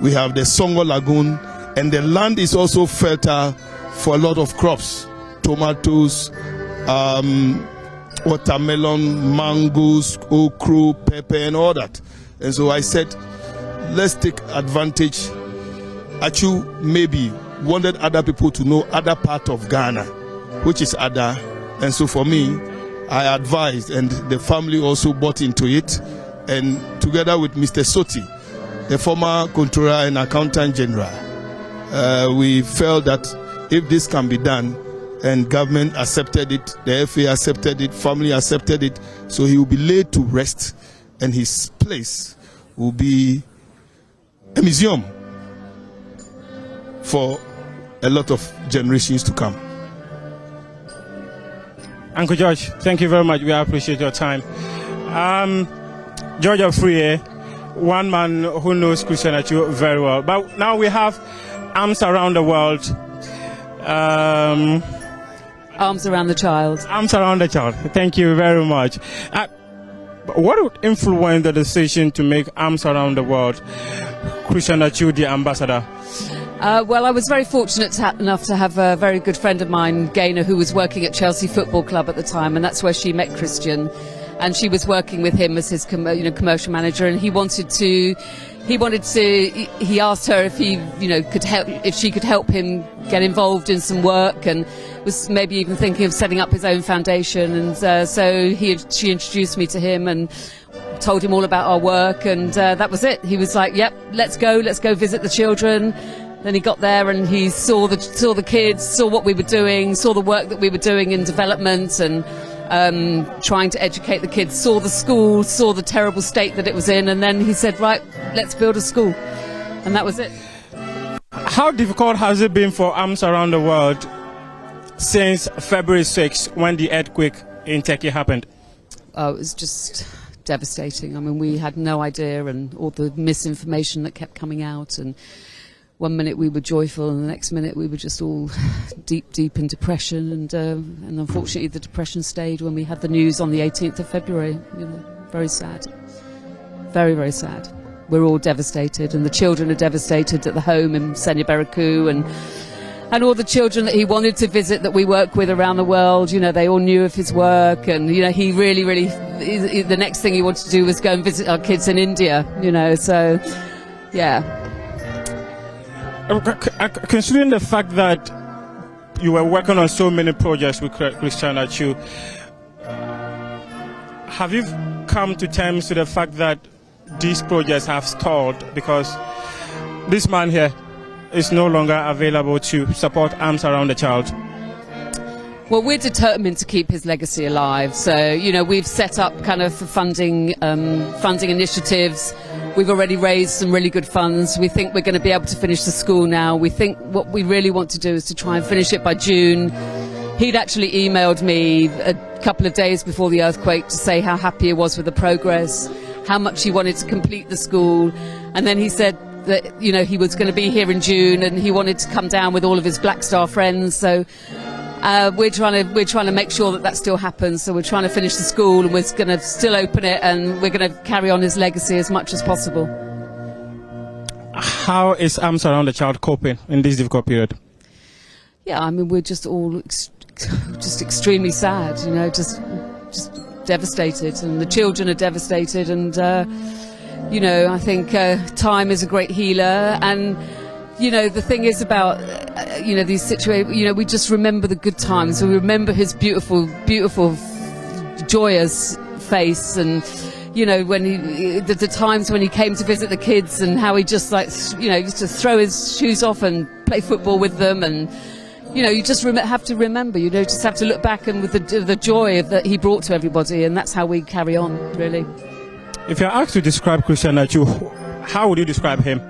S3: we have the Songo Lagoon, and the land is also fertile for a lot of crops. Tomatoes, watermelon, mangoes, okra, pepper, and all that. And so I said, let's take advantage. Achu maybe wanted other people to know other part of Ghana, which is Ada. And so for me, I advised, and the family also bought into it. And together with Mr. Soti, the former Controller and Accountant General, we felt that if this can be done, and government accepted it, the FA accepted it, family accepted it, so he will be laid to rest, and his place will be a museum for a lot of generations to come.
S20: Uncle George, thank you very much. We appreciate your time. George Afriyie, one man who knows Christian Achu very well. But now we have arms around the world.
S21: Arms Around the Child.
S20: Arms Around the Child. Thank you very much. What would influence the decision to make Arms Around the World Christian Achiu the ambassador?
S21: Well, I was very fortunate enough to have a very good friend of mine, Gaynor, who was working at Chelsea Football Club at the time, and that's where she met Christian. And she was working with him as his commercial manager, and he asked her if if she could help him get involved in some work, and was maybe even thinking of setting up his own foundation. And so she introduced me to him and told him all about our work, and that was it. He was like, "Yep, let's go visit the children." Then he got there and he saw the kids, saw what we were doing, saw the work that we were doing in development and trying to educate the kids, saw the school, saw the terrible state that it was in, and then he said, "Right, let's build a school." And that was it.
S20: How difficult has it been for Arms Around the World since February 6th, when the earthquake in Turkey happened?
S21: Oh, it was just devastating. I mean, we had no idea, and all the misinformation that kept coming out, and one minute we were joyful and the next minute we were just all deep in depression, and unfortunately the depression stayed when we had the news on the 18th of February. Very sad. Very, very sad. We're all devastated, and the children are devastated at the home in Senyabereku, and all the children that he wanted to visit that we work with around the world, they all knew of his work, and he really, the next thing he wanted to do was go and visit our kids in India, so yeah.
S20: Considering the fact that you were working on so many projects with Christian Achiu, have you come to terms with the fact that these projects have stalled because this man here is no longer available to support Arms Around the Child?
S21: Well, we're determined to keep his legacy alive. So, we've set up kind of funding initiatives. We've already raised some really good funds. We think we're going to be able to finish the school now. We think what we really want to do is to try and finish it by June. He'd actually emailed me a couple of days before the earthquake to say how happy he was with the progress, how much he wanted to complete the school. And then he said that, he was going to be here in June and he wanted to come down with all of his Black Star friends. So we're trying to make sure that still happens. So we're trying to finish the school, and we're going to still open it, and we're going to carry on his legacy as much as possible.
S20: How is Arms Around the Child coping in this difficult period?
S21: Yeah, I mean, we're just all just extremely sad, just devastated, and the children are devastated, and I think time is a great healer, and the thing is about, these situations, we just remember the good times. We remember his beautiful, joyous face, and, when the times when he came to visit the kids, and how he just used to throw his shoes off and play football with them, and, you just have to remember, just have to look back and with the joy that he brought to everybody, and that's how we carry on, really.
S20: If you're asked to describe Christian Achiu, how would you describe him?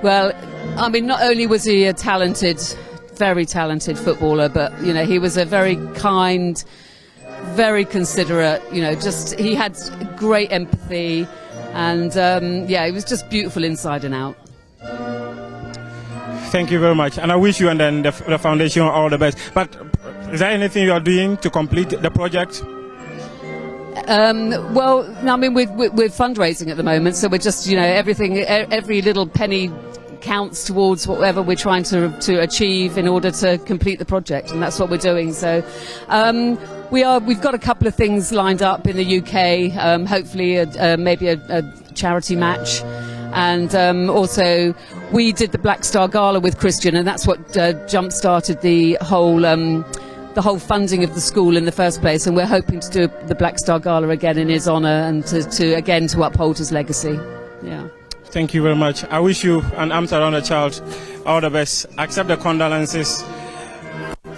S21: Well, I mean, not only was he a very talented footballer, but, he was a very kind, very considerate, he had great empathy, and, he was just beautiful inside and out.
S20: Thank you very much, and I wish you and then the foundation all the best. But is there anything you are doing to complete the project?
S21: Well, I mean, we're fundraising at the moment, so we're just, every little penny counts towards whatever we're trying to achieve in order to complete the project, and that's what we're doing. So we've got a couple of things lined up in the UK, hopefully maybe a charity match, and also we did the Black Star Gala with Christian, and that's what jump-started the whole funding of the school in the first place, and we're hoping to do the Black Star Gala again in his honour, and to uphold his legacy. Yeah.
S20: Thank you very much. I wish you and Arms Around the Child all the best. Accept the condolences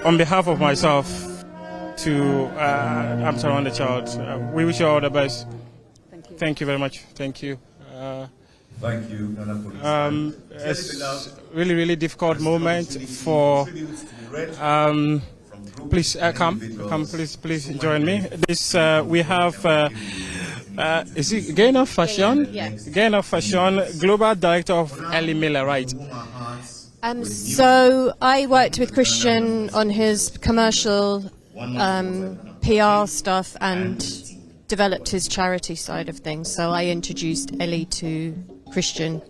S20: on behalf of myself to Arms Around the Child. We wish you all the best.
S21: Thank you.
S20: Thank you very much. Thank you.
S22: Thank you, Ghana Police.
S20: It's really difficult moment for. Please come. Please join me. This we have. Is it Gaynor Fashion?
S23: Yes.
S20: Gaynor Fashion, Global Director of Ellie Miller, right?
S4: So I worked with Christian on his commercial PR stuff and developed his charity side of things. So I introduced Ellie to Christian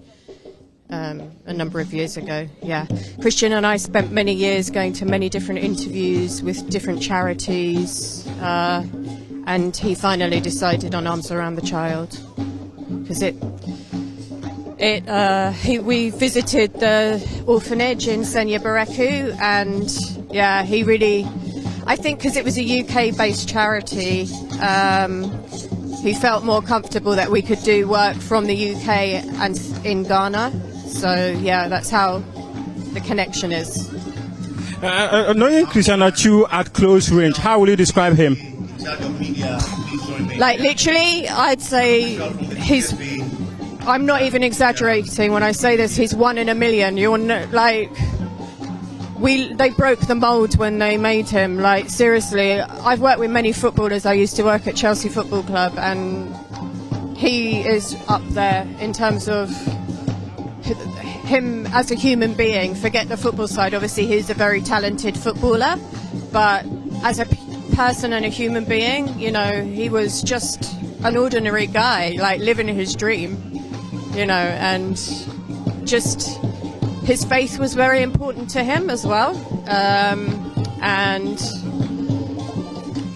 S4: a number of years ago. Yeah, Christian and I spent many years going to many different interviews with different charities, and he finally decided on Arms Around the Child because we visited the orphanage in Senya Bareku, and yeah, he really, I think because it was a UK-based charity, he felt more comfortable that we could do work from the UK and in Ghana. So yeah, that's how the connection is.
S20: Knowing Christian Achu at close range, how will you describe him?
S4: Like literally, I'd say I'm not even exaggerating when I say this. He's 1 in a million. They broke the mold when they made him. Like seriously, I've worked with many footballers. I used to work at Chelsea Football Club, and he is up there in terms of him as a human being. Forget the football side. Obviously, he's a very talented footballer, but as a person and a human being, he was just an ordinary guy, like living his dream. And just his faith was very important to him as well. And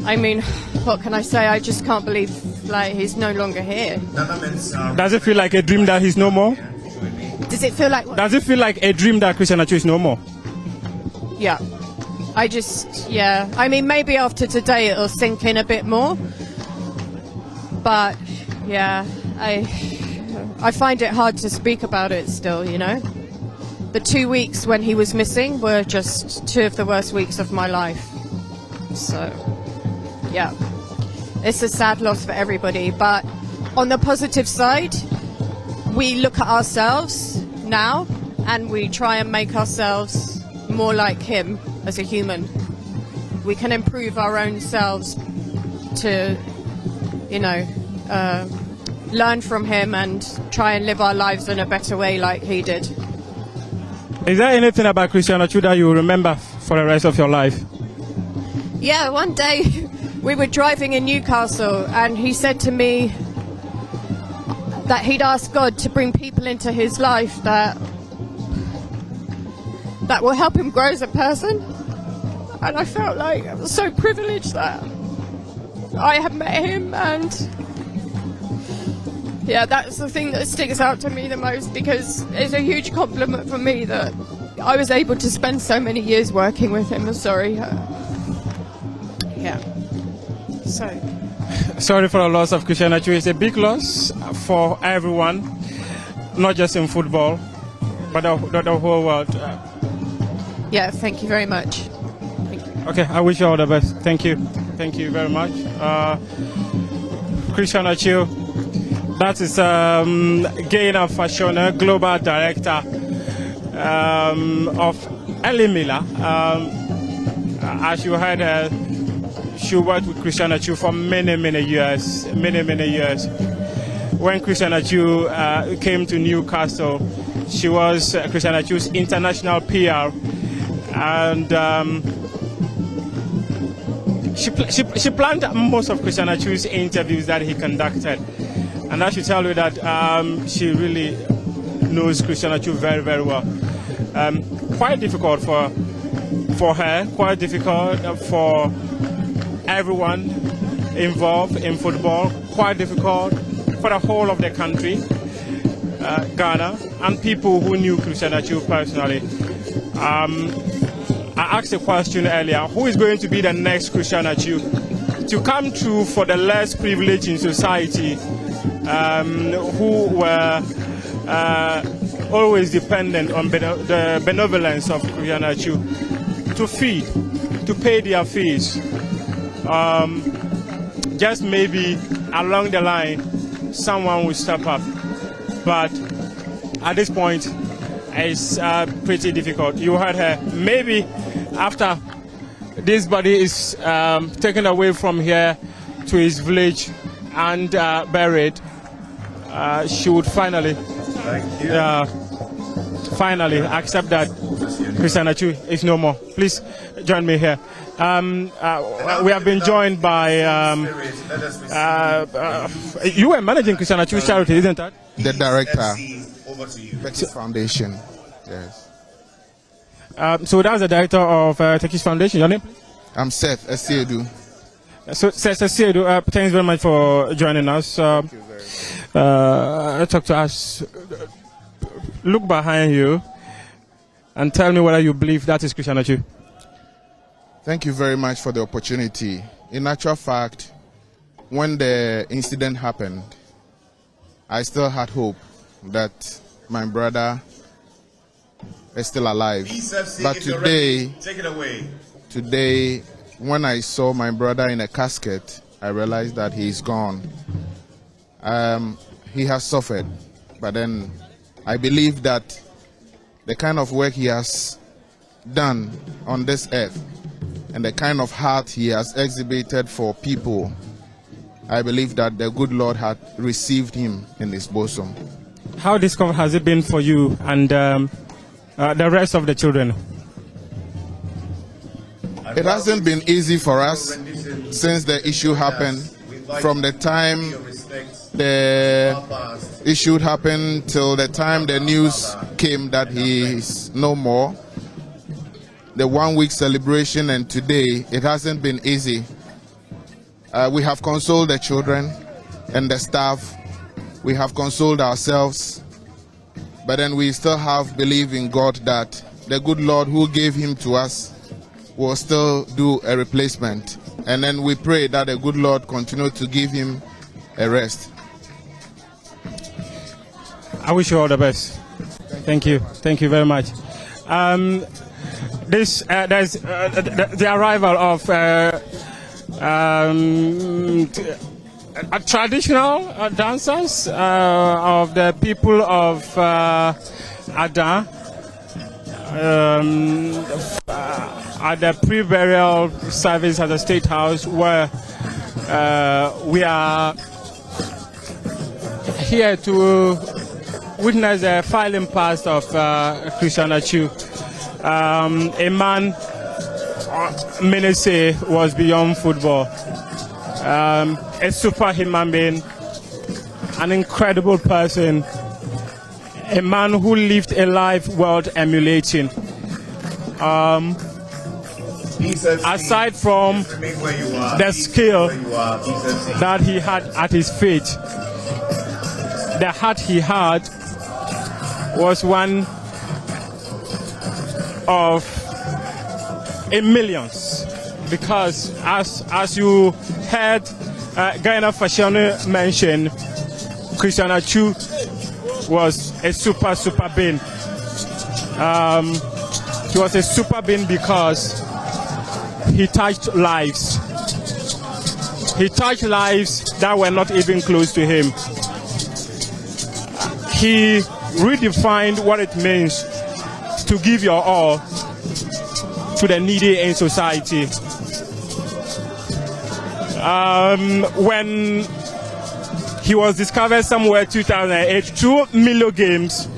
S4: I mean, what can I say? I just can't believe he's no longer here.
S20: Does it feel like a dream that he's no more?
S4: Does it feel like what?
S20: Does it feel like a dream that Christian Achu is no more?
S4: Yeah. I mean, maybe after today it'll sink in a bit more. But yeah, I find it hard to speak about it still, The 2 weeks when he was missing were just 2 of the worst weeks of my life. So, yeah. It's a sad loss for everybody. But on the positive side, we look at ourselves now and we try and make ourselves more like him as a human. We can improve our own selves to, learn from him and try and live our lives in a better way like he did.
S20: Is there anything about Christian Achu that you remember for the rest of your life?
S4: Yeah, one day we were driving in Newcastle and he said to me that he'd asked God to bring people into his life that will help him grow as a person. And I felt like I was so privileged that I had met him, and yeah, that's the thing that sticks out to me the most, because it's a huge compliment for me that I was able to spend so many years working with him. Yeah.
S20: Sorry for the loss of Christian Achu. It's a big loss for everyone, not just in football, but the whole world.
S4: Yeah, thank you very much. Thank you.
S20: Okay, I wish you all the best. Thank you. Thank you very much. Christian Achu, that is Gainer Fashion, Global Director of Elimila. As you heard her, she worked with Christian Achu for many years. When Christian Achu came to Newcastle, she was Christian Achu's international PR, and she planned most of Christian Achu's interviews that he conducted, and I should tell you that she really knows Christian Achu very well. Quite difficult for her, quite difficult for everyone involved in football, quite difficult for the whole of the country, Ghana, and people who knew Christian Achu personally. I asked a question earlier: who is going to be the next Christian Achu to come through for the less privileged in society, who were always dependent on the benevolence of Christian Achu to feed, to pay their fees? Just maybe along the line someone will step up, but at this point it's pretty difficult. You heard her. Maybe after this body is taken away from here to his village and buried, she would finally finally accept that Christian Atsu is no more. Please join me here. We have been joined by you were managing Christian Atsu's charity, isn't that?
S2: The director, Turkish Foundation. Yes.
S20: So that's the director of Turkish Foundation. Your name, please?
S2: I'm Seth Esiedu.
S20: So Seth Esiedu, thanks very much for joining us. Talk to us. Look behind you and tell me whether you believe that is Christian Atsu.
S2: Thank you very much for the opportunity. In actual fact, when the incident happened, I still had hope that my brother is still alive. But today, when I saw my brother in a casket, I realized that he's gone. He has suffered, but then I believe that the kind of work he has done on this earth and the kind of heart he has exhibited for people, I believe that the good Lord had received him in his bosom.
S20: How difficult has it been for you and the rest of the children?
S2: It hasn't been easy for us since the issue happened. From the time the issue happened till the time the news came that he is no more, the 1 week celebration and today, it hasn't been easy. We have consoled the children and the staff. We have consoled ourselves. But then we still have belief in God that the good Lord who gave him to us will still do a replacement. And then we pray that the good Lord continue to give him a rest.
S20: I wish you all the best. Thank you. Thank you very much. There's the arrival of traditional dancers of the people of Ada at the pre-burial service at the State House, where we are here to witness the filing past of Christian Atsu. A man, many say, was beyond football. A super human being, an incredible person, a man who lived a life worth emulating. Aside from the skill that he had at his feet, the heart he had was one of a millions, because as you heard Ghana Fashion mention, Christian Atsu was a super being. He was a super being because he touched lives. He touched lives that were not even close to him. He redefined what it means to give your all to the needy in society. When he was discovered somewhere 2008, 2 million games,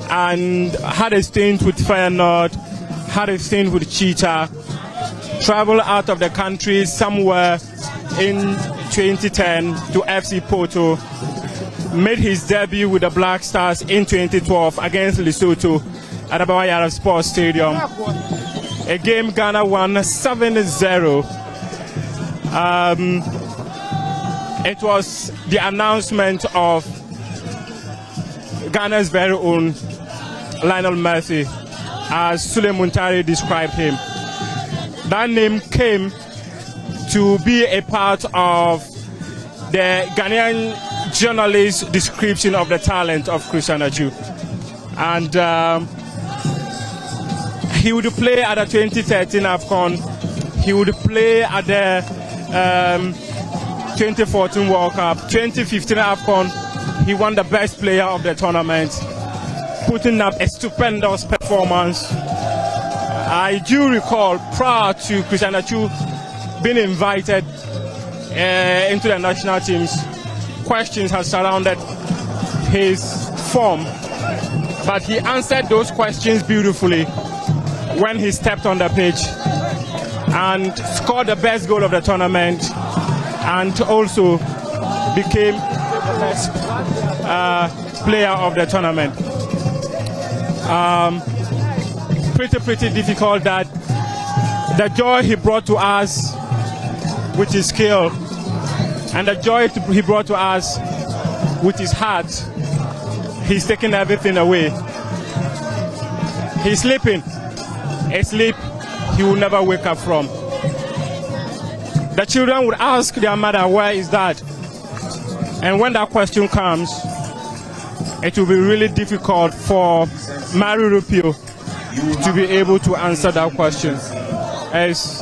S20: and had a stint with Feyenoord, had a stint with Cheetah, traveled out of the country somewhere in 2010 to FC Porto, made his debut with the Black Stars in 2012 against Lesotho at the Bawayara Sports Stadium. A game Ghana won 7-0. It was the announcement of Ghana's very own Lionel Messi, as Sule Muntari described him. That name came to be a part of the Ghanaian journalist's description of the talent of Christian Atsu. And he would play at the 2013 AFCON. He would play at the 2014 World Cup. 2015 AFCON, he won the best player of the tournament, putting up a stupendous performance. I do recall, prior to Christian Atsu being invited into the national teams, questions have surrounded his form but he answered those questions beautifully when he stepped on the pitch and scored the best goal of the tournament, and also became the best player of the tournament. Pretty difficult that the joy he brought to us with his skill and the joy he brought to us with his heart, he's taking everything away. He's sleeping a sleep he will never wake up from. The children would ask their mother, where is that? And when that question comes, it will be really difficult for Mary Rupio to be able to answer that question. It's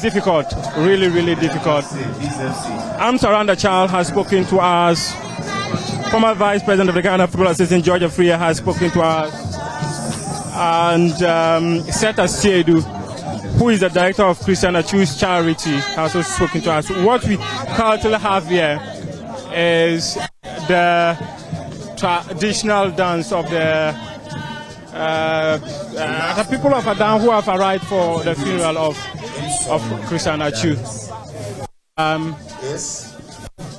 S20: difficult, really difficult. Amsaran the child has spoken to us. Former Vice President of the Ghana Football Association, George Freya, has spoken to us. And Seta Siedu, who is the director of Christian Achu's charity, has also spoken to us. What we currently have here is the traditional dance of the people of Adan who have arrived for the funeral of Christian Achu.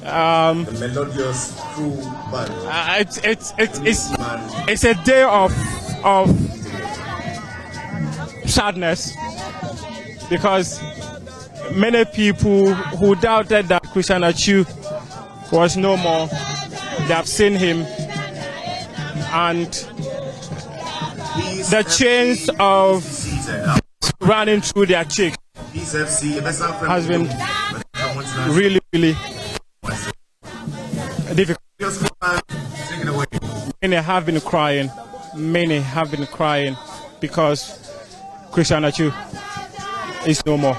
S22: The melodious crew band.
S20: It's a day of sadness, because many people who doubted that Christian Achu was no more, they have seen him, and the chains of running through their cheeks has been really difficult. Many have been crying because Christian Achu is no more.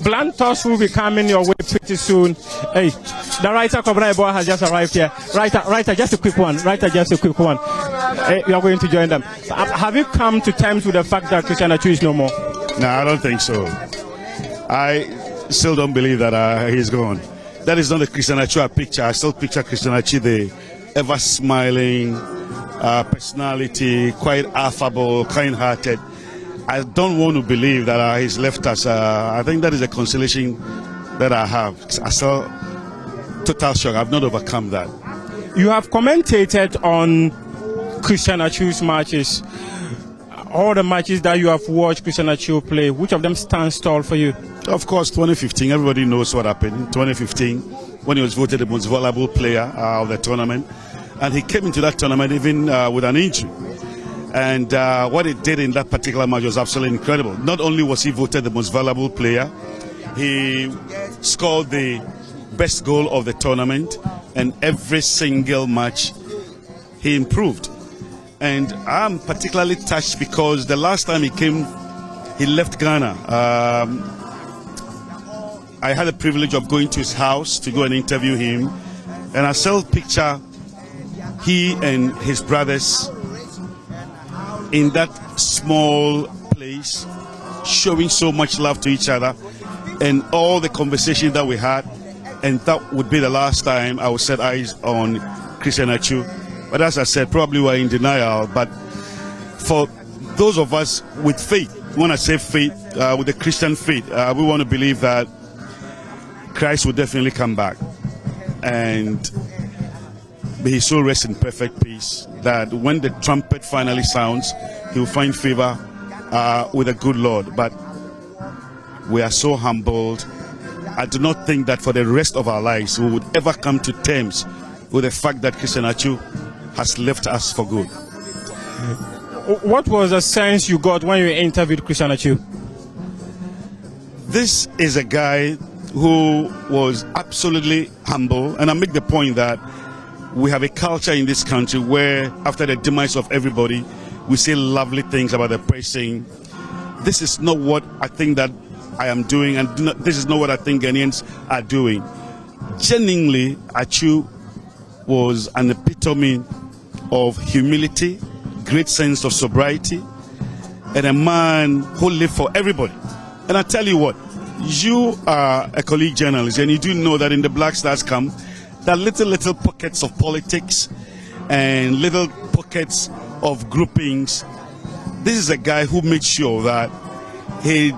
S20: Blunt toss will be coming your way pretty soon. Hey, the writer Kobra Boy has just arrived here. Writer, just a quick one. You are going to join them. Have you come to terms with the fact that Christian Achu is no more?
S6: No, I don't think so. I still don't believe that he's gone. That is not the Christian Achu picture. I still picture Christian Achu, the ever smiling personality, quite affable, kind-hearted. I don't want to believe that he's left us. I think that is a consolation that I have. I saw total shock. I've not overcome that.
S20: You have commentated on Christian Achu's matches. All the matches that you have watched Christian Achu play, which of them stands tall for you?
S6: Of course, 2015. Everybody knows what happened in 2015 when he was voted the most valuable player of the tournament. And he came into that tournament even with an injury. And what he did in that particular match was absolutely incredible. Not only was he voted the most valuable player, he scored the best goal of the tournament, and every single match he improved. And I'm particularly touched because the last time he came, he left Ghana. I had the privilege of going to his house to go and interview him, and I still picture he and his brothers in that small place, showing so much love to each other, and all the conversations that we had, and that would be the last time I would set eyes on Christian Achu. But as I said, probably we're in denial. But for those of us with faith, when I say faith, with the Christian faith, we want to believe that Christ will definitely come back, and may his soul rest in perfect peace, that when the trumpet finally sounds, he will find favor with the good Lord. But we are so humbled. I do not think that for the rest of our lives we would ever come to terms with the fact that Christian Achu has left us for good.
S20: What was the sense you got when you interviewed Christian Achu?
S6: This is a guy who was absolutely humble, and I make the point that we have a culture in this country where after the demise of everybody, we say lovely things about the person. This is not what I think that I am doing, and this is not what I think Ghanaians are doing. Genuinely, Achu was an epitome of humility, great sense of sobriety, and a man who lived for everybody. And I tell you what, you are a colleague journalist, and you do know that in the Black Stars camp, there are little pockets of politics and little pockets of groupings. This is a guy who made sure that he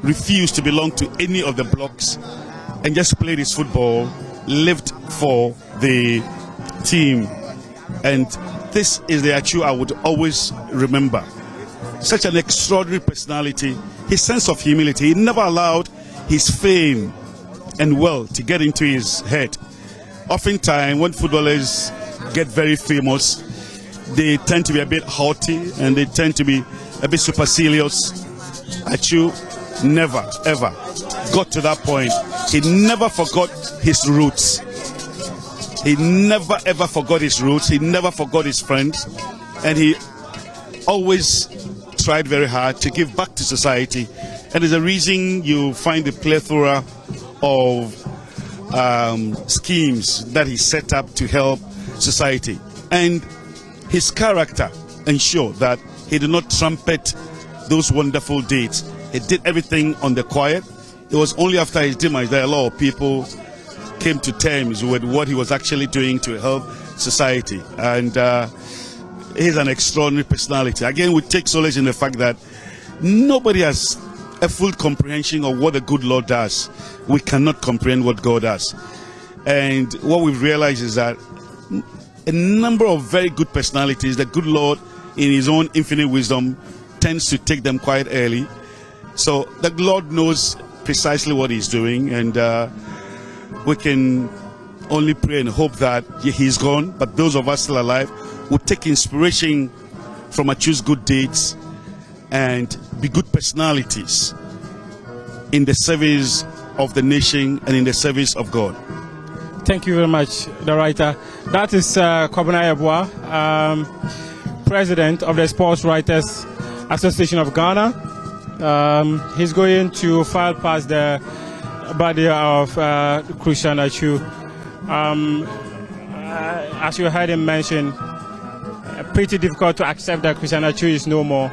S6: refused to belong to any of the blocks and just played his football, lived for the team. And this is the Achu I would always remember. Such an extraordinary personality, his sense of humility. He never allowed his fame and wealth to get into his head. Oftentimes, when footballers get very famous, they tend to be a bit haughty and they tend to be a bit supercilious. Achu never, ever got to that point. He never forgot his roots. He never, ever forgot his roots. He never forgot his friends. And he always tried very hard to give back to society. And there's a reason you find a plethora of schemes that he set up to help society. And his character ensured that he did not trumpet those wonderful deeds. He did everything on the quiet. It was only after his demise that a lot of people came to terms with what he was actually doing to help society. And he's an extraordinary personality. Again, we take solace in the fact that nobody has a full comprehension of what the good Lord does. We cannot comprehend what God does. And what we've realized is that a number of very good personalities, the good Lord, in his own infinite wisdom, tends to take them quite early. So the Lord knows precisely what he's doing, and we can only pray and hope that he's gone, but those of us still alive will take inspiration from Achu's good deeds and be good personalities in the service of the nation and in the service of God.
S20: Thank you very much, the writer. That is Kwabena Yeboah, President of the Sports Writers Association of Ghana. He's going to file past the body of Christian Achu. As you heard him mention, pretty difficult to accept that Christian Achu is no more.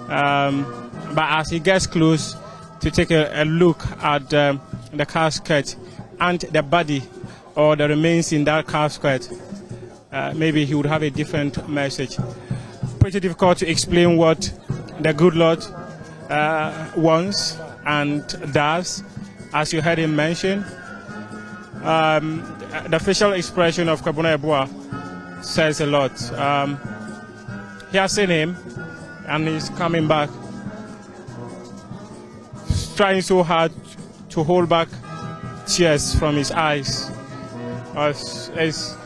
S20: But as he gets close to take a look at the casket and the body or the remains in that casket, maybe he would have a different message. Pretty difficult to explain what the good Lord wants and does, as you heard him mention. The facial expression of Kwabena Yeboah says a lot. He has seen him and he's coming back, trying so hard to hold back tears from his eyes. It's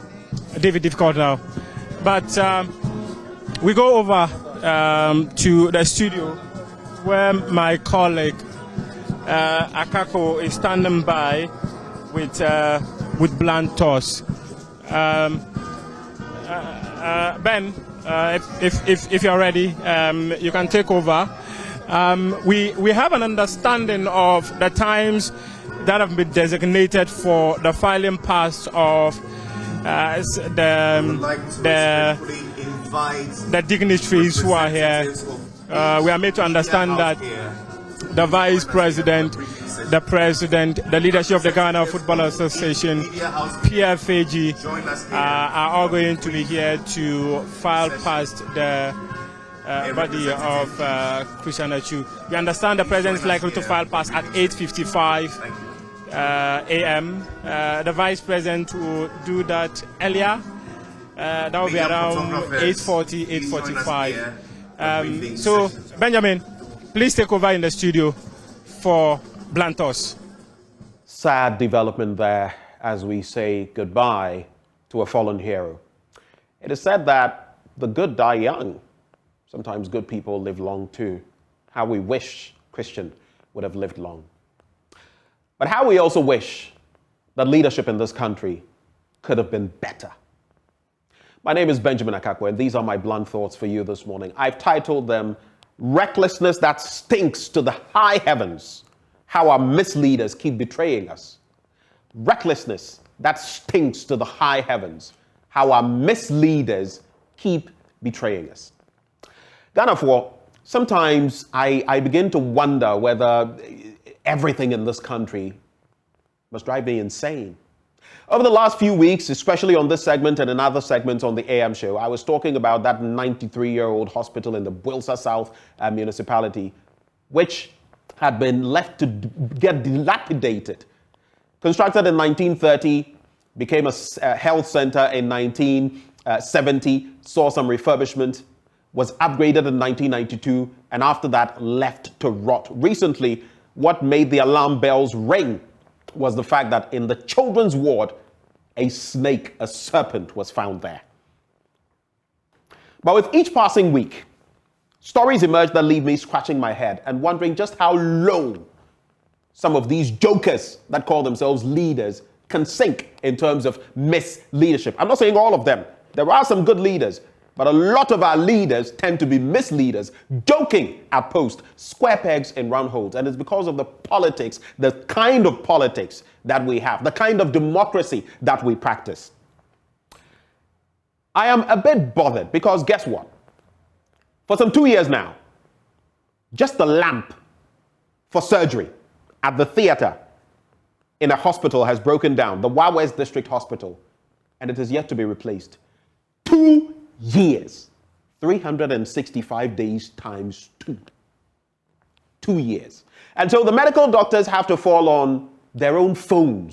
S20: difficult now. But we go over to the studio where my colleague Akakpo is standing by with blunt toss. Ben, if you're ready, you can take over. We have an understanding of the times that have been designated for the filing past of the dignitaries who are here. We are made to understand that the Vice President, the President, the leadership of the Ghana Football Association, PFAG, are all going to be here to file past the body of Christian Achu. We understand the President is likely to file past at 8:55 a.m. The Vice President will do that earlier. That will be around 8:40, 8:45. So, Benjamin, please take over in the studio for Blantos.
S1: Sad development there as we say goodbye to a fallen hero. It is said that the good die young. Sometimes good people live long too. How we wish Christian would have lived long. But how we also wish that leadership in this country could have been better. My name is Benjamin Akakpo, and these are my blunt thoughts for you this morning. I've titled them, Recklessness That Stinks to the High Heavens, How Our Misleaders Keep Betraying Us. Recklessness that stinks to the high heavens, how our misleaders keep betraying us. Ghana for sometimes I begin to wonder whether everything in this country must drive me insane. Over the last few weeks, especially on this segment and in other segments on the AM show, I was talking about that 93-year-old hospital in the Builsa South municipality, which had been left to get dilapidated. Constructed in 1930, became a health center in 1970, saw some refurbishment, was upgraded in 1992, and after that left to rot. Recently, what made the alarm bells ring was the fact that in the children's ward, a snake, a serpent, was found there. But with each passing week, stories emerge that leave me scratching my head and wondering just how low some of these jokers that call themselves leaders can sink in terms of misleadership. I'm not saying all of them. There are some good leaders, but a lot of our leaders tend to be misleaders, joking at post, square pegs in round holes. And it's because of the politics, the kind of politics that we have, the kind of democracy that we practice. I am a bit bothered because guess what? For some 2 years now, just the lamp for surgery at the theater in a hospital has broken down, the West District Hospital, and it is yet to be replaced. 2 years, 365 days times 2. 2 years. And so the medical doctors have to fall on their own phone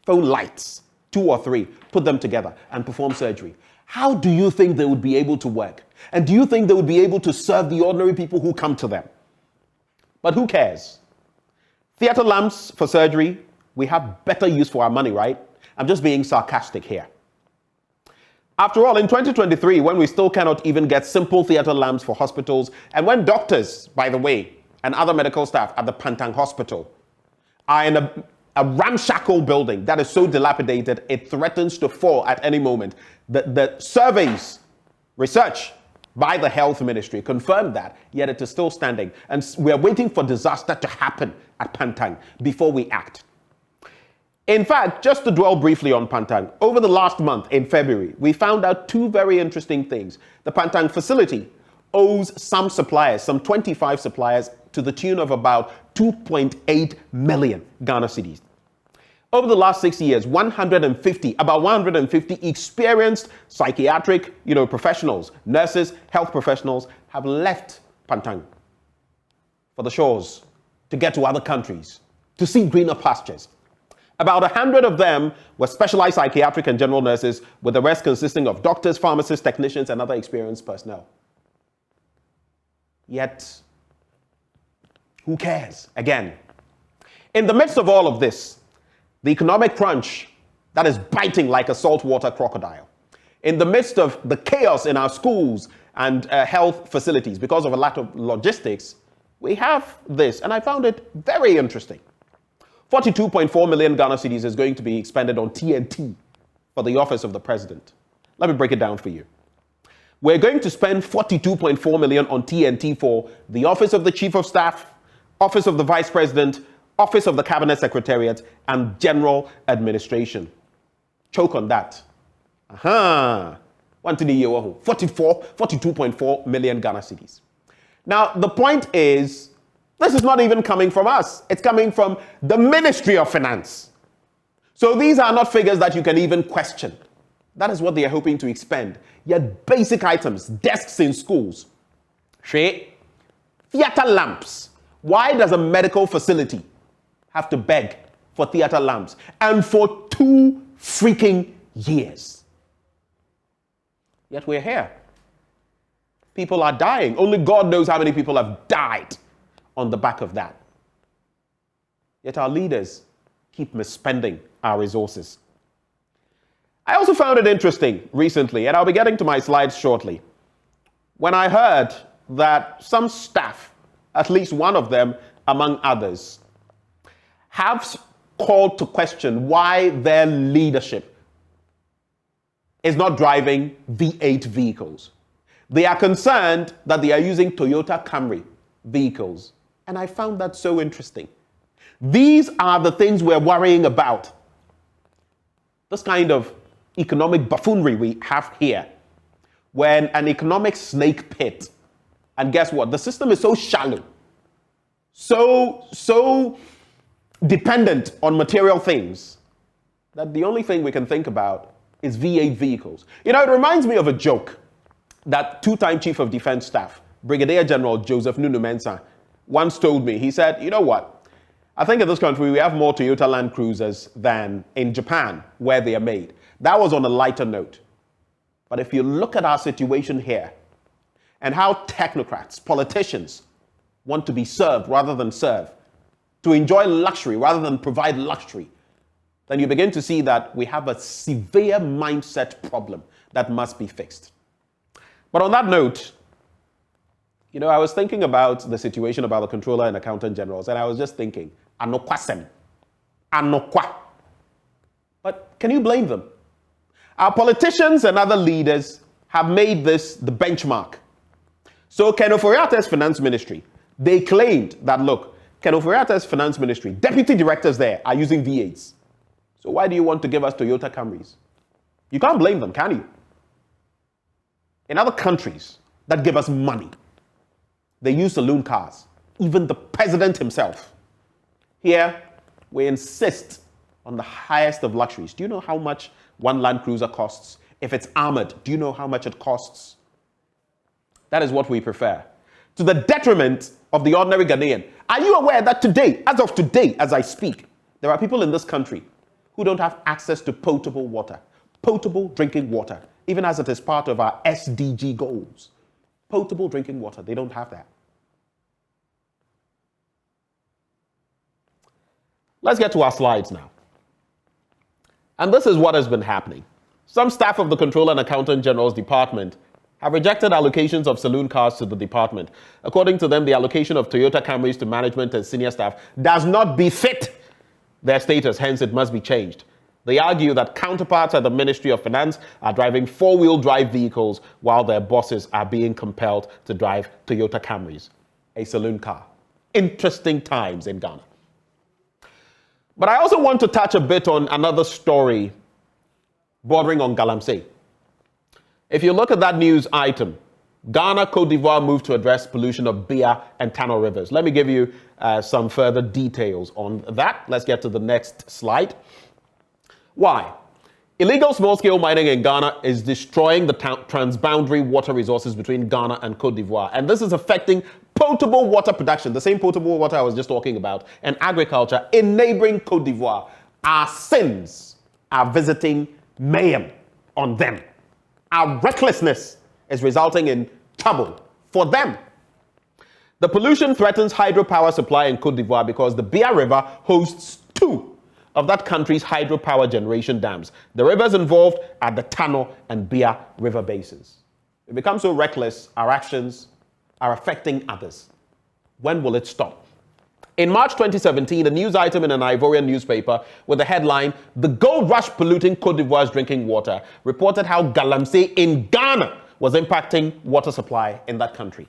S1: lights, 2 or 3, put them together and perform surgery. How do you think they would be able to work? And do you think they would be able to serve the ordinary people who come to them? But who cares? Theater lamps for surgery, we have better use for our money, right? I'm just being sarcastic here. After all, in 2023, when we still cannot even get simple theater lamps for hospitals, and when doctors, by the way, and other medical staff at the Pantang Hospital are in a ramshackle building that is so dilapidated, it threatens to fall at any moment. The surveys, research by the health ministry confirmed that, yet it is still standing. And we are waiting for disaster to happen at Pantang before we act. In fact, just to dwell briefly on Pantang, over the last month in February, we found out 2 very interesting things. The Pantang facility owes some suppliers, some 25 suppliers, to the tune of about 2.8 million Ghana cedis. Over the last 6 years, about 150 experienced psychiatric, professionals, nurses, health professionals have left Pantang for the shores to get to other countries, to see greener pastures. About 100 of them were specialized psychiatric and general nurses, with the rest consisting of doctors, pharmacists, technicians, and other experienced personnel. Yet, who cares? Again, in the midst of all of this, the economic crunch that is biting like a saltwater crocodile, in the midst of the chaos in our schools and health facilities because of a lack of logistics, we have this, and I found it very interesting. 42.4 million Ghana cedis is going to be expended on TNT for the office of the president. Let me break it down for you. We're going to spend 42.4 million on TNT for the office of the chief of staff, office of the vice president, office of the cabinet secretariat, and general administration. Choke on that. 42.4 million Ghana cedis. Now, the point is, this is not even coming from us. It's coming from the Ministry of Finance. So these are not figures that you can even question. That is what they are hoping to expend. Yet basic items, desks in schools, theater lamps. Why does a medical facility have to beg for theater lamps? And for 2 freaking years. Yet we're here. People are dying. Only God knows how many people have died on the back of that. Yet our leaders keep misspending our resources. I also found it interesting recently, and I'll be getting to my slides shortly, when I heard that some staff, at least one of them among others, have called to question why their leadership is not driving V8 vehicles. They are concerned that they are using Toyota Camry vehicles. And I found that so interesting. These are the things we're worrying about. This kind of economic buffoonery we have here, when an economic snake pit And guess what? The system is so shallow, so dependent on material things that the only thing we can think about is V8 vehicles. You know, it reminds me of a joke that two-time Chief of Defense Staff, Brigadier General Joseph Nunu Mensah, once told me. He said, you know what? I think in this country we have more Toyota Land Cruisers than in Japan, where they are made. That was on a lighter note. But if you look at our situation here and how technocrats, politicians want to be served rather than serve, to enjoy luxury rather than provide luxury, then you begin to see that we have a severe mindset problem that must be fixed. But on that note, you know, I was thinking about the situation about the Controller and Accountant Generals, and I was just thinking, anokwasem, anokwa. But can you blame them? Our politicians and other leaders have made this the benchmark. So Ken Ofori-Atta's finance ministry, they claimed that, look, Ken Ofori-Atta's finance ministry, deputy directors there are using V8s. So why do you want to give us Toyota Camrys? You can't blame them, can you? In other countries that give us money, they use saloon cars, even the president himself. Here, we insist on the highest of luxuries. Do you know how much one Land Cruiser costs? If it's armored, do you know how much it costs? That is what we prefer, to the detriment of the ordinary Ghanaian. Are you aware that today, as of today, as I speak, there are people in this country who don't have access to potable water, potable drinking water, even as it is part of our SDG goals? Potable drinking water, they don't have that. Let's get to our slides now. And this is what has been happening. Some staff of the Controller and Accountant General's department have rejected allocations of saloon cars to the department. According to them, the allocation of Toyota Camrys to management and senior staff does not befit their status, hence it must be changed. They argue that counterparts at the Ministry of Finance are driving four-wheel drive vehicles while their bosses are being compelled to drive Toyota Camrys, a saloon car. Interesting times in Ghana. But I also want to touch a bit on another story bordering on Galamsey. If you look at that news item, Ghana, Cote d'Ivoire moved to address pollution of Bia and Tano rivers. Let me give you some further details on that. Let's get to the next slide. Why? Illegal small-scale mining in Ghana is destroying the transboundary water resources between Ghana and Cote d'Ivoire. And this is affecting potable water production, the same potable water I was just talking about, and agriculture in neighboring Cote d'Ivoire. Our sins are visiting mayhem on them. Our recklessness is resulting in trouble for them. The pollution threatens hydropower supply in Cote d'Ivoire because the Bia River hosts two of that country's hydropower generation dams. The rivers involved are the Tano and Bia river basins. We become so reckless, our actions are affecting others. When will it stop? In March 2017, a news item in an Ivorian newspaper with the headline, "The Gold Rush Polluting Cote d'Ivoire's Drinking Water," reported how Galamsey in Ghana was impacting water supply in that country.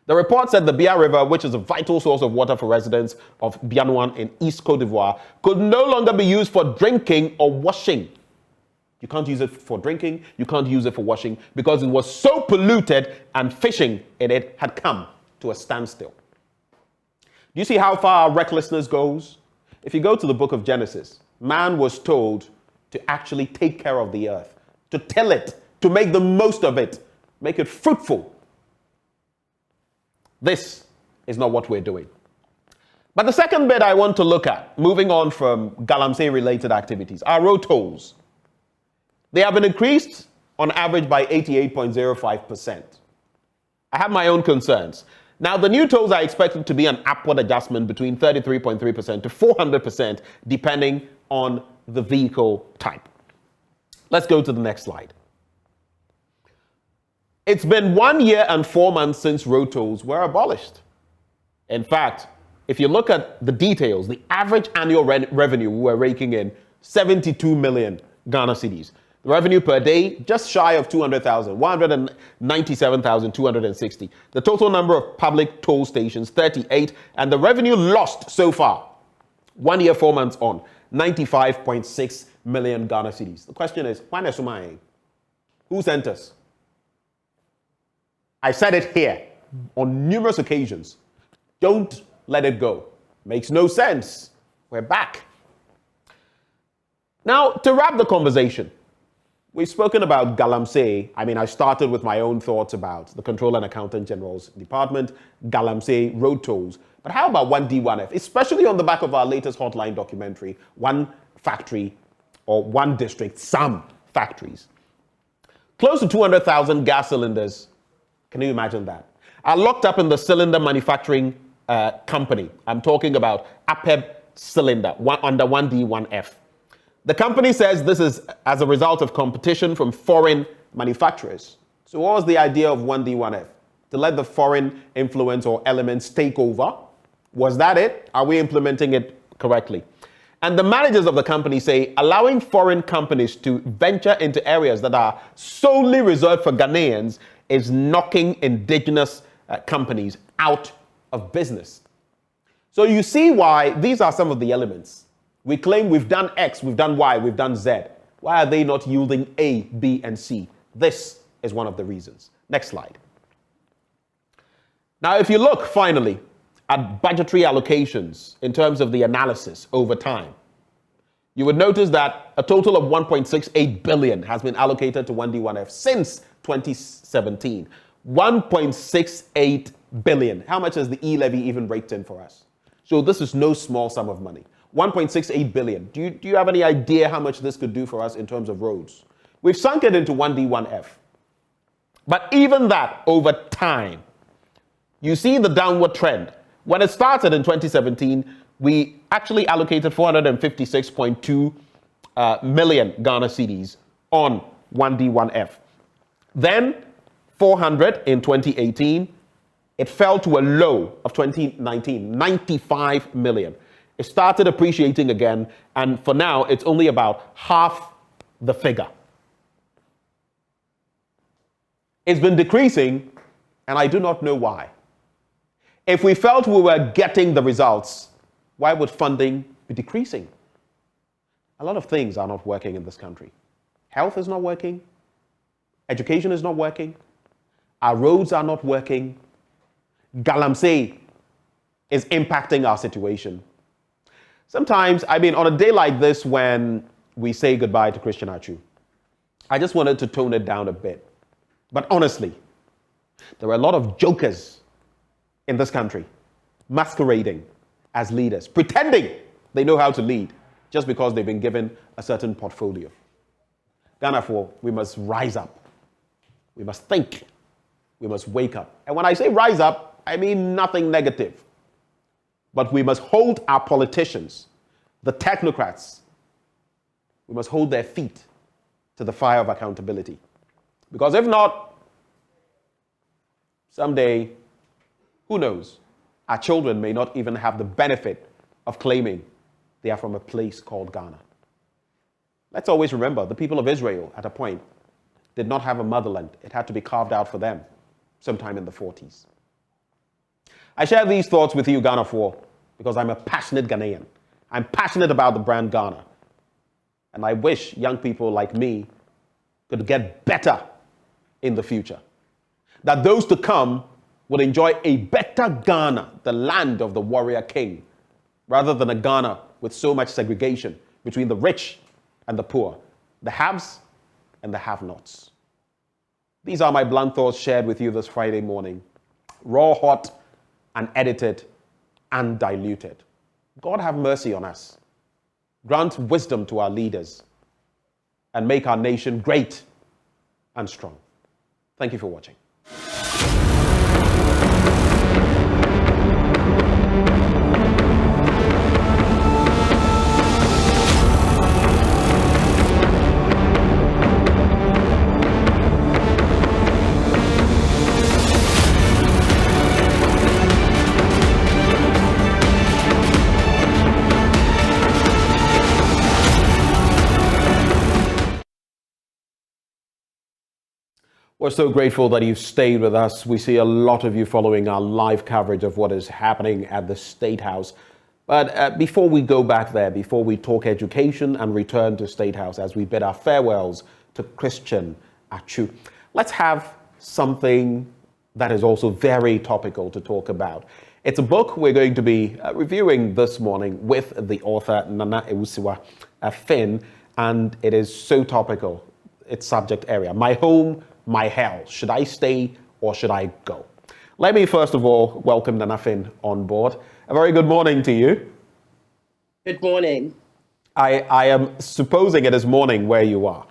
S1: The report said the Bia River, which is a vital source of water for residents of Bianouan in East Cote d'Ivoire, could no longer be used for drinking or washing. You can't use it for drinking, you can't use it for washing, because it was so polluted and fishing in it had come to a standstill. Do you see how far our recklessness goes? If you go to the book of Genesis, man was told to actually take care of the earth, to till it, to make the most of it, make it fruitful. This is not what we're doing. But the second bit I want to look at, moving on from Galamsey-related activities, are road tolls. They have been increased on average by 88.05%. I have my own concerns. Now, the new tolls are expected to be an upward adjustment between 33.3% to 400%, depending on the vehicle type. Let's go to the next slide. It's been 1 year and 4 months since road tolls were abolished. In fact, if you look at the details, the average annual revenue we were raking in, 72 million Ghana cedis. The revenue per day, just shy of 200,000, 197,260. The total number of public toll stations, 38. And the revenue lost so far, 1 year, 4 months on, 95.6 million Ghana cedis. The question is, why not Sumai? Who sent us? I said it here. on numerous occasions. Don't let it go. Makes no sense. We're back. Now, to wrap the conversation, we've spoken about Galamsey. I started with my own thoughts about the Controller and Accountant General's Department, Galamsey, road tolls. But how about 1D, 1F? Especially on the back of our latest Hotline documentary, One Factory or One District, Some Factories. Close to 200,000 gas cylinders, can you imagine that, are locked up in the cylinder manufacturing company. I'm talking about APEB cylinder, under 1D, 1F. The company says this is as a result of competition from foreign manufacturers. So what was the idea of 1D, 1F? To let the foreign influence or elements take over? Was that it? Are we implementing it correctly? And the managers of the company say allowing foreign companies to venture into areas that are solely reserved for Ghanaians is knocking indigenous companies out of business. So you see why these are some of the elements. We claim we've done X, we've done Y, we've done Z. Why are they not yielding A, B, and C? This is one of the reasons. Next slide. Now, if you look finally at budgetary allocations in terms of the analysis over time, you would notice that a total of 1.68 billion has been allocated to 1D, 1F since 2017. 1.68 billion. How much has the e-levy even raked in for us? So this is no small sum of money. 1.68 billion. Do you have any idea how much this could do for us in terms of roads? We've sunk it into 1D, 1F. But even that, over time, you see the downward trend. When it started in 2017, we actually allocated 456.2 million Ghana cedis on 1D, 1F. Then 400 in 2018. It fell to a low of 2019, 95 million. It started appreciating again, and for now, it's only about half the figure. It's been decreasing, and I do not know why. If we felt we were getting the results, why would funding be decreasing? A lot of things are not working in this country. Health is not working. Education is not working. Our roads are not working. Galamsey is impacting our situation. Sometimes, on a day like this when we say goodbye to Christian Atsu, I just wanted to tone it down a bit. But honestly, there are a lot of jokers in this country masquerading as leaders, pretending they know how to lead just because they've been given a certain portfolio. Ghana, we must rise up. We must think. We must wake up. And when I say rise up, I mean nothing negative. But we must hold our politicians, the technocrats, we must hold their feet to the fire of accountability. Because if not, someday, who knows, our children may not even have the benefit of claiming they are from a place called Ghana. Let's always remember, the people of Israel, at a point, did not have a motherland. It had to be carved out for them sometime in the 40s. I share these thoughts with you, Ghana, because I'm a passionate Ghanaian. I'm passionate about the brand Ghana. And I wish young people like me could get better in the future. That those to come would enjoy a better Ghana, the land of the warrior king, rather than a Ghana with so much segregation between the rich and the poor, the haves and the have-nots. These are my blunt thoughts shared with you this Friday morning. Raw, hot, unedited, undiluted. God have mercy on us. Grant wisdom to our leaders and make our nation great and strong. Thank you for watching. We're so grateful that you've stayed with us. We see a lot of you following our live coverage of what is happening at the State House. But before we go back there, before we talk education and return to State House as we bid our farewells to Christian Atsu, let's have something that is also very topical to talk about. It's a book we're going to be reviewing this morning with the author Nana Ewusiwa Finn, and it is so topical. Its subject area: my home, my hell. Should I stay or should I go? Let me first of all welcome Nana Finn on board. A very good morning to you.
S8: Good morning.
S1: I am supposing it is morning where you are.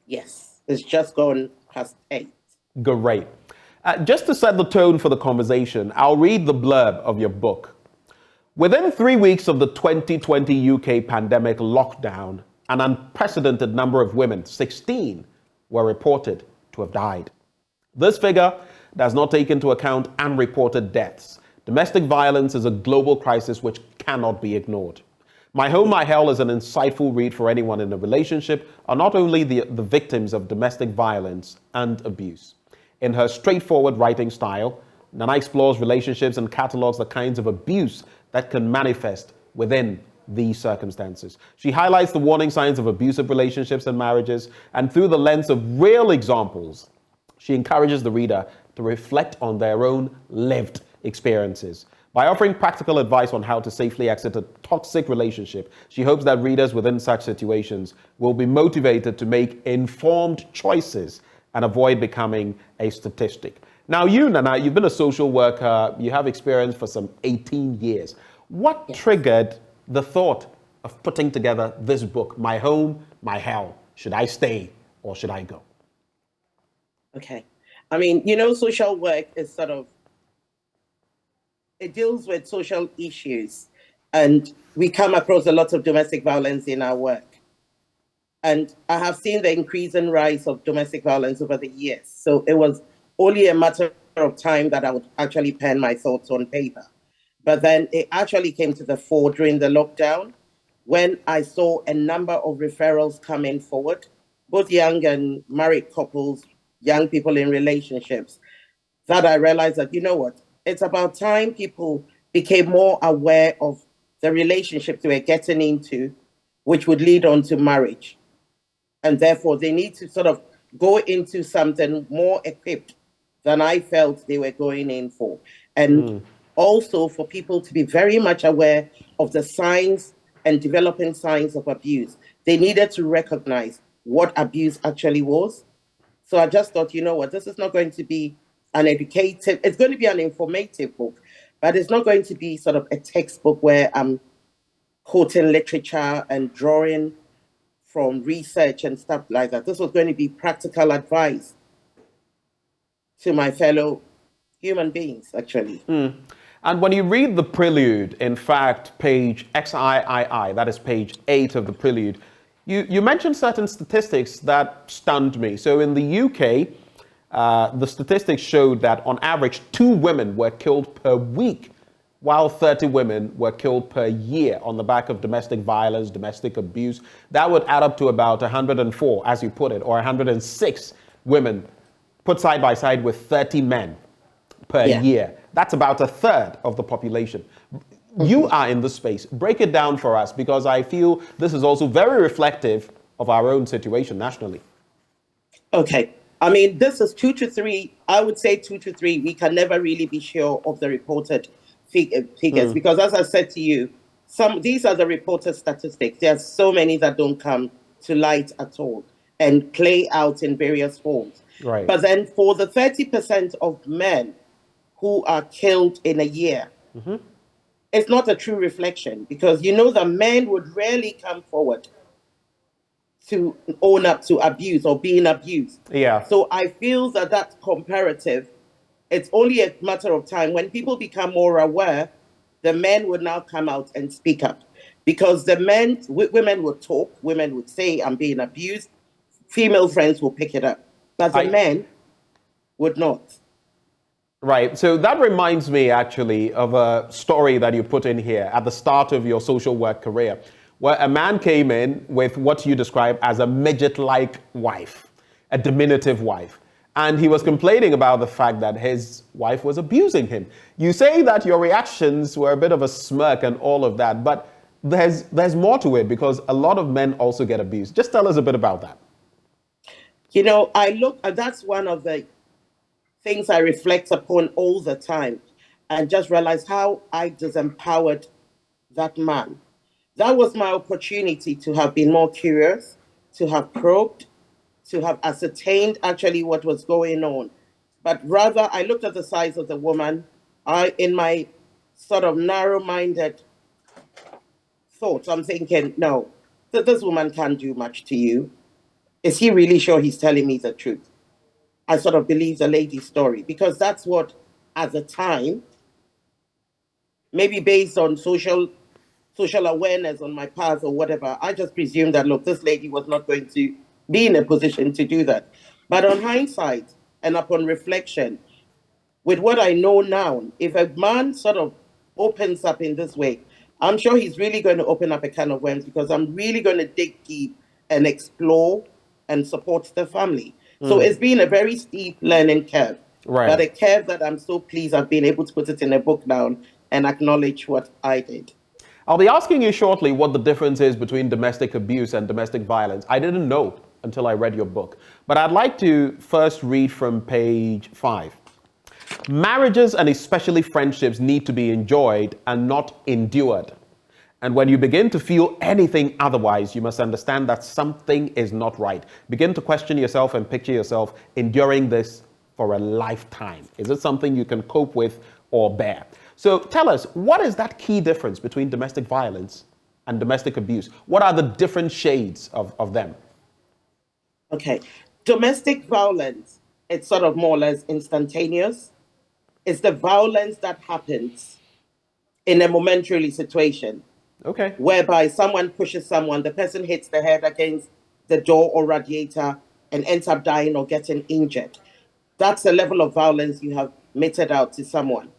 S8: Yes, it's just gone past 8.
S1: Great. Just to set the tone for the conversation, I'll read the blurb of your book. Within 3 weeks of the 2020 UK pandemic lockdown, an unprecedented number of women, 16, were reported to have died. This figure does not take into account unreported deaths. Domestic violence is a global crisis which cannot be ignored. My Home, My Hell is an insightful read for anyone in a relationship, or not only the victims of domestic violence and abuse. In her straightforward writing style, Nana explores relationships and catalogs the kinds of abuse that can manifest within these circumstances. She highlights the warning signs of abusive relationships and marriages, and through the lens of real examples, she encourages the reader to reflect on their own lived experiences. By offering practical advice on how to safely exit a toxic relationship, she hopes that readers within such situations will be motivated to make informed choices and avoid becoming a statistic. Now, you, Nana, you've been a social worker, you have experience for some 18 years. What triggered the thought of putting together this book, My Home, My Hell? Should I stay or should I go?
S8: Okay. I mean, social work is it deals with social issues, and we come across a lot of domestic violence in our work. And I have seen the increase and rise of domestic violence over the years. So it was only a matter of time that I would actually pen my thoughts on paper. But then it actually came to the fore during the lockdown when I saw a number of referrals coming forward, both young and married couples, young people in relationships, that I realized that, it's about time people became more aware of the relationships they were getting into, which would lead on to marriage. And therefore, they need to go into something more equipped than I felt they were going in for. And also for people to be very much aware of the signs and developing signs of abuse. They needed to recognize what abuse actually was. So I just thought, this is not going to be an educative, it's going to be an informative book, but it's not going to be a textbook where I'm quoting literature and drawing from research and stuff like that. This was going to be practical advice to my fellow human beings, actually.
S1: And when you read the prelude, in fact, page XIII, that is page 8 of the prelude, you mentioned certain statistics that stunned me. So in the UK, the statistics showed that on average, 2 women were killed per week, while 30 women were killed per year on the back of domestic violence, domestic abuse. That would add up to about 104, as you put it, or 106 women put side by side with 30 men per year. That's about a third of the population. You are in this space. Break it down for us, because I feel this is also very reflective of our own situation nationally.
S8: Okay. I mean, this is 2 to 3. I would say 2 to 3. We can never really be sure of the reported figures because, as I said to you, these are the reported statistics. There are so many that don't come to light at all and play out in various forms.
S1: Right.
S8: But then for the 30% of men who are killed in a year, it's not a true reflection, because the men would rarely come forward to own up to abuse or being abused.
S1: Yeah.
S8: So I feel that that's comparative. It's only a matter of time. When people become more aware, the men would now come out and speak up. Because women would talk, women would say, I'm being abused. Female friends will pick it up. But the men would not.
S1: Right. So that reminds me actually of a story that you put in here at the start of your social work career, where a man came in with what you describe as a midget-like wife, a diminutive wife. And he was complaining about the fact that his wife was abusing him. You say that your reactions were a bit of a smirk and all of that, but there's more to it, because a lot of men also get abused. Just tell us a bit about that.
S8: I look, that's one of the things I reflect upon all the time and just realize how I disempowered that man. That was my opportunity to have been more curious, to have probed, to have ascertained actually what was going on. But rather, I looked at the size of the woman. In my sort of narrow-minded thoughts, I'm thinking, no, this woman can't do much to you. Is he really sure he's telling me the truth? I sort of believe the lady's story because that's what, at the time, maybe based on social awareness on my path or whatever, I just presumed that, look, this lady was not going to be in a position to do that. But on hindsight and upon reflection, with what I know now, if a man sort of opens up in this way, I'm sure he's really going to open up a can of worms because I'm really going to dig deep and explore and support the family. So it's been a very steep learning curve, but a curve that I'm so pleased I've been able to put it in a book down and acknowledge what I did.
S1: I'll be asking you shortly what the difference is between domestic abuse and domestic violence. I didn't know until I read your book. But I'd like to first read from page 5. Marriages and especially friendships need to be enjoyed and not endured. And when you begin to feel anything otherwise, you must understand that something is not right. Begin to question yourself and picture yourself enduring this for a lifetime. Is it something you can cope with or bear? So tell us, what is that key difference between domestic violence and domestic abuse? What are the different shades of them?
S8: Okay. Domestic violence, it's sort of more or less instantaneous. It's the violence that happens in a momentary situation.
S1: Okay.
S8: Whereby someone pushes someone, the person hits the head against the door or radiator and ends up dying or getting injured. That's the level of violence you have meted out to someone.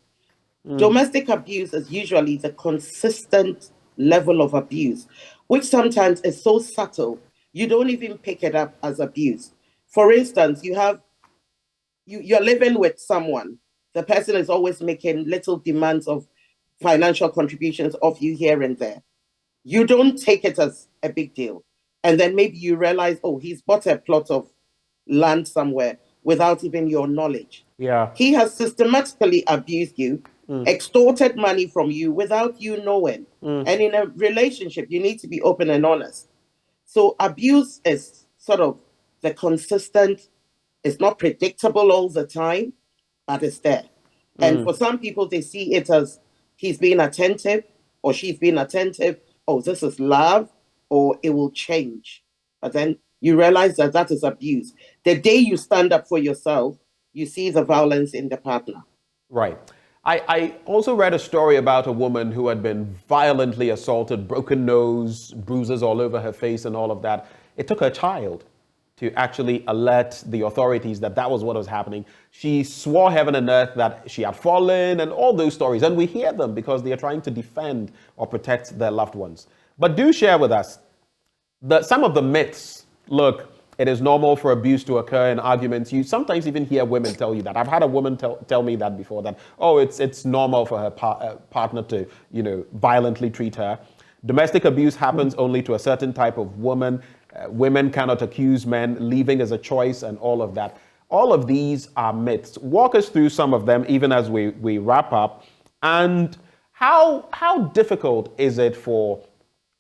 S8: Domestic abuse is usually the consistent level of abuse, which sometimes is so subtle, you don't even pick it up as abuse. For instance, you're living with someone. The person is always making little demands of financial contributions of you here and there. You don't take it as a big deal. And then maybe you realize, oh, he's bought a plot of land somewhere without even your knowledge.
S1: Yeah.
S8: He has systematically abused you, extorted money from you without you knowing. And in a relationship, you need to be open and honest. So abuse is sort of the consistent, it's not predictable all the time, but it's there. And for some people, they see it as he's being attentive or she's being attentive. Oh, this is love, or it will change. But then you realize that that is abuse. The day you stand up for yourself, you see the violence in the partner.
S1: Right. I also read a story about a woman who had been violently assaulted, broken nose, bruises all over her face and all of that. It took her child to actually alert the authorities that that was what was happening. She swore heaven and earth that she had fallen and all those stories. And we hear them because they are trying to defend or protect their loved ones. But do share with us some of the myths. Look, it is normal for abuse to occur in arguments. You sometimes even hear women tell you that. I've had a woman tell me that before, that, oh, it's normal for her partner to, violently treat her. Domestic abuse happens only to a certain type of woman. Women cannot accuse men. Leaving is a choice and all of that. All of these are myths. Walk us through some of them, even as we wrap up. And how difficult is it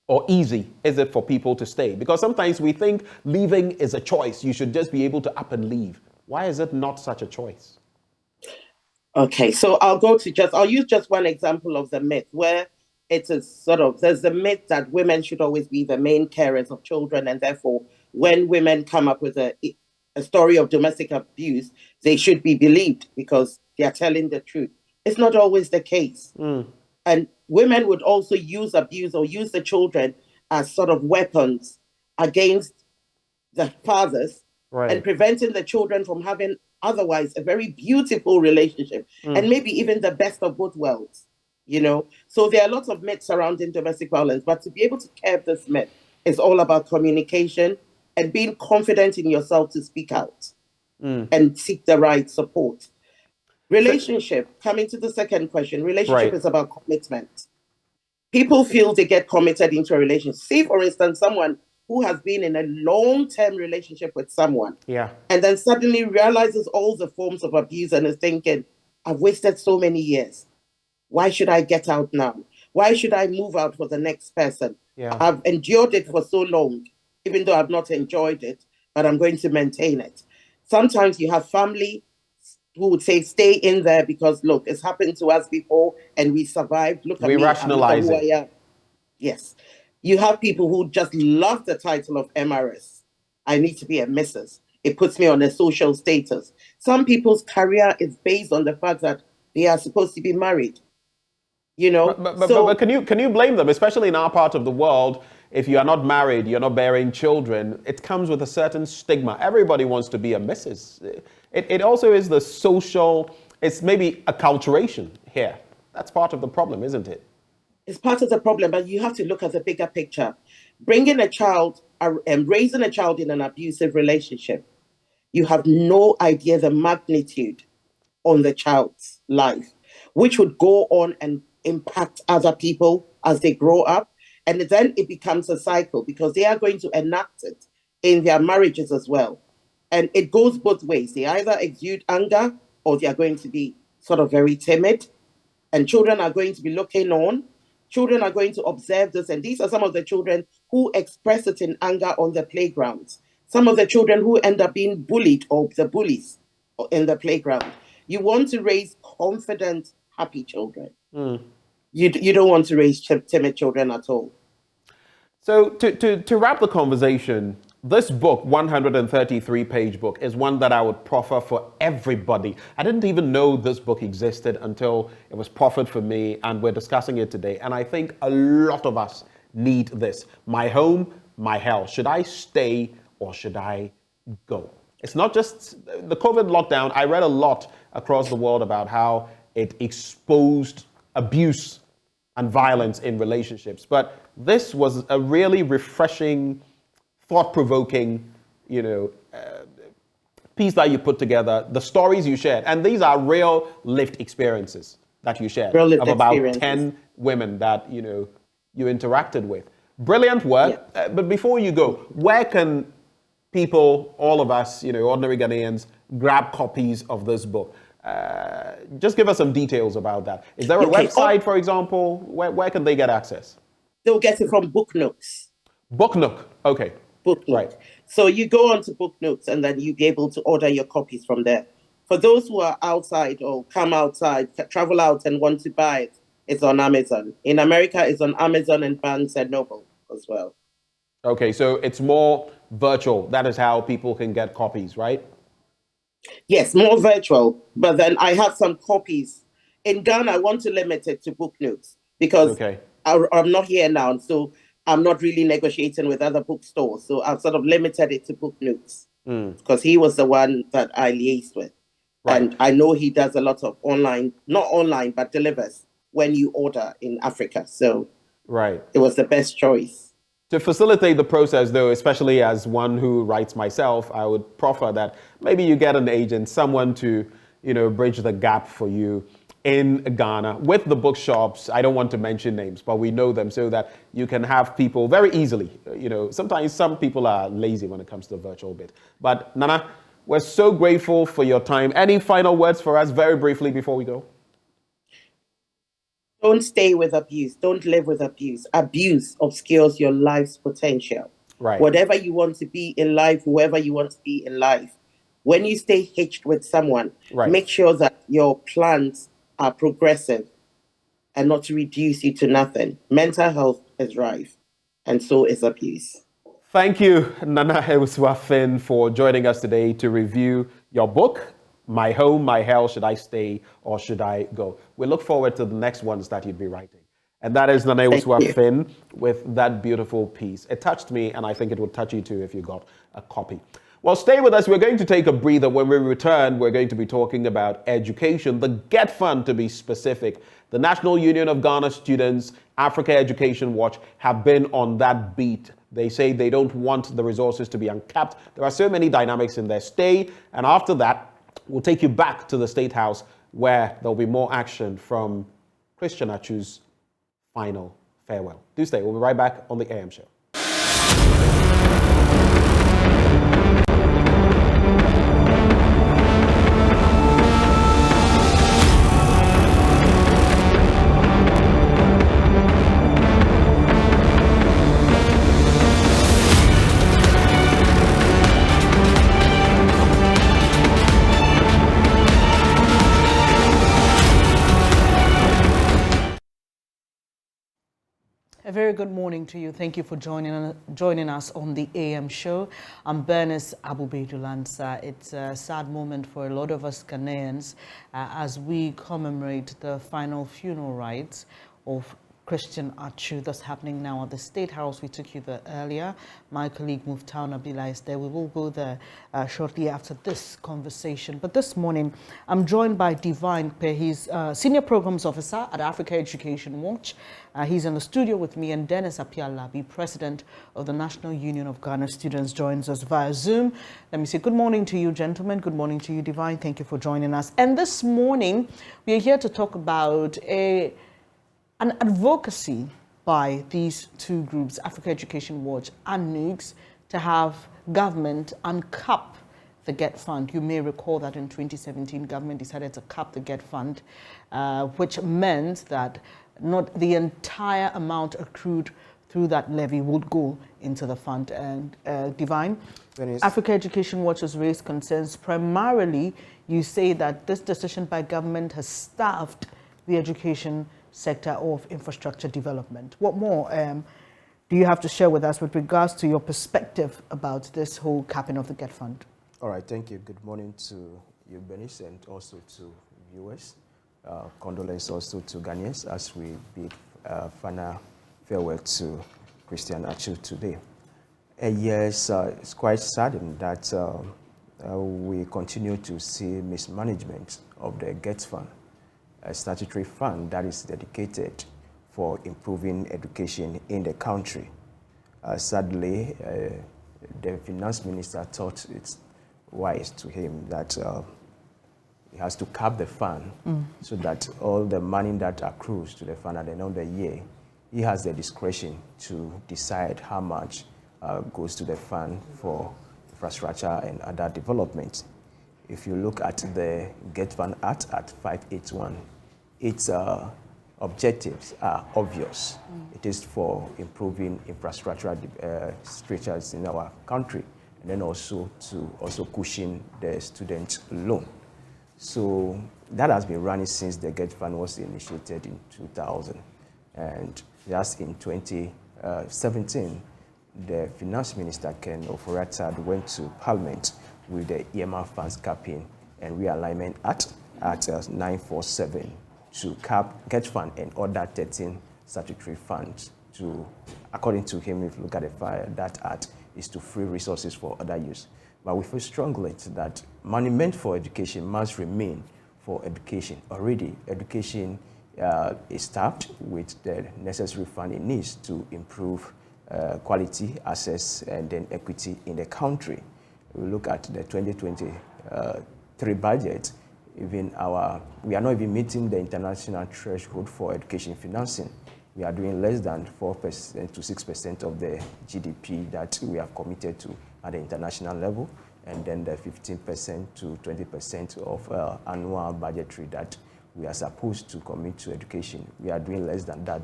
S1: or easy is it for people to stay? Because sometimes we think leaving is a choice. You should just be able to up and leave. Why is it not such a choice?
S8: Okay, so I'll use just one example of the myth where it is there's the myth that women should always be the main carers of children, and therefore when women come up with a story of domestic abuse, they should be believed because they are telling the truth. It's not always the case. And women would also use abuse or use the children as sort of weapons against the fathers, and preventing the children from having otherwise a very beautiful relationship and maybe even the best of both worlds, So there are lots of myths surrounding domestic violence, but to be able to curb this myth is all about communication and being confident in yourself to speak out and seek the right support. Relationship, coming to the second question, relationship is about commitment. People feel they get committed into a relationship. See, for instance, someone who has been in a long-term relationship with someone,
S1: Yeah.
S8: and then suddenly realizes all the forms of abuse and is thinking, I've wasted so many years. Why should I get out now? Why should I move out for the next person?
S1: Yeah.
S8: I've endured it for so long, even though I've not enjoyed it, but I'm going to maintain it. Sometimes you have family who would say, stay in there because, look, it's happened to us before and we survived. Look at me.
S1: Rationalize
S8: look at who
S1: it.
S8: I am. Yes. You have people who just love the title of MRS. I need to be a Mrs. It puts me on a social status. Some people's career is based on the fact that they are supposed to be married. You know,
S1: but can you blame them, especially in our part of the world? If you are not married, you're not bearing children, it comes with a certain stigma. Everybody wants to be a Mrs. It also is the social, it's maybe acculturation here. That's part of the problem, isn't it?
S8: It's part of the problem, but you have to look at the bigger picture. Bringing a child and raising a child in an abusive relationship, you have no idea the magnitude on the child's life, which would go on and impact other people as they grow up. And then it becomes a cycle because they are going to enact it in their marriages as well. And it goes both ways. They either exude anger or they are going to be sort of very timid. And children are going to be looking on. Children are going to observe this. And these are some of the children who express it in anger on the playgrounds. Some of the children who end up being bullied or the bullies in the playground. You want to raise confident, happy children. You don't want to raise timid children at all.
S1: So to wrap the conversation, this book, 133-page book, is one that I would proffer for everybody. I didn't even know this book existed until it was proffered for me, and we're discussing it today. And I think a lot of us need this. My home, my hell. Should I stay or should I go? It's not just the COVID lockdown. I read a lot across the world about how it exposed abuse and violence in relationships. But this was a really refreshing, thought-provoking, piece that you put together, the stories you shared. And these are real lived experiences that you shared of about 10 women that, you interacted with. Brilliant work. Yeah. But before you go, where can people, all of us, ordinary Ghanaians, grab copies of this book? Just give us some details about that. Is there a website, for example? Where can they get access?
S8: They'll get it from Book Notes.
S1: Book Nook, okay.
S8: Book Nook. Right. So you go on to Book Notes and then you'll be able to order your copies from there. For those who are outside or come outside, travel out and want to buy it, it's on Amazon. In America, it's on Amazon and Barnes & Noble as well. Okay, so it's more virtual. That is how people can get copies, right? Yes, more virtual, but then I have some copies. In Ghana, I want to limit it to Book Notes because I'm not here now, so I'm not really negotiating with other bookstores. So I've sort of limited it to Book Notes because he was the one that I liaised with. Right. And I know he does a lot of online, not online, but delivers when you order in Africa. So it was the best choice. To facilitate the process, though, especially as one who writes myself, I would proffer that maybe you get an agent, someone to, bridge the gap for you in Ghana with the bookshops. I don't want to mention names, but we know them so that you can have people very easily. Sometimes some people are lazy when it comes to the virtual bit. But Nana, we're so grateful for your time. Any final words for us very briefly before we go? Don't stay with abuse. Don't live with abuse. Abuse obscures your life's potential. Right. Whatever you want to be in life, whoever you want to be in life, when you stay hitched with someone, make sure that your plans are progressive and not to reduce you to nothing. Mental health is rife, and so is abuse. Thank you, Nana Ewusuafin, for joining us today to review your book, My Home, My Hell, Should I Stay or Should I Go? We look forward to the next ones that you'd be writing. And that is Nana Ewusuafin with that beautiful piece. It touched me, and I think it would touch you too if you got a copy. Well, stay with us. We're going to take a breather. When we return, we're going to be talking about education, the GetFund to be specific. The National Union of Ghana Students, Africa Education Watch have been on that beat. They say they don't want the resources to be uncapped. There are so many dynamics in their stay. And after that, we'll take you back to the State House where there'll be more action from Christian Achu's final farewell. Do stay. We'll be right back on the AM show.
S10: very good morning to you. Thank you for joining us on the AM show. I'm Bernice Abubedulansa. It's a sad moment for a lot of us Ghanaians as we commemorate the final funeral rites of Christian Achu. That's happening now at the State House. We took you there earlier. My colleague Muftaw Nabila is there. We will go there shortly after this conversation. But this morning, I'm joined by Divine Pe. He's Senior Programs Officer at Africa Education Watch. He's in the studio with me, and Dennis Apialabi, President of the National Union of Ghana Students, joins us via Zoom. Let me say good morning to you, gentlemen. Good morning to you, Divine. Thank you for joining us. And this morning, we are here to talk about an advocacy by these two groups, Africa Education Watch and NUGS, to have government uncap the GetFund. You may recall that in 2017, government decided to cap the GetFund, which meant that not the entire amount accrued through that levy would go into the fund. And Divine, Africa Education Watch has raised concerns. Primarily, you say that this decision by government has starved the education sector of infrastructure development. What more do you have to share with us with regards to your perspective about this whole capping of the GetFund?
S11: All right, thank you. Good morning to you, Bernice, and also to viewers. Condolence also to Ghanaians as we bid final farewell to Christian Achu today. Yes, it's quite saddening that we continue to see mismanagement of the GetFund, a statutory fund that is dedicated for improving education in the country. Sadly, the finance minister thought it's wise to him that he has to cap the fund so that all the money that accrues to the fund at the end of the year, he has the discretion to decide how much goes to the fund for infrastructure and other development. If you look at the GetFund Act at 581, its objectives are obvious. It is for improving infrastructure structures in our country, and then also to cushion the student loan. So that has been running since the GetFund was initiated in 2000. And just in 2017, the finance minister, Ken Ofori-Attah, went to Parliament with the earmark funds capping and realignment act at 947 to cap GetFund and other 13 statutory funds to, according to him, if you look at the file, that act is to free resources for other use. But we feel strongly that money meant for education must remain for education. Already, education is staffed with the necessary fund it needs to improve quality, access, and then equity in the country. We look at the 2023 budget, we are not even meeting the international threshold for education financing. We are doing less than 4% to 6% of the GDP that we have committed to at the international level, and then the 15% to 20% of annual budgetary that we are supposed to commit to education. We are doing less than that.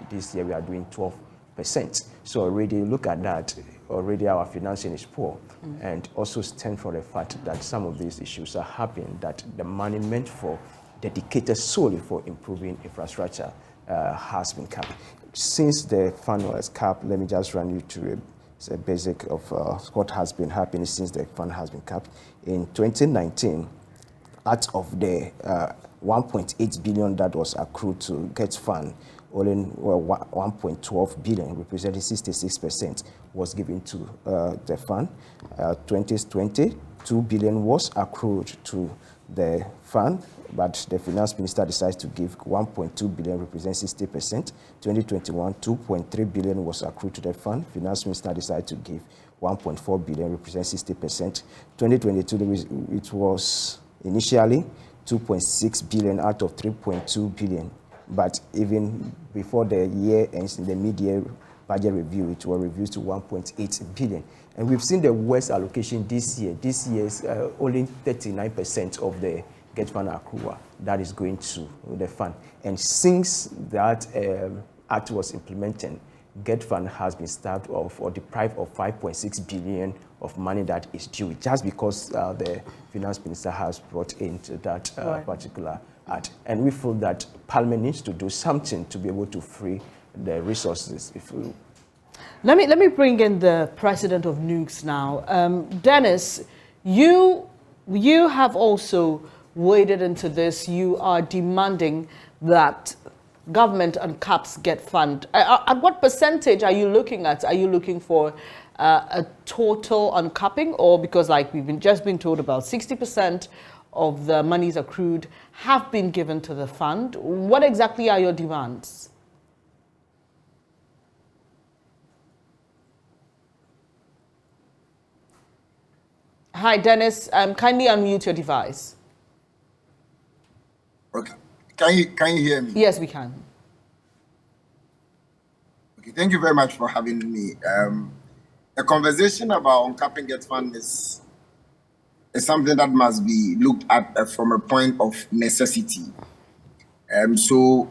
S11: This year we are doing 12%. So already look at that, already our financing is poor, and also stem from the fact that some of these issues are happening, that the money meant for dedicated solely for improving infrastructure has been capped. Since the fund was capped, let me just run you through a basic of what has been happening since the fund has been capped. In 2019, out of the 1.8 billion that was accrued to GetFund, only 1.12 billion, representing 66%, was given to the fund. 2020, 2 billion was accrued to the fund, but the finance minister decides to give 1.2 billion, represents 60%. 2021, 2.3 billion was accrued to the fund. Finance minister decided to give 1.4 billion, represents 60%. 2022, it was initially 2.6 billion out of 3.2 billion. But even before the year ends, in the mid-year budget review, it was reduced to 1.8 billion. And we've seen the worst allocation this year. This year is only 39% of the GetFund accrual that is going to the fund. And since that act was implemented, GetFund has been starved of or deprived of 5.6 billion of money that is due, just because the finance minister has brought into that particular act. And we feel that Parliament needs to do something to be able to free the resources. If we
S10: let me bring in the president of NUGS now. Dennis, you have also waded into this. You are demanding that government and CAPS get fund. At what percentage are you looking at? Are you looking for a total uncapping, or because like we've just been told about 60% of the monies accrued have been given to the fund? What exactly are your demands? Hi, Dennis. Kindly unmute your device.
S12: Okay. Can you hear me?
S10: Yes, we can.
S12: Okay. Thank you very much for having me. The conversation about uncapping GetFund is something that must be looked at from a point of necessity. So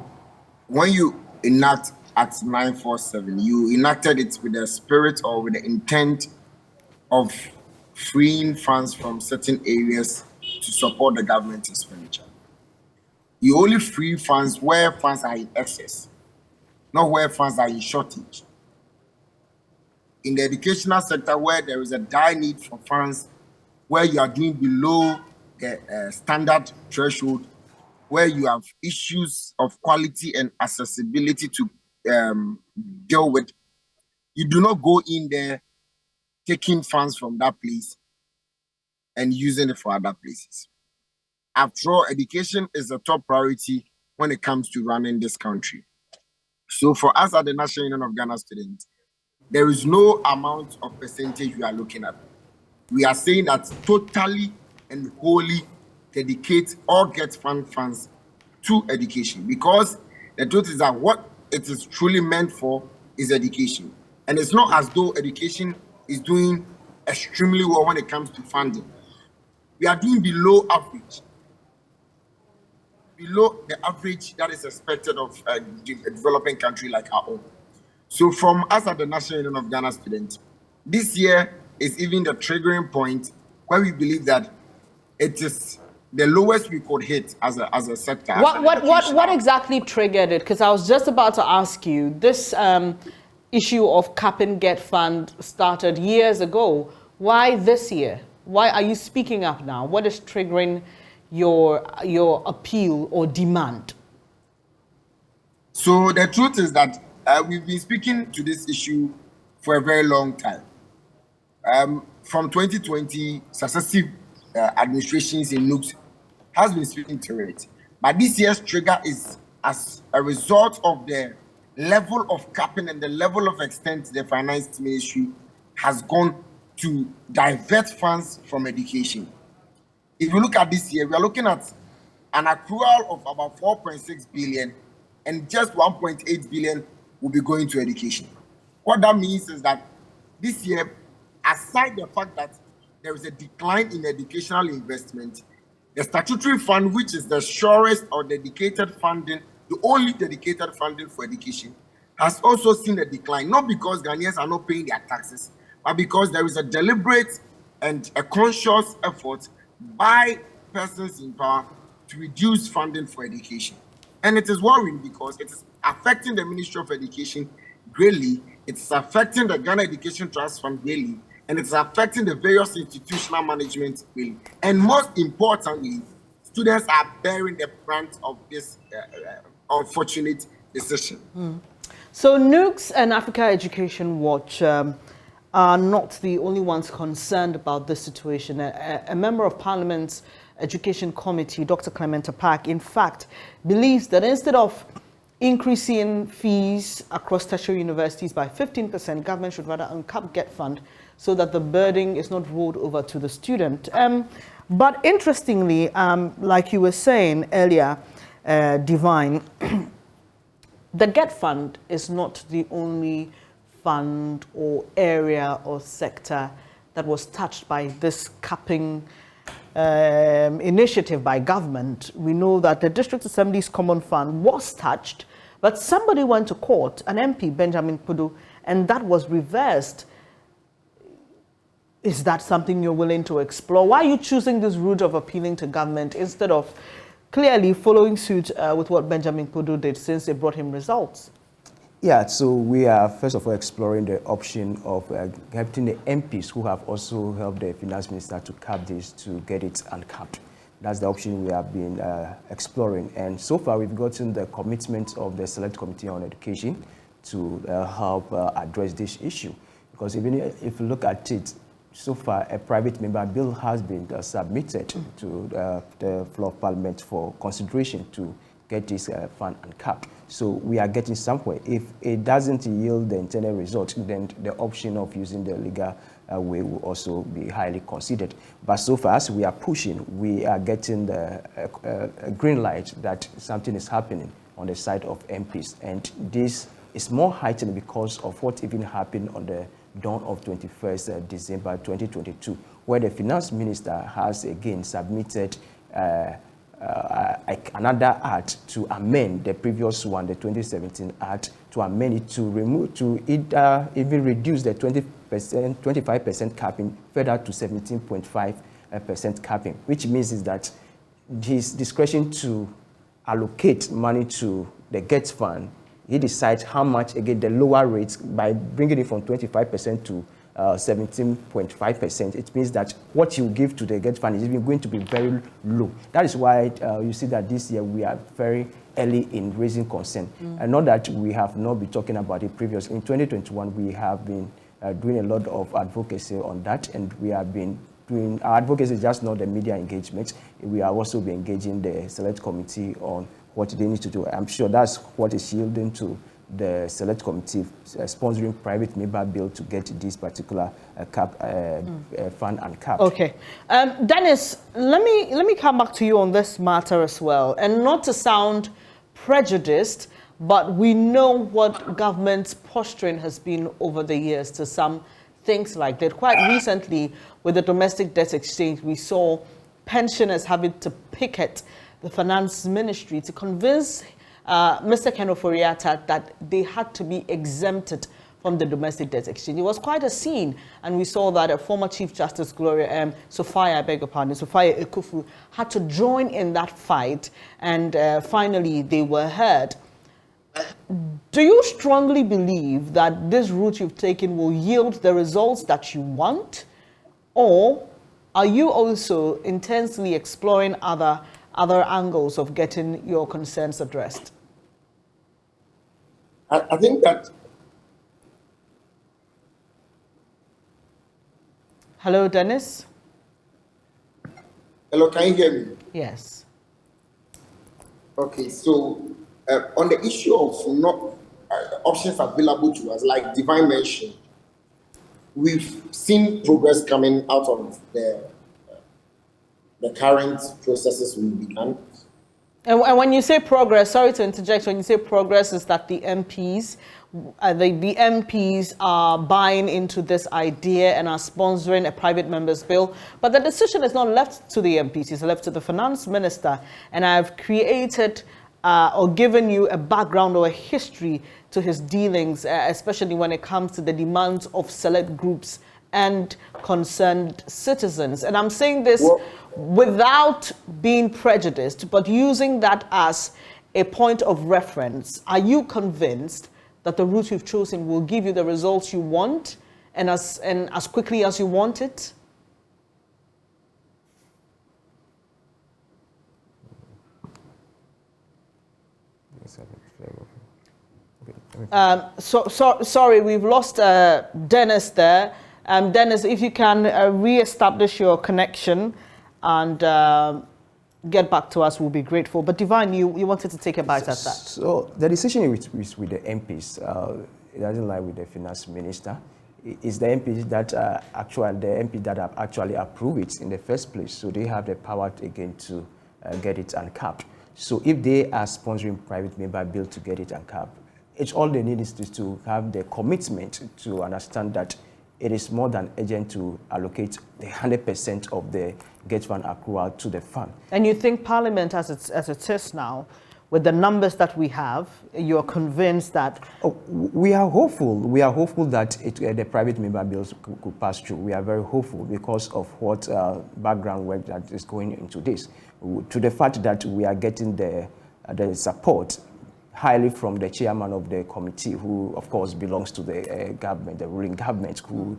S12: when you enact Act 947, you enacted it with the spirit or with the intent of freeing funds from certain areas to support the government expenditure. You only free funds where funds are in excess, not where funds are in shortage. In the educational sector, where there is a dire need for funds, where you are doing below the standard threshold, where you have issues of quality and accessibility to deal with, you do not go in there taking funds from that place and using it for other places. After all, education is a top priority when it comes to running this country. So for us at the National Union of Ghana Students, there is no amount of percentage we are looking at. We are saying that totally and wholly dedicate or GetFund funds to education, because the truth is that what it is truly meant for is education. And it's not as though education is doing extremely well when it comes to funding. We are doing below average. Below the average that is expected of a developing country like our own. So from us at the National Union of Ghana Students, this year is even the triggering point where we believe that it is the lowest we could hit as a sector.
S10: What exactly triggered it? Because I was just about to ask you, this issue of cap and get fund started years ago. Why this year? Why are you speaking up now? What is triggering your appeal or demand?
S12: So the truth is that we've been speaking to this issue for a very long time. From 2020, successive administrations in NUGS has been speaking to it. But this year's trigger is as a result of the level of capping and the level of extent the finance ministry has gone to divert funds from education. If you look at this year, we are looking at an accrual of about 4.6 billion, and just 1.8 billion will be going to education. What that means is that this year, aside the fact that there is a decline in educational investment, the statutory fund, which is the surest or dedicated funding, the only dedicated funding for education, has also seen a decline, not because Ghanaians are not paying their taxes, but because there is a deliberate and a conscious effort by persons in power to reduce funding for education. And it is worrying because it is affecting the Ministry of Education greatly, it is affecting the Ghana Education Trust Fund greatly, and it's affecting the various institutional management greatly. And most importantly, students are bearing the brunt of this unfortunate decision.
S10: So NUGS and Africa Education Watch are not the only ones concerned about this situation. A member of Parliament's Education Committee, Dr. Clement Apak, in fact, believes that instead of increasing fees across tertiary universities by 15%, government should rather uncap GetFund so that the burden is not rolled over to the student. But interestingly, like you were saying earlier, Divine, the GetFund is not the only fund or area or sector that was touched by this capping initiative by government. We know that the District Assembly's Common Fund was touched, but somebody went to court, an MP, Benjamin Akakpo, and that was reversed. Is that something you're willing to explore? Why are you choosing this route of appealing to government instead of clearly following suit with what Benjamin Akakpo did since they brought him results?
S11: Yeah, so we are first of all exploring the option of helping the MPs who have also helped the finance minister to cap this to get it uncapped. That's the option we have been exploring. And so far we've gotten the commitment of the Select Committee on Education to help address this issue. Because even if you look at it, so far a private member bill has been submitted to the floor of Parliament for consideration to get this fund uncapped. So we are getting somewhere. If it doesn't yield the intended result, then the option of using the legal way will also be highly considered. But so far as we are pushing, we are getting the green light that something is happening on the side of MPs. And this is more heightened because of what even happened on the dawn of 21st December 2022, where the finance minister has again submitted another act to amend the previous one, the 2017 act, to amend it to remove, to either even reduce the 25% capping further to 17.5% capping, which means is that his discretion to allocate money to the GetFund, he decides how much, again, the lower rates by bringing it from 25% to 17.5%. It means that what you give to the GetFund is even going to be very low. That is why you see that this year we are very early in raising concern. And not that we have not been talking about it previously. In 2021, we have been doing a lot of advocacy on that, and we have been doing, our advocacy is just not the media engagement. We are also be engaging the Select Committee on what they need to do. I'm sure that's what is yielding to the Select Committee sponsoring private member bill to get this particular fund uncapped.
S10: Okay, Dennis, let me come back to you on this matter as well, and not to sound prejudiced, but we know what government's posturing has been over the years to some things like that. Quite recently, with the domestic debt exchange, we saw pensioners having to picket the finance ministry to convince Mr. Ken Ofori-Atta that they had to be exempted from the domestic debt exchange. It was quite a scene, and we saw that a former Chief Justice Sophia Ekufu had to join in that fight, and finally they were heard. Do you strongly believe that this route you've taken will yield the results that you want, or are you also intensely exploring other angles of getting your concerns addressed?
S12: I think that...
S10: Hello, Dennis?
S12: Hello, can you hear me?
S10: Yes.
S12: Okay, so on the issue of not options available to us, like Divine mentioned, we've seen progress coming out of the current processes we began.
S10: And when you say progress, sorry to interject, when you say progress, is that the MPs, the MPs are buying into this idea and are sponsoring a private member's bill, but the decision is not left to the MPs, it's left to the finance minister. And I've created or given you a background or a history to his dealings, especially when it comes to the demands of select groups and concerned citizens. And I'm saying this without being prejudiced, but using that as a point of reference. Are you convinced that the route you've chosen will give you the results you want and as quickly as you want it? Sorry, we've lost Dennis there. Dennis, if you can re-establish your connection and get back to us, we'll be grateful. But Divine, you wanted to take a bite at that.
S11: So the decision with the MPs, it doesn't lie with the finance minister. It's the MPs that have actually approved it in the first place. So they have the power again to get it uncapped. So if they are sponsoring private member bill to get it uncapped, it's all they need is to have the commitment to understand that it is more than urgent to allocate the 100% of the GetFund accrual to the fund. And you think Parliament, as it is now, with the numbers that we have, you're convinced that... Oh, we are hopeful. We are hopeful that the private member bills could pass through. We are very hopeful because of what background work that is going into this. To the fact that we are getting the support highly from the chairman of the committee, who of course belongs to the government, the ruling government, who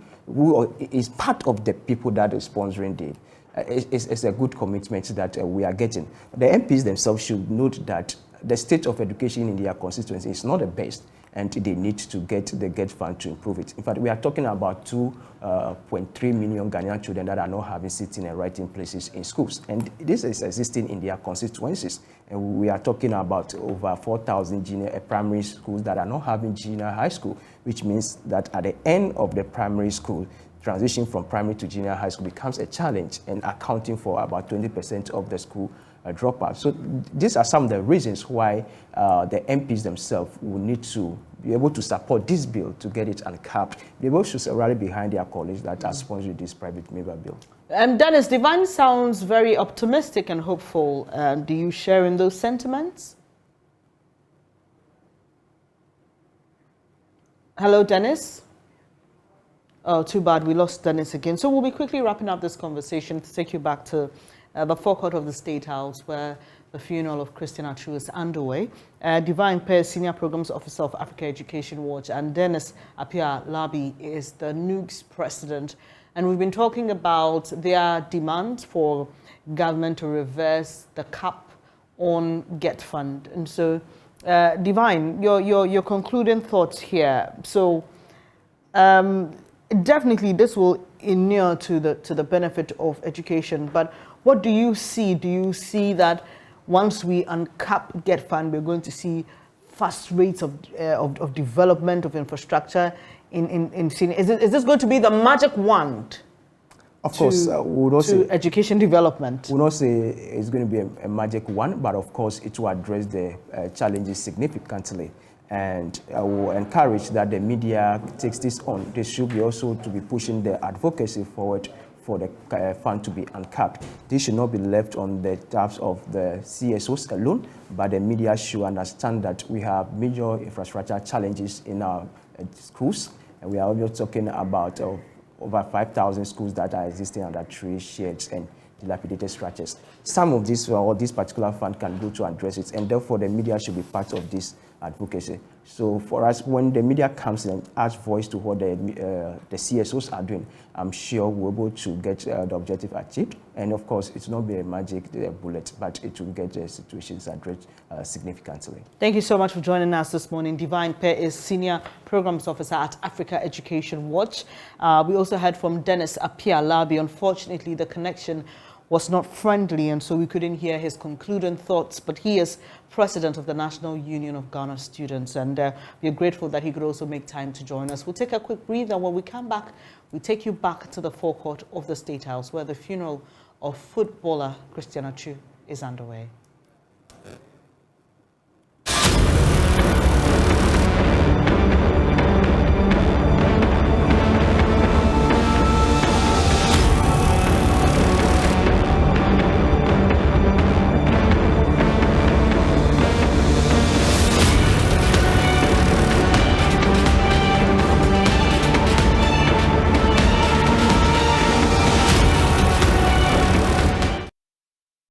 S11: is part of the people that are sponsoring the. It's a good commitment that we are getting. The MPs themselves should note that the state of education in their constituency is not the best, and they need to get the GetFund to improve it. In fact, we are talking about 2.3 million Ghanaian children that are not having sitting and writing places in schools. And this is existing in their constituencies. And we are talking about over 4,000 junior primary schools that are not having junior high school, which means that at the end of the primary school, transition from primary to junior high school becomes a challenge, and accounting for about 20% of the school dropouts. So these are some of the reasons why the MPs themselves will need to be able to support this bill to get it uncapped. They both should rally behind their colleagues that are sponsoring this private member bill.
S10: Dennis, Divine sounds very optimistic and hopeful. Do you share in those sentiments? Hello, Dennis? Oh, too bad, we lost Dennis again. So we'll be quickly wrapping up this conversation to take you back to the forecourt of the State House, where the funeral of Christian Achu is underway. Divine Pearce, Senior Programs Officer of Africa Education Watch, and Dennis Appiah-Labi is the NUG's president. And we've been talking about their demand for government to reverse the cap on GetFund. And so, Divine, your concluding thoughts here. So, definitely this will inure to the benefit of education, but what do you see? Do you see that once we uncap GetFund, we're going to see fast rates of development of infrastructure in senior? Is this going to be the magic wand?
S11: Of course, we would not say
S10: education development.
S11: We will not say it's going to be a magic one, but of course it will address the challenges significantly. And I will encourage that the media takes this on. They should be also to be pushing the advocacy forward for the fund to be uncapped. This should not be left on the tabs of the CSOs alone, but the media should understand that we have major infrastructure challenges in our schools. And we are also talking about over 5,000 schools that are existing under tree sheds and dilapidated structures. Some of these, or this particular fund, can go to address it, and therefore the media should be part of this advocacy. So for us, when the media comes in and adds voice to what the CSOs are doing, I'm sure we're able to get the objective achieved. And of course, it's not be a magic bullet, but it will get the situations addressed significantly.
S10: Thank you so much for joining us this morning. Divine Pearce is Senior Programs Officer at Africa Education Watch. We also heard from Dennis Appiah-Labi. Unfortunately, the connection was not friendly, and so we couldn't hear his concluding thoughts, but he is president of the National Union of Ghana Students, and we're grateful that he could also make time to join us. We'll take a quick breather, and when we come back, we take you back to the forecourt of the State House, where the funeral of footballer Christian Achu is underway.